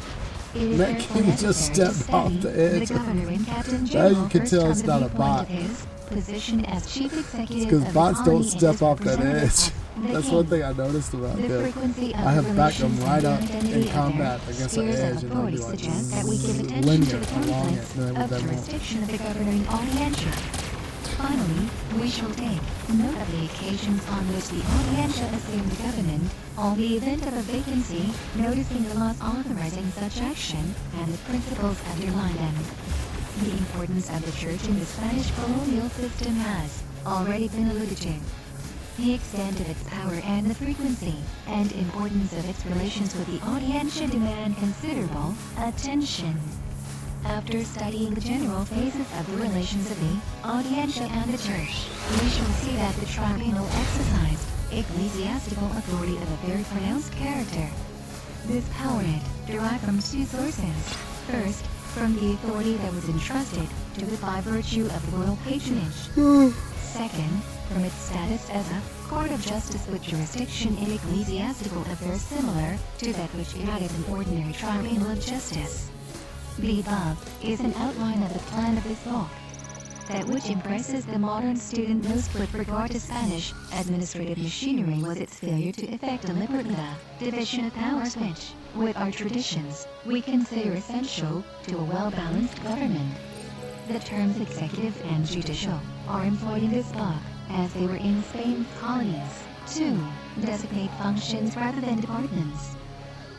It is Matt therefore King just necessary to stepped off study the edge. The governor and captain Now general you can first tell from it's the not a viewpoint bot. of his position as chief executive Because of the bots don't colony and step his off that representative edge. of the That's king. one thing I noticed about The them. frequency of I have the backed them relations right and up the identity in of their combat against the spheres of edge, and they'll authority be like suggest that we give attention to linear the along it, conflicts and then of they won't. jurisdiction of the governing audiencia. Finally, we shall take note of the occasions on which the audiencia assumed government, on the event of a vacancy, noticing the laws authorizing such action, and the principles underlying them. The importance of the church in the Spanish colonial system has already been alluded to. The extent of its power and the frequency and importance of its relations with the audiencia demand considerable attention. After studying the general phases of the relations of the audiencia and the church, we shall see that the tribunal exercised ecclesiastical authority of a very pronounced character. This power derived from two sources. First, from the authority that was entrusted to it by virtue of the royal patronage. Second, from its status as a court of justice with jurisdiction in ecclesiastical affairs similar to that which it had as an ordinary tribunal of justice. The above is an outline of the plan of this book. That which impresses the modern student most with regard to Spanish administrative machinery was its failure to effect deliberately the division of powers which, with our traditions, we consider essential to a well-balanced government. The terms executive and judicial are employed in this book, as they were in Spain's colonies, to designate functions rather than departments.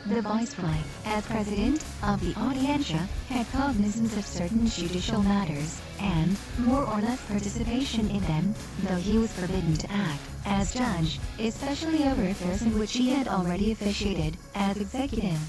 The viceroy, as president of the audiencia, had cognizance of certain judicial matters, and more or less participation in them, though he was forbidden to act as judge, especially over affairs in which he had already officiated as executive.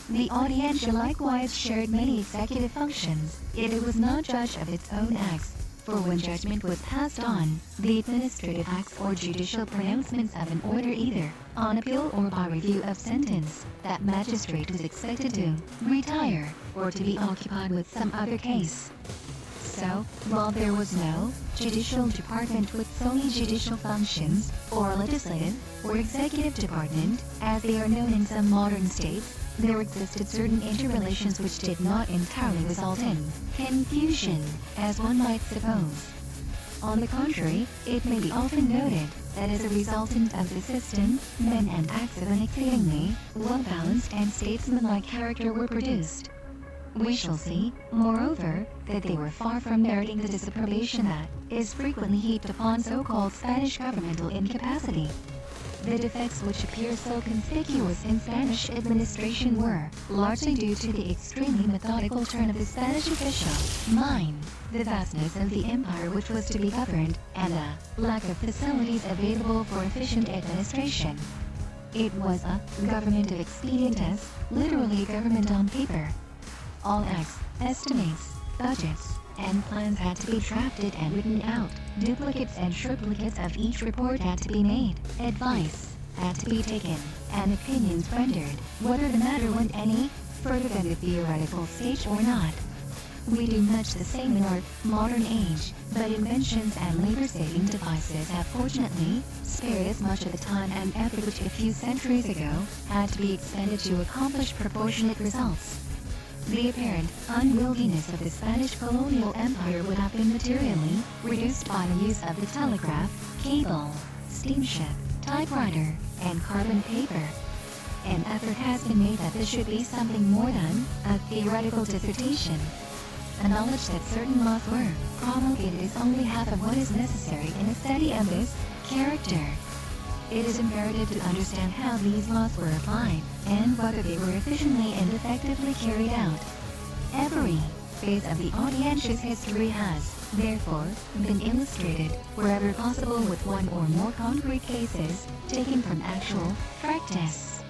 The audiencia likewise shared many executive functions, yet it was not judge of its own acts, for when judgment was passed on, the administrative acts or judicial pronouncements of an order either, on appeal or by review of sentence, that magistrate was expected to retire, or to be occupied with some other case. So, while there was no judicial department with solely judicial functions, or legislative, or executive department, as they are known in some modern states, there existed certain interrelations which did not entirely result in confusion, as one might suppose. On the contrary, it may be often noted that as a resultant of the system, men and acts of an exceedingly well-balanced and statesmanlike character were produced. We shall see, moreover, that they were far from meriting the disapprobation that is frequently heaped upon so-called Spanish governmental incapacity. The defects which appear so conspicuous in Spanish administration were largely due to the extremely methodical turn of the Spanish official mind, the vastness of the empire which was to be governed, and the lack of facilities available for efficient administration. It was a government of expedientes, literally a government on paper. All acts, estimates, budgets, and plans had to be drafted and written out. Duplicates and triplicates of each report had to be made. Advice had to be taken, and opinions rendered, whether the matter went any further than the theoretical stage or not. We do much the same in our modern age, but inventions and labor-saving devices have fortunately spared us much of the time and effort which a few centuries ago had to be expended to accomplish proportionate results. The apparent unwieldiness of the Spanish colonial empire would have been materially reduced by the use of the telegraph, cable, steamship, typewriter, and carbon paper. an effort has been made that this should be something more than a theoretical dissertation. A knowledge that certain laws were promulgated is only half of what is necessary in a study of this character. It is imperative to understand how these laws were applied, and whether they were efficiently and effectively carried out. Every phase of the Audientia's history has, therefore, been illustrated, wherever possible, with one or more concrete cases, taken from actual practice.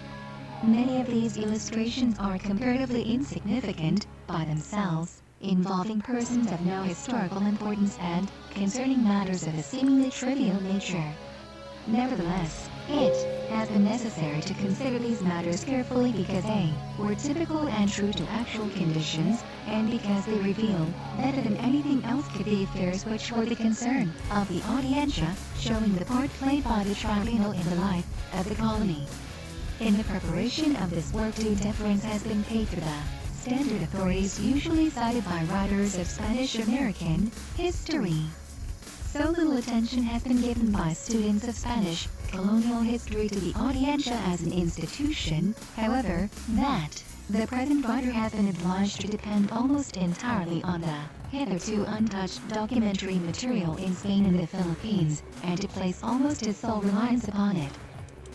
Many of these illustrations are comparatively insignificant by themselves, involving persons of no historical importance and concerning matters of a seemingly trivial nature. Nevertheless, it has been necessary to consider these matters carefully because they were typical and true to actual conditions, and because they reveal, better than anything else could, the affairs which were the concern of the Audiencia, showing the part played by the tribunal in the life of the colony. In the preparation of this work, due deference has been paid to the standard authorities usually cited by writers of Spanish-American history. So little attention has been given by students of Spanish colonial history to the Audiencia as an institution, however, that the present writer has been obliged to depend almost entirely on the hitherto untouched documentary material in Spain and the Philippines, and to place almost his sole reliance upon it.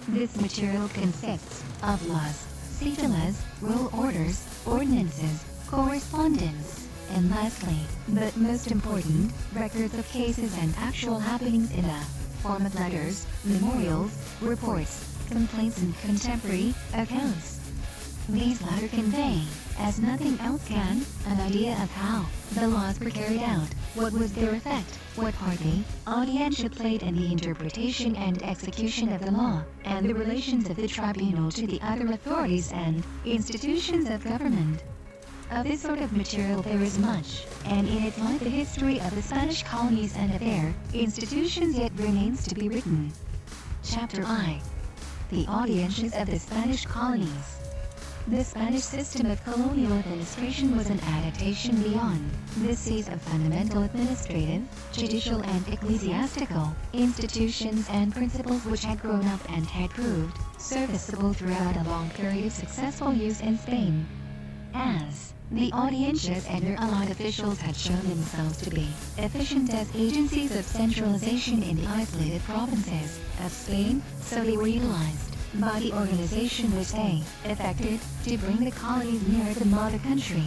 This material consists of laws, cedulas, rule orders, ordinances, correspondence, and lastly, but most important, records of cases and actual happenings in the form of letters, memorials, reports, complaints, and contemporary accounts. These latter convey, as nothing else can, an idea of how the laws were carried out, what was their effect, what part the Audiencia played in the interpretation and execution of the law, and the relations of the tribunal to the other authorities and institutions of government. Of this sort of material there is much, and in its light the history of the Spanish colonies and of their institutions yet remains to be written. Chapter I. The Audiencias of the Spanish Colonies. The Spanish system of colonial administration was an adaptation beyond the seas of fundamental administrative, judicial, and ecclesiastical institutions and principles which had grown up and had proved serviceable throughout a long period of successful use in Spain. As the Audiencias and their allied officials had shown themselves to be efficient as agencies of centralization in the isolated provinces of Spain, so they were utilized by the organization which they effected to bring the colonies nearer the mother country.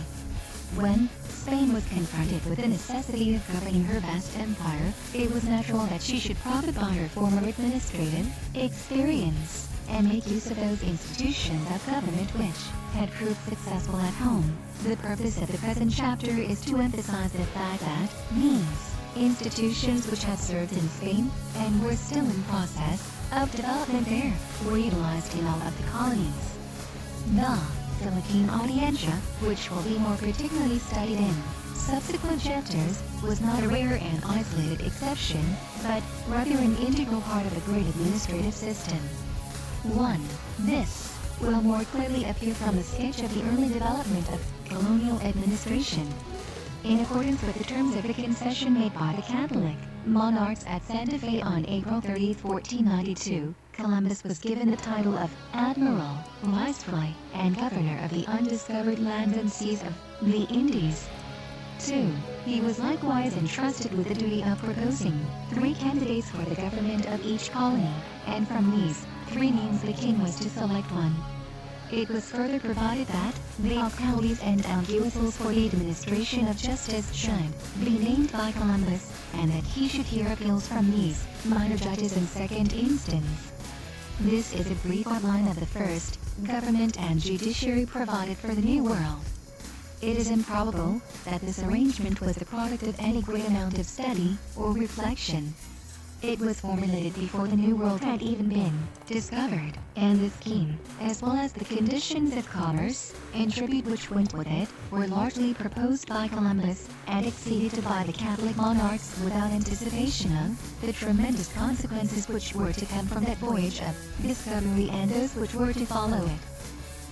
When Spain was confronted with the necessity of governing her vast empire, it was natural that she should profit by her former administrative experience and make use of those institutions of government which had proved successful at home. The purpose of the present chapter is to emphasize the fact that these institutions which had served in Spain and were still in process of development there were utilized in all of the colonies. The Philippine Audiencia, which will be more particularly studied in subsequent chapters, was not a rare and isolated exception, but rather an integral part of the great administrative system. 1. This will more clearly appear from a sketch of the early development of colonial administration. In accordance with the terms of the concession made by the Catholic monarchs at Santa Fe on April 30, 1492, Columbus was given the title of Admiral, Viceroy, and Governor of the undiscovered lands and seas of the Indies. 2. He was likewise entrusted with the duty of proposing 3 candidates for the government of each colony, and from these 3 names the king was to select one. It was further provided that the alcaldes and alguazils for the administration of justice should be named by Columbus, and that he should hear appeals from these minor judges in second instance. This is a brief outline of the first government and judiciary provided for the New World. It is improbable that this arrangement was the product of any great amount of study or reflection. It was formulated before the New World had even been discovered, and the scheme, as well as the conditions of commerce and tribute which went with it, were largely proposed by Columbus and acceded to by the Catholic monarchs without anticipation of the tremendous consequences which were to come from that voyage of discovery and those which were to follow it.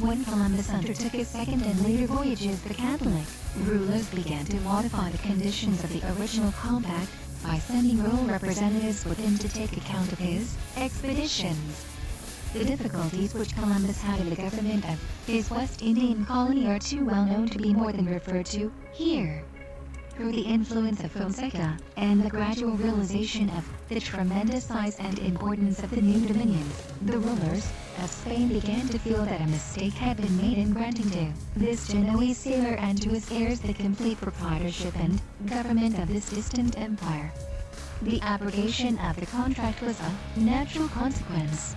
When Columbus undertook his second and later voyages, the Catholic rulers began to modify the conditions of the original compact by sending royal representatives with him to take account of his expeditions. the difficulties which Columbus had in the government of his West Indian colony are too well known to be more than referred to here. Through the influence of Fonseca and the gradual realization of the tremendous size and importance of the new dominions, the rulers of Spain began to feel that a mistake had been made in granting to this Genoese sailor and to his heirs the complete proprietorship and government of this distant empire. The abrogation of the contract was a natural consequence.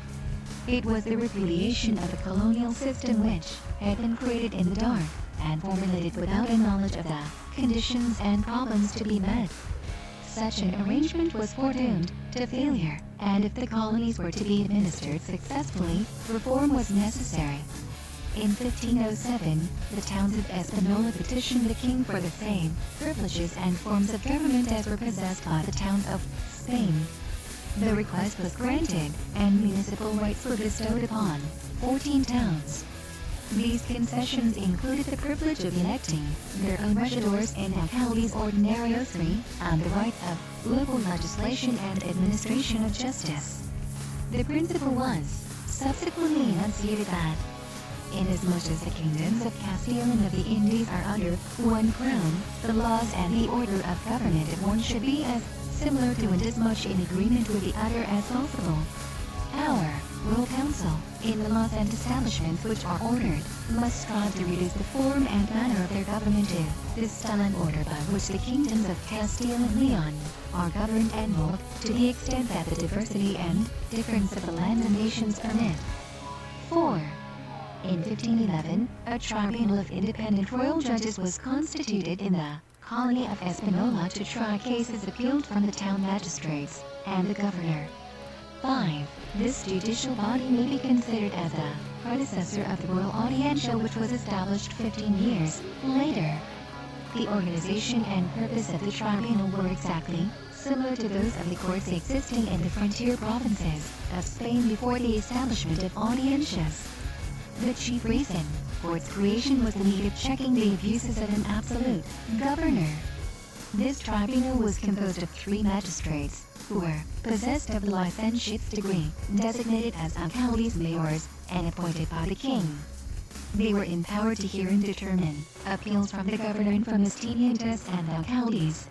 It was the repudiation of the colonial system which had been created in the dark and formulated without a knowledge of the conditions and problems to be met. Such an arrangement was foredoomed to failure, and if the colonies were to be administered successfully, reform was necessary. In 1507, the towns of Espanola petitioned the king for the same privileges and forms of government as were possessed by the towns of Spain. The request was granted, and municipal rights were bestowed upon 14 towns. These concessions included the privilege of electing their own regidors and alcaldes ordinarios and the right of local legislation and administration of justice. The principle was subsequently enunciated that, inasmuch as the kingdoms of Castile and of the Indies are under one crown, the laws and the order of government of one should be as similar to and as much in agreement with the other as possible. Our Royal Council, in the laws and establishments which are ordered, must strive to reduce the form and manner of their government to this style and order by which the kingdoms of Castile and Leon are governed and ruled, to the extent that the diversity and difference of the lands and nations permit. 4. In 1511, a tribunal of independent royal judges was constituted in the colony of Espanola to try cases appealed from the town magistrates and the governor. 5. This judicial body may be considered as the predecessor of the Royal Audiencia, which was established 15 years later. The organization and purpose of the tribunal were exactly similar to those of the courts existing in the frontier provinces of Spain before the establishment of audiencias. The chief reason for its creation was the need of checking the abuses of an absolute governor. This tribunal was composed of 3 magistrates, who were possessed of the licentiate's degree, designated as alcaldes mayores, and appointed by the king. They were empowered to hear and determine appeals from the governor and from his tenientes and alcaldes.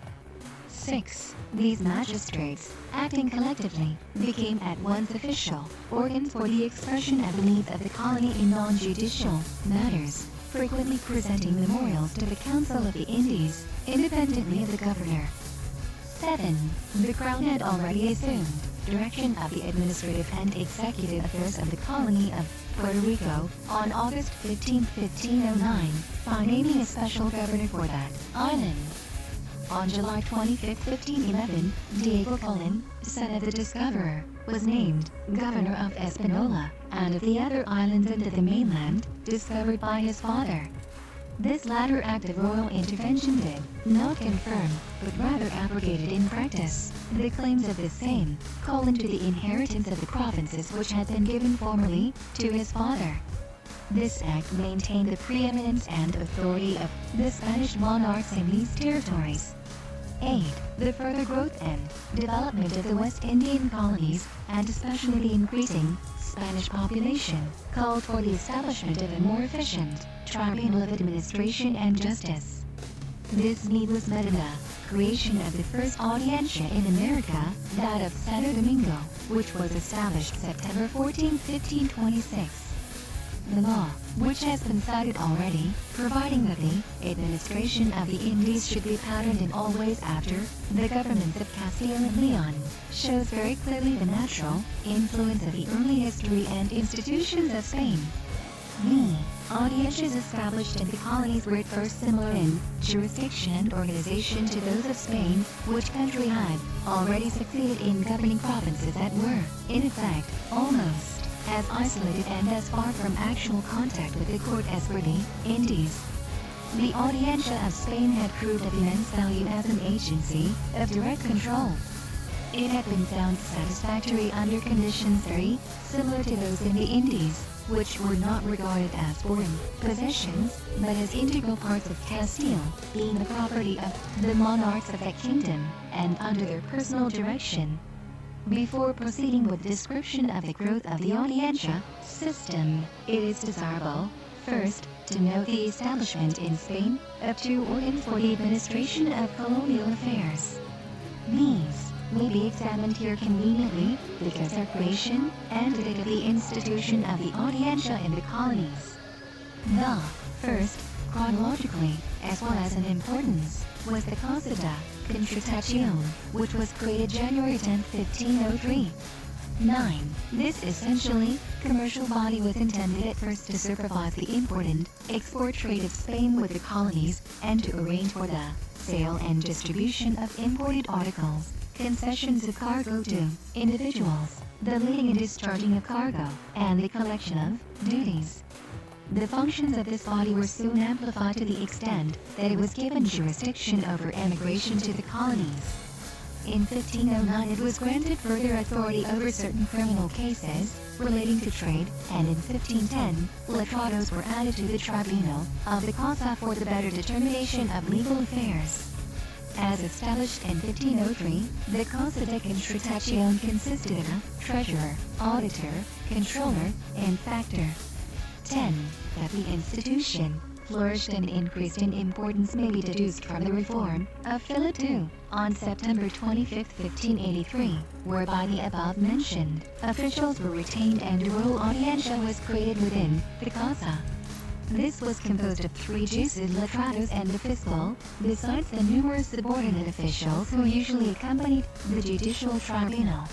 6. These magistrates, acting collectively, became at once official organs for the expression of the needs of the colony in non-judicial matters, frequently presenting memorials to the Council of the Indies, independently of the governor. 7. The Crown had already assumed direction of the administrative and executive affairs of the colony of Puerto Rico on August 15, 1509, by naming a special governor for that island. On July 25, 1511, Diego Colon, son of the discoverer, was named governor of Espanola and of the other islands under the mainland, discovered by his father. This latter act of royal intervention did not confirm, but rather abrogated in practice, the claims of the same Colon to the inheritance of the provinces which had been given formerly to his father. This act maintained the preeminence and authority of the Spanish monarchs in these territories. 8. The further growth and development of the West Indian colonies, and especially the increasing Spanish population, called for the establishment of a more efficient tribunal of administration and justice. This need was met in the creation of the first audiencia in America, that of Santo Domingo, which was established September 14, 1526. The law, which has been cited already, providing that the administration of the Indies should be patterned in all ways after the governments of Castile and Leon, shows very clearly the natural influence of the early history and institutions of Spain. The audiencias established in the colonies were at first similar in jurisdiction and organization to those of Spain, which country had already succeeded in governing provinces that were, in effect, almost as isolated and as far from actual contact with the court as were the Indies. The Audiencia of Spain had proved of immense value as an agency of direct control. It had been found satisfactory under conditions very similar to those in the Indies, which were not regarded as foreign possessions, but as integral parts of Castile, being the property of the monarchs of that kingdom, and under their personal direction. Before proceeding with description of the growth of the audiencia system, it is desirable, first, to note the establishment in Spain of two organs for the administration of colonial affairs. These may be examined here conveniently because their creation and the date of the institution of the audiencia in the colonies. The first, chronologically, as well as in importance, was the Casa de Contratación, which was created January 10, 1503. 9. This essentially commercial body was intended at first to supervise the import and export trade of Spain with the colonies and to arrange for the sale and distribution of imported articles, concessions of cargo to individuals, the lading and discharging of cargo, and the collection of duties. The functions of this body were soon amplified to the extent that it was given jurisdiction over emigration to the colonies. In 1509 it was granted further authority over certain criminal cases relating to trade, and in 1510, letrados were added to the tribunal of the Casa for the better determination of legal affairs. As established in 1503, the Casa de Contratación consisted of a treasurer, auditor, controller, and factor. 10. That the institution flourished and increased in importance may be deduced from the reform of Philip II on September 25, 1583, whereby the above-mentioned officials were retained and a royal audiencia was created within the Casa. This was composed of 3 jueces letrados and a fiscal, besides the numerous subordinate officials who usually accompanied the judicial tribunal.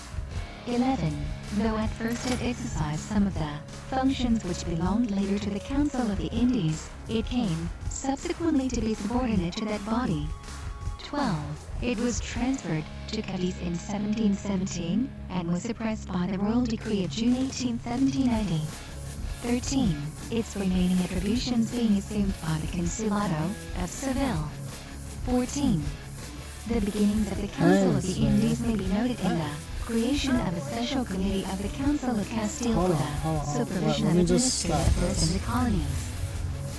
11. Though at first it exercised some of the functions which belonged later to the Council of the Indies, it came subsequently to be subordinate to that body. 12. It was transferred to Cadiz in 1717 and was suppressed by the royal decree of June 18, 1790. 13. Its remaining attributions being assumed by the Consulado of Seville. 14. The beginnings of the Council of the Indies may be noted in the creation of a special committee of the Council of Castile for the supervision of administrative affairs in the colonies.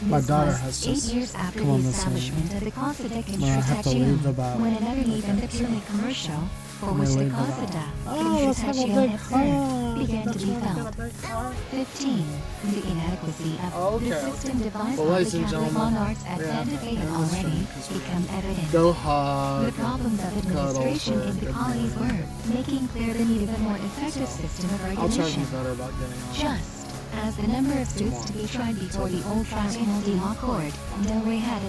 My This daughter was has 8 just years after come the on the scene. establishment of the Casa de I'm gonna have to leave Contratación, about when another need than the purely commercial, for I'm which gonna the leave Casa about- de Oh, let's have a Contratación big had car. served began to Don't be you wanna felt. get a big car? 15. The inadequacy of Okay, the okay. system devised Well, by ladies the and Catholic gentlemen, monarchs at we have Santa to Fe had end this already thing 'cause we become evident. Go hard. The problems of administration in the colonies were making clear the need of a more effective system of I'll try to regulation. be better about getting on. Just as the number of suits to be tried before the old tribunal de la Corte del Rey had